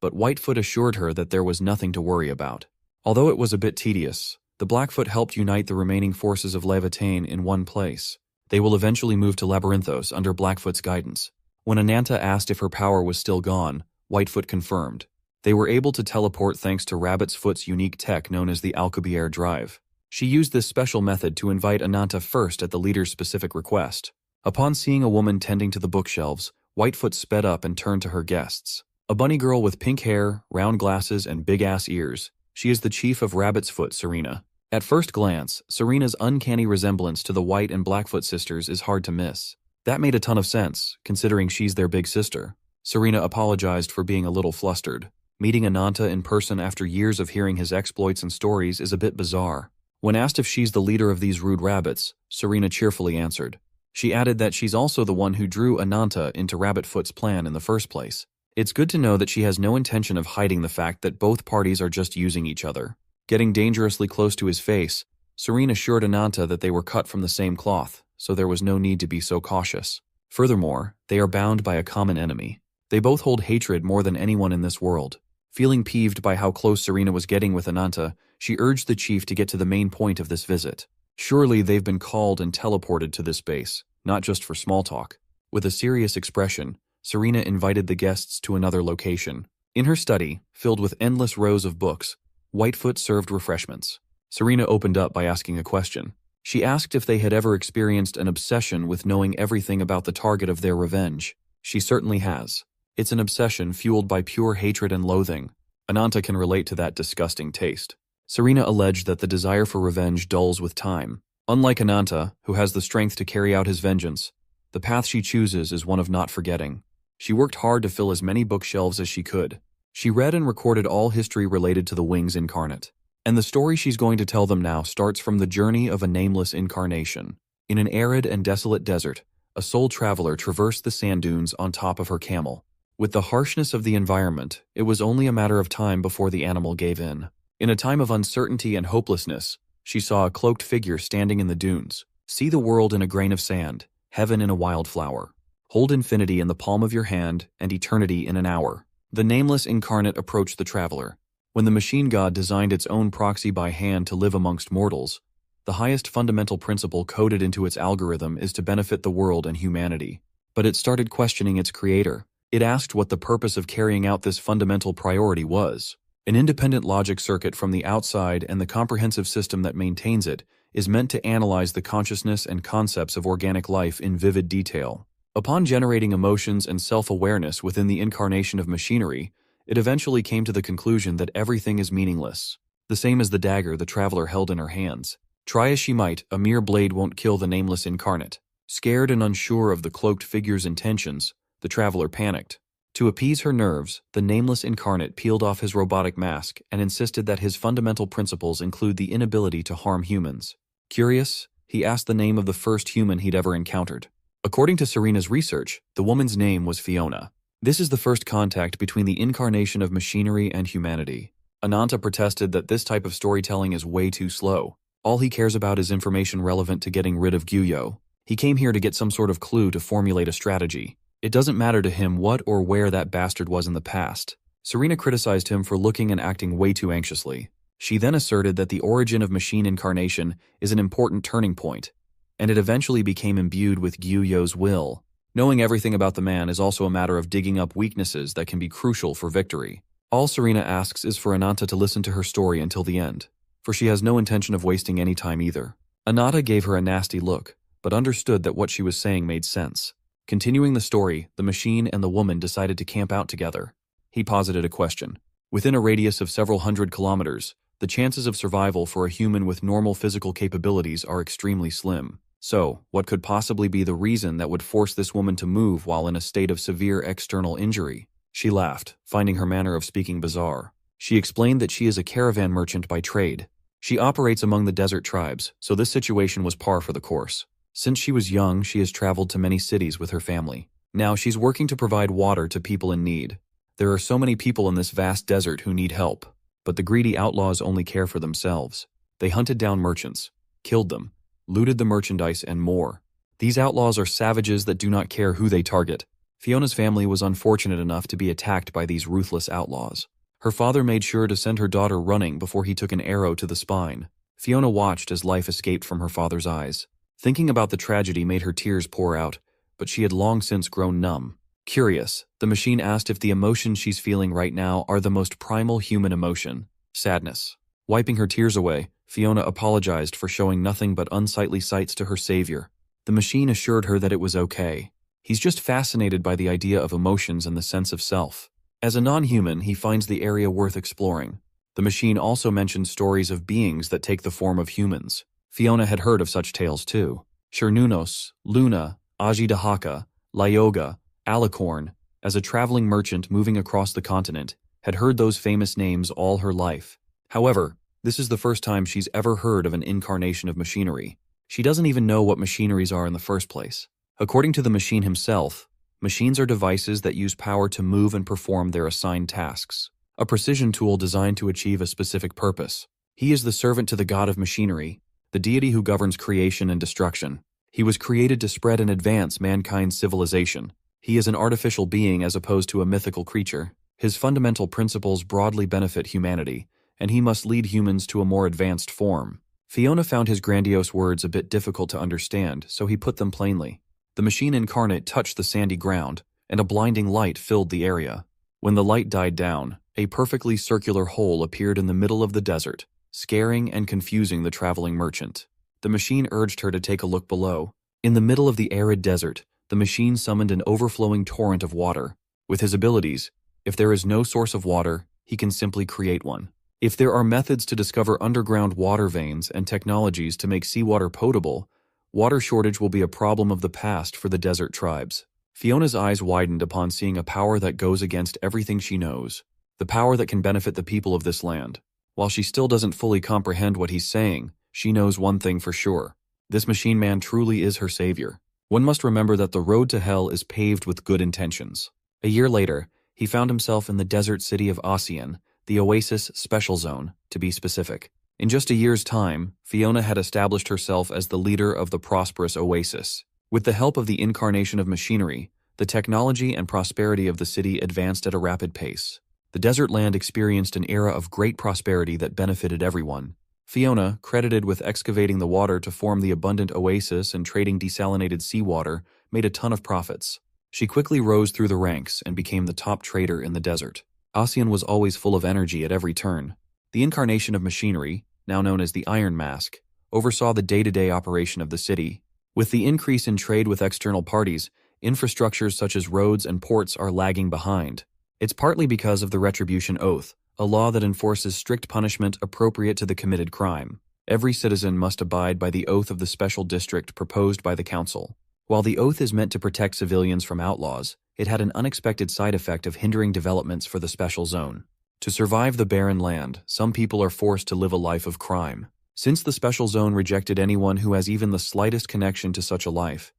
S1: but Whitefoot assured her that there was nothing to worry about. Although it was a bit tedious, the Blackfoot helped unite the remaining forces of Levitane in one place. They will eventually move to Labyrinthos under Blackfoot's guidance. When Ananta asked if her power was still gone, Whitefoot confirmed. They were able to teleport thanks to Rabbit's Foot's unique tech known as the Alcubierre Drive. She used this special method to invite Ananta first at the leader's specific request. Upon seeing a woman tending to the bookshelves, Whitefoot sped up and turned to her guests. A bunny girl with pink hair, round glasses, and big-ass ears. She is the chief of Rabbit's Foot, Serena. At first glance, Serena's uncanny resemblance to the White and Blackfoot sisters is hard to miss. That made a ton of sense, considering she's their big sister. Serena apologized for being a little flustered. Meeting Ananta in person after years of hearing his exploits and stories is a bit bizarre. When asked if she's the leader of these rude rabbits, Serena cheerfully answered. She added that she's also the one who drew Ananta into Rabbitfoot's plan in the first place. It's good to know that she has no intention of hiding the fact that both parties are just using each other. Getting dangerously close to his face, Serena assured Ananta that they were cut from the same cloth, so there was no need to be so cautious. Furthermore, they are bound by a common enemy. They both hold hatred more than anyone in this world. Feeling peeved by how close Serena was getting with Ananta, she urged the chief to get to the main point of this visit. Surely they've been called and teleported to this base, not just for small talk. With a serious expression, Serena invited the guests to another location. In her study, filled with endless rows of books, Whitefoot served refreshments. Serena opened up by asking a question. She asked if they had ever experienced an obsession with knowing everything about the target of their revenge. She certainly has. It's an obsession fueled by pure hatred and loathing. Ananta can relate to that disgusting taste. Serena alleged that the desire for revenge dulls with time. Unlike Ananta, who has the strength to carry out his vengeance, the path she chooses is one of not forgetting. She worked hard to fill as many bookshelves as she could. She read and recorded all history related to the Wings incarnate. And the story she's going to tell them now starts from the journey of a nameless incarnation. In an arid and desolate desert, a soul traveler traversed the sand dunes on top of her camel. With the harshness of the environment, it was only a matter of time before the animal gave in. In a time of uncertainty and hopelessness, she saw a cloaked figure standing in the dunes. See the world in a grain of sand, heaven in a wildflower. Hold infinity in the palm of your hand and eternity in an hour. The nameless incarnate approached the traveler. When the machine god designed its own proxy by hand to live amongst mortals, the highest fundamental principle coded into its algorithm is to benefit the world and humanity. But it started questioning its creator. It asked what the purpose of carrying out this fundamental priority was. An independent logic circuit from the outside and the comprehensive system that maintains it is meant to analyze the consciousness and concepts of organic life in vivid detail. Upon generating emotions and self-awareness within the incarnation of machinery, it eventually came to the conclusion that everything is meaningless, the same as the dagger the traveler held in her hands. Try as she might, a mere blade won't kill the nameless incarnate. Scared and unsure of the cloaked figure's intentions, the traveler panicked. To appease her nerves, the nameless incarnate peeled off his robotic mask and insisted that his fundamental principles include the inability to harm humans. Curious, he asked the name of the first human he'd ever encountered. According to Serena's research, the woman's name was Fiona. This is the first contact between the incarnation of machinery and humanity. Ananta protested that this type of storytelling is way too slow. All he cares about is information relevant to getting rid of Gyuyo. He came here to get some sort of clue to formulate a strategy. It doesn't matter to him what or where that bastard was in the past. Serena criticized him for looking and acting way too anxiously. She then asserted that the origin of machine incarnation is an important turning point, and it eventually became imbued with Gyuyo's will. Knowing everything about the man is also a matter of digging up weaknesses that can be crucial for victory. All Serena asks is for Ananta to listen to her story until the end, for she has no intention of wasting any time either. Ananta gave her a nasty look, but understood that what she was saying made sense. Continuing the story, the machine and the woman decided to camp out together. He posited a question. Within a radius of several hundred kilometers, the chances of survival for a human with normal physical capabilities are extremely slim. So, what could possibly be the reason that would force this woman to move while in a state of severe external injury? She laughed, finding her manner of speaking bizarre. She explained that she is a caravan merchant by trade. She operates among the desert tribes, so this situation was par for the course. Since she was young, she has traveled to many cities with her family. Now she's working to provide water to people in need. There are so many people in this vast desert who need help, but the greedy outlaws only care for themselves. They hunted down merchants, killed them, looted the merchandise, and more. These outlaws are savages that do not care who they target. Fiona's family was unfortunate enough to be attacked by these ruthless outlaws. Her father made sure to send her daughter running before he took an arrow to the spine. Fiona watched as life escaped from her father's eyes. Thinking about the tragedy made her tears pour out, but she had long since grown numb. Curious, the machine asked if the emotions she's feeling right now are the most primal human emotion: sadness. Wiping her tears away, Fiona apologized for showing nothing but unsightly sights to her savior. The machine assured her that it was okay. He's just fascinated by the idea of emotions and the sense of self. As a non-human, he finds the area worth exploring. The machine also mentioned stories of beings that take the form of humans. Fiona had heard of such tales too. Chernunos, Luna, Ajidahaka, Lyoga, Alicorn, as a traveling merchant moving across the continent, had heard those famous names all her life. However, this is the first time she's ever heard of an incarnation of machinery. She doesn't even know what machineries are in the first place. According to the machine himself, machines are devices that use power to move and perform their assigned tasks. A precision tool designed to achieve a specific purpose. He is the servant to the god of machinery, the deity who governs creation and destruction. He was created to spread and advance mankind's civilization. He is an artificial being as opposed to a mythical creature. His fundamental principles broadly benefit humanity, and he must lead humans to a more advanced form. Fiona found his grandiose words a bit difficult to understand, so he put them plainly. The machine incarnate touched the sandy ground, and a blinding light filled the area. When the light died down, a perfectly circular hole appeared in the middle of the desert, scaring and confusing the traveling merchant. The machine urged her to take a look below. In the middle of the arid desert, the machine summoned an overflowing torrent of water. With his abilities, if there is no source of water, he can simply create one. If there are methods to discover underground water veins and technologies to make seawater potable, water shortage will be a problem of the past for the desert tribes. Fiona's eyes widened upon seeing a power that goes against everything she knows. The power that can benefit the people of this land. While she still doesn't fully comprehend what he's saying, she knows one thing for sure. This machine man truly is her savior. One must remember that the road to hell is paved with good intentions. A year later, he found himself in the desert city of Ossian, the Oasis Special Zone, to be specific. In just a year's time, Fiona had established herself as the leader of the prosperous Oasis. With the help of the incarnation of machinery, the technology and prosperity of the city advanced at a rapid pace. The desert land experienced an era of great prosperity that benefited everyone. Fiona, credited with excavating the water to form the abundant oasis and trading desalinated seawater, made a ton of profits. She quickly rose through the ranks and became the top trader in the desert. Ossian was always full of energy at every turn. The incarnation of machinery, now known as the Iron Mask, oversaw the day-to-day operation of the city. With the increase in trade with external parties, infrastructures such as roads and ports are lagging behind. It's partly because of the Retribution Oath, a law that enforces strict punishment appropriate to the committed crime. Every citizen must abide by the oath of the special district proposed by the council. While the oath is meant to protect civilians from outlaws, it had an unexpected side effect of hindering developments for the special zone. To survive the barren land, some people are forced to live a life of crime. Since the special zone rejected anyone who has even the slightest connection to such a life,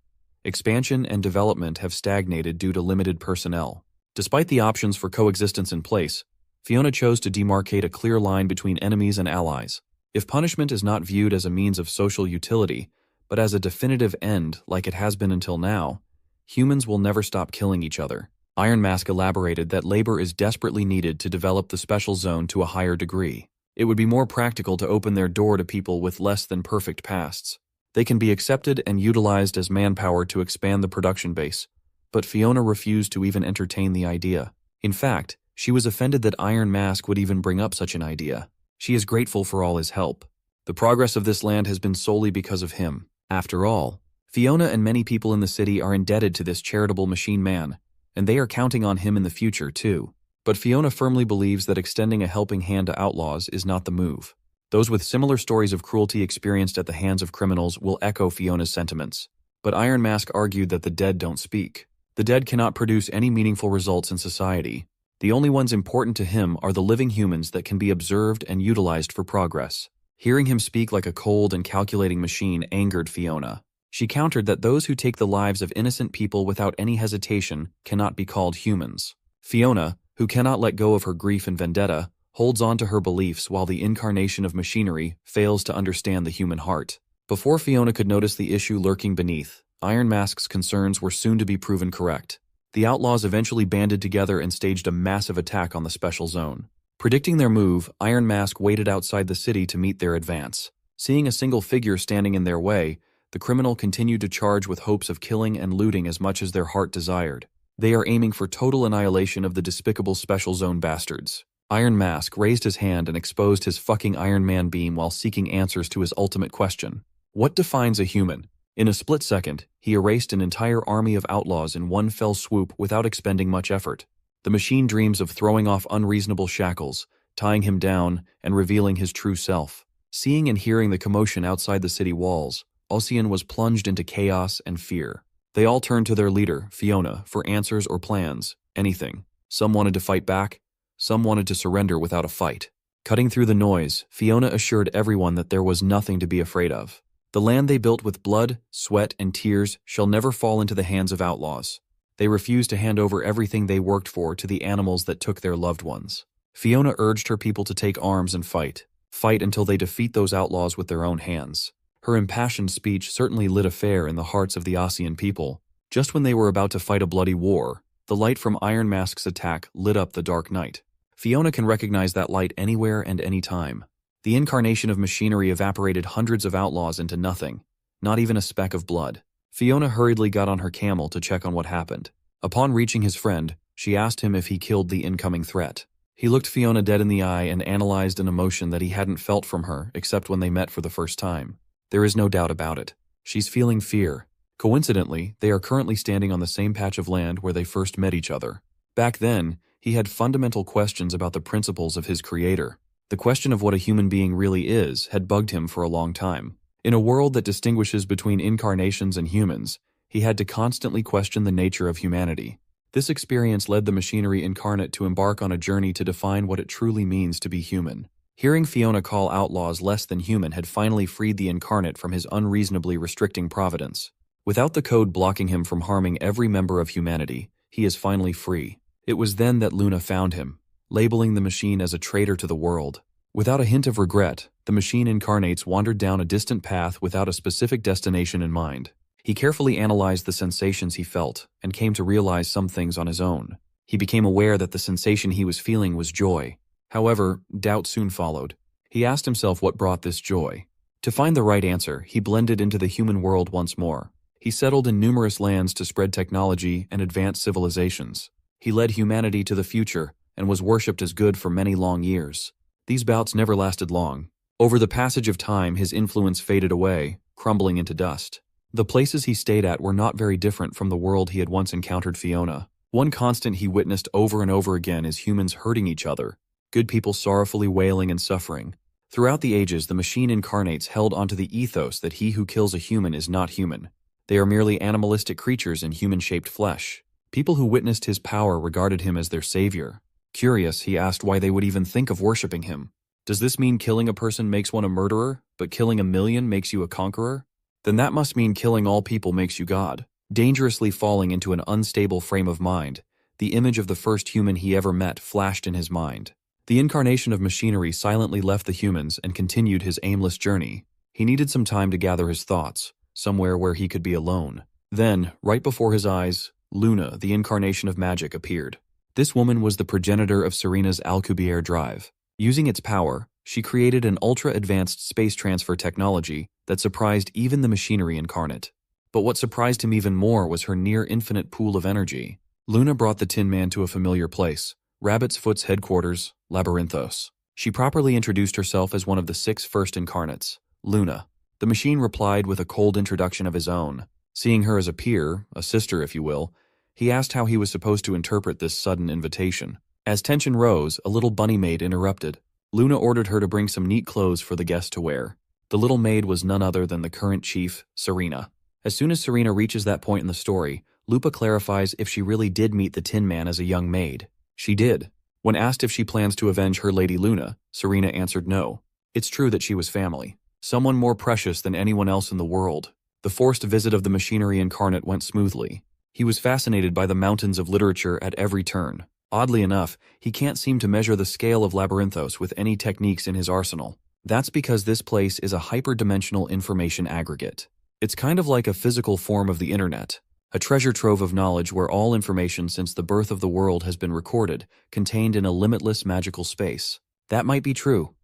S1: expansion and development have stagnated due to limited personnel. Despite the options for coexistence in place, Fiona chose to demarcate a clear line between enemies and allies. If punishment is not viewed as a means of social utility, but as a definitive end like it has been until now, humans will never stop killing each other. Iron Mask elaborated that labor is desperately needed to develop the special zone to a higher degree. It would be more practical to open their door to people with less than perfect pasts. They can be accepted and utilized as manpower to expand the production base. But Fiona refused to even entertain the idea. In fact, she was offended that Iron Mask would even bring up such an idea. She is grateful for all his help. The progress of this land has been solely because of him. After all, Fiona and many people in the city are indebted to this charitable machine man, and they are counting on him in the future too. But Fiona firmly believes that extending a helping hand to outlaws is not the move. Those with similar stories of cruelty experienced at the hands of criminals will echo Fiona's sentiments. But Iron Mask argued that the dead don't speak. The dead cannot produce any meaningful results in society. The only ones important to him are the living humans that can be observed and utilized for progress. Hearing him speak like a cold and calculating machine angered Fiona. She countered that those who take the lives of innocent people without any hesitation cannot be called humans. Fiona, who cannot let go of her grief and vendetta, holds on to her beliefs while the incarnation of machinery fails to understand the human heart. Before Fiona could notice the issue lurking beneath, Iron Mask's concerns were soon to be proven correct. The outlaws eventually banded together and staged a massive attack on the special zone. Predicting their move, Iron Mask waited outside the city to meet their advance. Seeing a single figure standing in their way, the criminal continued to charge with hopes of killing and looting as much as their heart desired. They are aiming for total annihilation of the despicable special zone bastards. Iron Mask raised his hand and exposed his fucking Iron Man beam while seeking answers to his ultimate question. What defines a human? In a split second, he erased an entire army of outlaws in one fell swoop without expending much effort. The machine dreams of throwing off unreasonable shackles, tying him down, and revealing his true self. Seeing and hearing the commotion outside the city walls, Ossian was plunged into chaos and fear. They all turned to their leader, Fiona, for answers or plans, anything. Some wanted to fight back, some wanted to surrender without a fight. Cutting through the noise, Fiona assured everyone that there was nothing to be afraid of. The land they built with blood, sweat, and tears shall never fall into the hands of outlaws. They refused to hand over everything they worked for to the animals that took their loved ones. Fiona urged her people to take arms and fight. Fight until they defeat those outlaws with their own hands. Her impassioned speech certainly lit a fire in the hearts of the Ossian people. Just when they were about to fight a bloody war, the light from Iron Mask's attack lit up the dark night. Fiona can recognize that light anywhere and anytime. The incarnation of machinery evaporated hundreds of outlaws into nothing, not even a speck of blood. Fiona hurriedly got on her camel to check on what happened. Upon reaching his friend, she asked him if he killed the incoming threat. He looked Fiona dead in the eye and analyzed an emotion that he hadn't felt from her except when they met for the first time. There is no doubt about it. She's feeling fear. Coincidentally, they are currently standing on the same patch of land where they first met each other. Back then, he had fundamental questions about the principles of his creator. The question of what a human being really is had bugged him for a long time. In a world that distinguishes between incarnations and humans, he had to constantly question the nature of humanity. This experience led the machinery incarnate to embark on a journey to define what it truly means to be human. Hearing Fiona call outlaws less than human had finally freed the incarnate from his unreasonably restricting providence. Without the code blocking him from harming every member of humanity, he is finally free. It was then that Luna found him, labeling the machine as a traitor to the world. Without a hint of regret, the machine incarnates wandered down a distant path without a specific destination in mind. He carefully analyzed the sensations he felt and came to realize some things on his own. He became aware that the sensation he was feeling was joy. However, doubt soon followed. He asked himself what brought this joy. To find the right answer, he blended into the human world once more. He settled in numerous lands to spread technology and advance civilizations. He led humanity to the future and was worshipped as good for many long years. These bouts never lasted long. Over the passage of time, his influence faded away, crumbling into dust. The places he stayed at were not very different from the world he had once encountered Fiona. One constant he witnessed over and over again is humans hurting each other, good people sorrowfully wailing and suffering. Throughout the ages, the machine incarnates held onto the ethos that he who kills a human is not human. They are merely animalistic creatures in human-shaped flesh. People who witnessed his power regarded him as their savior. Curious, he asked why they would even think of worshipping him. Does this mean killing a person makes one a murderer, but killing 1,000,000 makes you a conqueror? Then that must mean killing all people makes you God. Dangerously falling into an unstable frame of mind, the image of the first human he ever met flashed in his mind. The incarnation of machinery silently left the humans and continued his aimless journey. He needed some time to gather his thoughts, somewhere where he could be alone. Then, right before his eyes, Luna, the incarnation of magic, appeared. This woman was the progenitor of Serena's Alcubierre drive. Using its power, she created an ultra-advanced space transfer technology that surprised even the machinery incarnate. But what surprised him even more was her near-infinite pool of energy. Luna brought the Tin Man to a familiar place, Rabbit's Foot's headquarters, Labyrinthos. She properly introduced herself as one of the 6 first incarnates, Luna. The machine replied with a cold introduction of his own. Seeing her as a peer, a sister if you will, he asked how he was supposed to interpret this sudden invitation. As tension rose, a little bunny maid interrupted. Luna ordered her to bring some neat clothes for the guest to wear. The little maid was none other than the current chief, Serena. As soon as Serena reaches that point in the story, Lupa clarifies if she really did meet the Tin Man as a young maid. She did. When asked if she plans to avenge her Lady Luna, Serena answered no. It's true that she was family. Someone more precious than anyone else in the world. The forced visit of the machinery incarnate went smoothly. He was fascinated by the mountains of literature at every turn. Oddly enough, he can't seem to measure the scale of Labyrinthos with any techniques in his arsenal. That's because this place is a hyperdimensional information aggregate. It's kind of like a physical form of the internet, a treasure trove of knowledge where all information since the birth of the world has been recorded, contained in a limitless magical space. That might be true,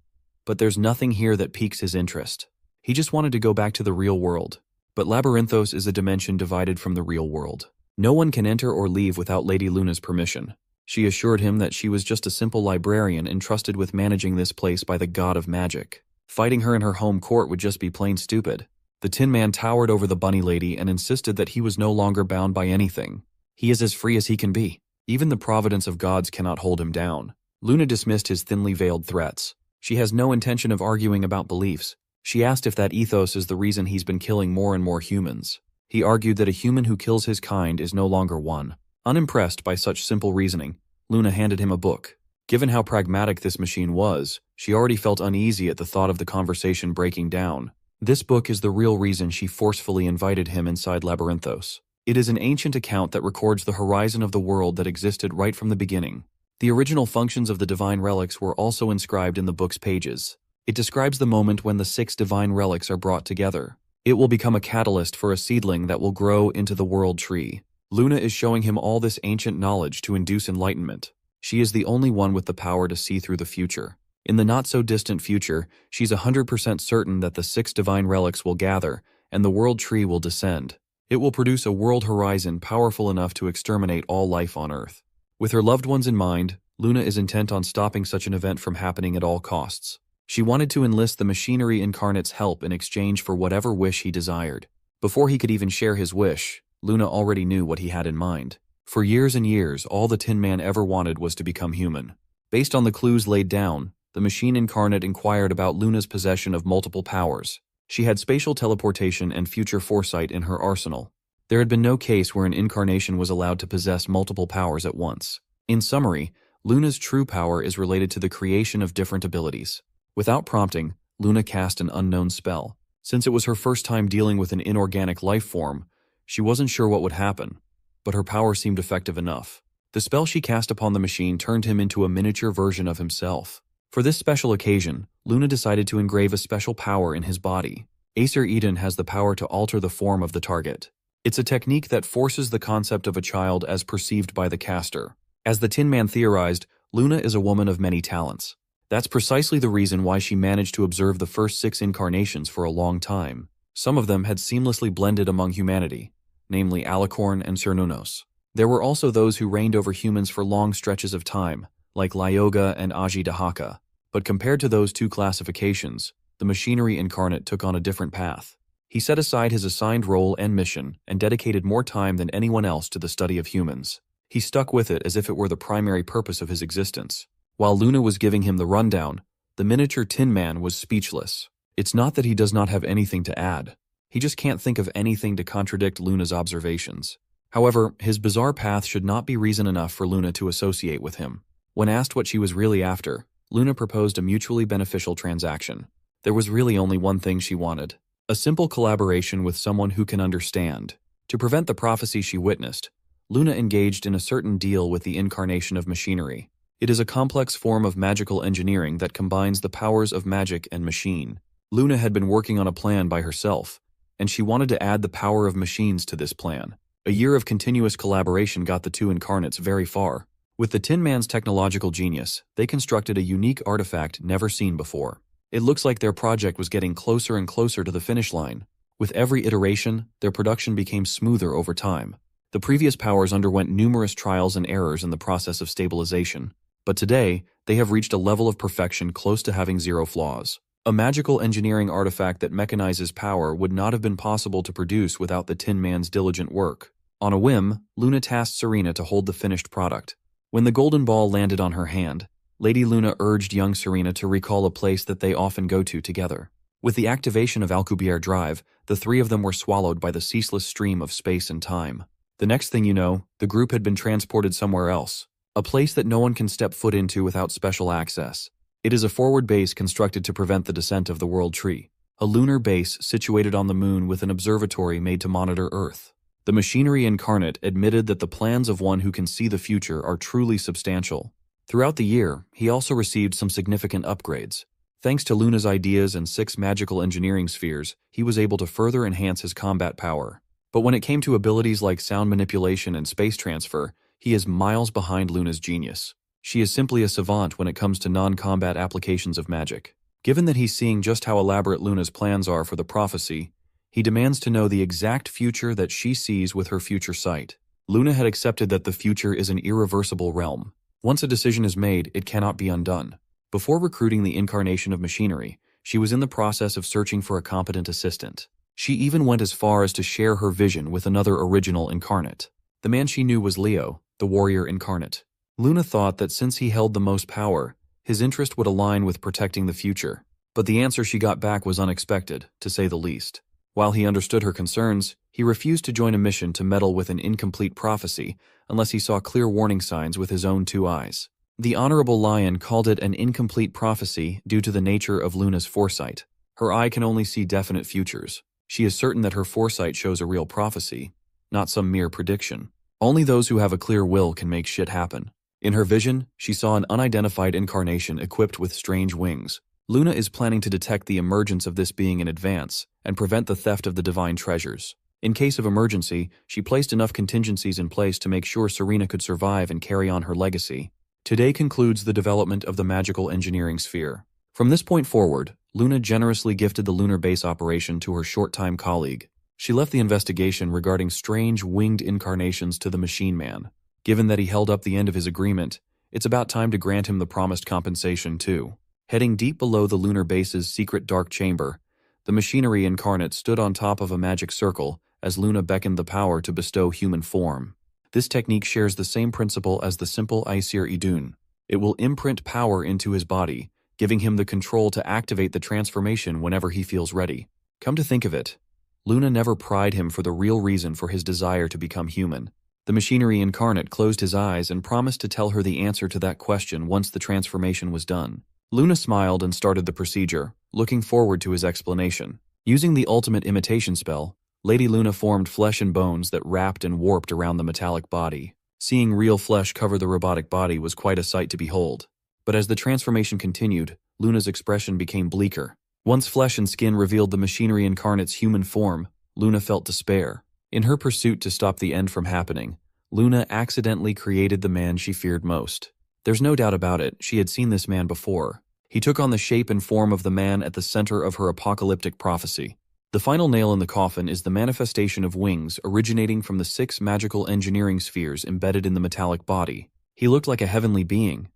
S1: but there's nothing here that piques his interest. He just wanted to go back to the real world. But Labyrinthos is a dimension divided from the real world. No one can enter or leave without Lady Luna's permission. She assured him that she was just a simple librarian entrusted with managing this place by the god of magic. Fighting her in her home court would just be plain stupid. The Tin Man towered over the bunny lady and insisted that he was no longer bound by anything. He is as free as he can be. Even the providence of gods cannot hold him down. Luna dismissed his thinly veiled threats. She has no intention of arguing about beliefs. She asked if that ethos is the reason he's been killing more and more humans. He argued that a human who kills his kind is no longer one. Unimpressed by such simple reasoning, Luna handed him a book. Given how pragmatic this machine was, she already felt uneasy at the thought of the conversation breaking down. This book is the real reason she forcefully invited him inside Labyrinthos. It is an ancient account that records the horizon of the world that existed right from the beginning. The original functions of the divine relics were also inscribed in the book's pages. It describes the moment when the 6 divine relics are brought together. It will become a catalyst for a seedling that will grow into the world tree. Luna is showing him all this ancient knowledge to induce enlightenment. She is the only one with the power to see through the future. In the not-so-distant future, she's 100% certain that the 6 divine relics will gather, and the world tree will descend. It will produce a world horizon powerful enough to exterminate all life on Earth. With her loved ones in mind, Luna is intent on stopping such an event from happening at all costs. She wanted to enlist the machinery incarnate's help in exchange for whatever wish he desired. Before he could even share his wish, Luna already knew what he had in mind. For years and years, all the Tin Man ever wanted was to become human. Based on the clues laid down, the machine incarnate inquired about Luna's possession of multiple powers. She had spatial teleportation and future foresight in her arsenal. There had been no case where an incarnation was allowed to possess multiple powers at once. In summary, Luna's true power is related to the creation of different abilities. Without prompting, Luna cast an unknown spell. Since it was her first time dealing with an inorganic life form, she wasn't sure what would happen, but her power seemed effective enough. The spell she cast upon the machine turned him into a miniature version of himself. For this special occasion, Luna decided to engrave a special power in his body. Acer Eden has the power to alter the form of the target. It's a technique that forces the concept of a child as perceived by the caster. As the Tin Man theorized, Luna is a woman of many talents. That's precisely the reason why she managed to observe the first 6 incarnations for a long time. Some of them had seamlessly blended among humanity, namely Alicorn and Cernunnos. There were also those who reigned over humans for long stretches of time, like Lyoga and Aji Dahaka. But compared to those 2 classifications, the machinery incarnate took on a different path. He set aside his assigned role and mission and dedicated more time than anyone else to the study of humans. He stuck with it as if it were the primary purpose of his existence. While Luna was giving him the rundown, the miniature Tin Man was speechless. It's not that he does not have anything to add. He just can't think of anything to contradict Luna's observations. However, his bizarre path should not be reason enough for Luna to associate with him. When asked what she was really after, Luna proposed a mutually beneficial transaction. There was really only one thing she wanted: a simple collaboration with someone who can understand. To prevent the prophecy she witnessed, Luna engaged in a certain deal with the incarnation of machinery. It is a complex form of magical engineering that combines the powers of magic and machine. Luna had been working on a plan by herself, and she wanted to add the power of machines to this plan. A year of continuous collaboration got the two incarnates very far. With the Tin Man's technological genius, they constructed a unique artifact never seen before. It looks like their project was getting closer and closer to the finish line. With every iteration, their production became smoother over time. The previous powers underwent numerous trials and errors in the process of stabilization, but today, they have reached a level of perfection close to having zero flaws. A magical engineering artifact that mechanizes power would not have been possible to produce without the Tin Man's diligent work. On a whim, Luna tasked Serena to hold the finished product. When the golden ball landed on her hand, Lady Luna urged young Serena to recall a place that they often go to together. With the activation of Alcubierre Drive, the three of them were swallowed by the ceaseless stream of space and time. The next thing you know, the group had been transported somewhere else, a place that no one can step foot into without special access. It is a forward base constructed to prevent the descent of the World Tree, a lunar base situated on the moon with an observatory made to monitor Earth. The machinery incarnate admitted that the plans of one who can see the future are truly substantial. Throughout the year, he also received some significant upgrades. Thanks to Luna's ideas and 6 magical engineering spheres, he was able to further enhance his combat power. But when it came to abilities like sound manipulation and space transfer, he is miles behind Luna's genius. She is simply a savant when it comes to non-combat applications of magic. Given that he's seeing just how elaborate Luna's plans are for the prophecy, he demands to know the exact future that she sees with her future sight. Luna had accepted that the future is an irreversible realm. Once a decision is made, it cannot be undone. Before recruiting the incarnation of machinery, she was in the process of searching for a competent assistant. She even went as far as to share her vision with another original incarnate. The man she knew was Leo, the warrior incarnate. Luna thought that since he held the most power, his interest would align with protecting the future. But the answer she got back was unexpected, to say the least. While he understood her concerns, he refused to join a mission to meddle with an incomplete prophecy unless he saw clear warning signs with his own 2 eyes. The Honorable Lion called it an incomplete prophecy due to the nature of Luna's foresight. Her eye can only see definite futures. She is certain that her foresight shows a real prophecy, not some mere prediction. Only those who have a clear will can make shit happen. In her vision, she saw an unidentified incarnation equipped with strange wings. Luna is planning to detect the emergence of this being in advance and prevent the theft of the divine treasures. In case of emergency, she placed enough contingencies in place to make sure Serena could survive and carry on her legacy. Today concludes the development of the magical engineering sphere. From this point forward, Luna generously gifted the lunar base operation to her short-time colleague. She left the investigation regarding strange winged incarnations to the Machine Man. Given that he held up the end of his agreement, it's about time to grant him the promised compensation too. Heading deep below the lunar base's secret dark chamber, the machinery incarnate stood on top of a magic circle as Luna beckoned the power to bestow human form. This technique shares the same principle as the simple Aesir Idun. It will imprint power into his body, giving him the control to activate the transformation whenever he feels ready. Come to think of it, Luna never pried him for the real reason for his desire to become human. The machinery incarnate closed his eyes and promised to tell her the answer to that question once the transformation was done. Luna smiled and started the procedure, looking forward to his explanation. Using the ultimate imitation spell, Lady Luna formed flesh and bones that wrapped and warped around the metallic body. Seeing real flesh cover the robotic body was quite a sight to behold. But as the transformation continued, Luna's expression became bleaker. Once flesh and skin revealed the machinery incarnate's human form, Luna felt despair. In her pursuit to stop the end from happening, Luna accidentally created the man she feared most. There's no doubt about it, she had seen this man before. He took on the shape and form of the man at the center of her apocalyptic prophecy. The final nail in the coffin is the manifestation of wings originating from the 6 magical engineering spheres embedded in the metallic body. He looked like a heavenly being,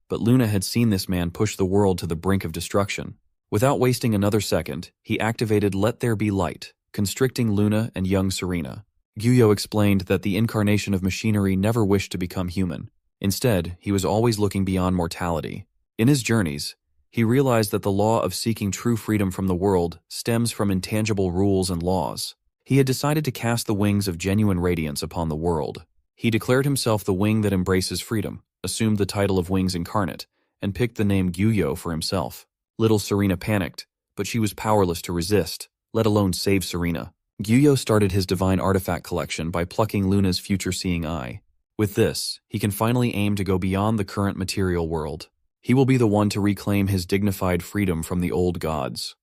S1: but Luna had seen this man push the world to the brink of destruction. Without wasting another second, he activated Let There Be Light, constricting Luna and young Serena. Guyo explained that the incarnation of machinery never wished to become human. Instead, he was always looking beyond mortality. In his journeys, he realized that the law of seeking true freedom from the world stems from intangible rules and laws. He had decided to cast the wings of genuine radiance upon the world. He declared himself the wing that embraces freedom, assumed the title of Wings Incarnate, and picked the name Guyo for himself. Little Serena panicked, but she was powerless to resist, let alone save Serena. Guyo started his divine artifact collection by plucking Luna's future-seeing eye. With this, he can finally aim to go beyond the current material world. He will be the one to reclaim his dignified freedom from the old gods.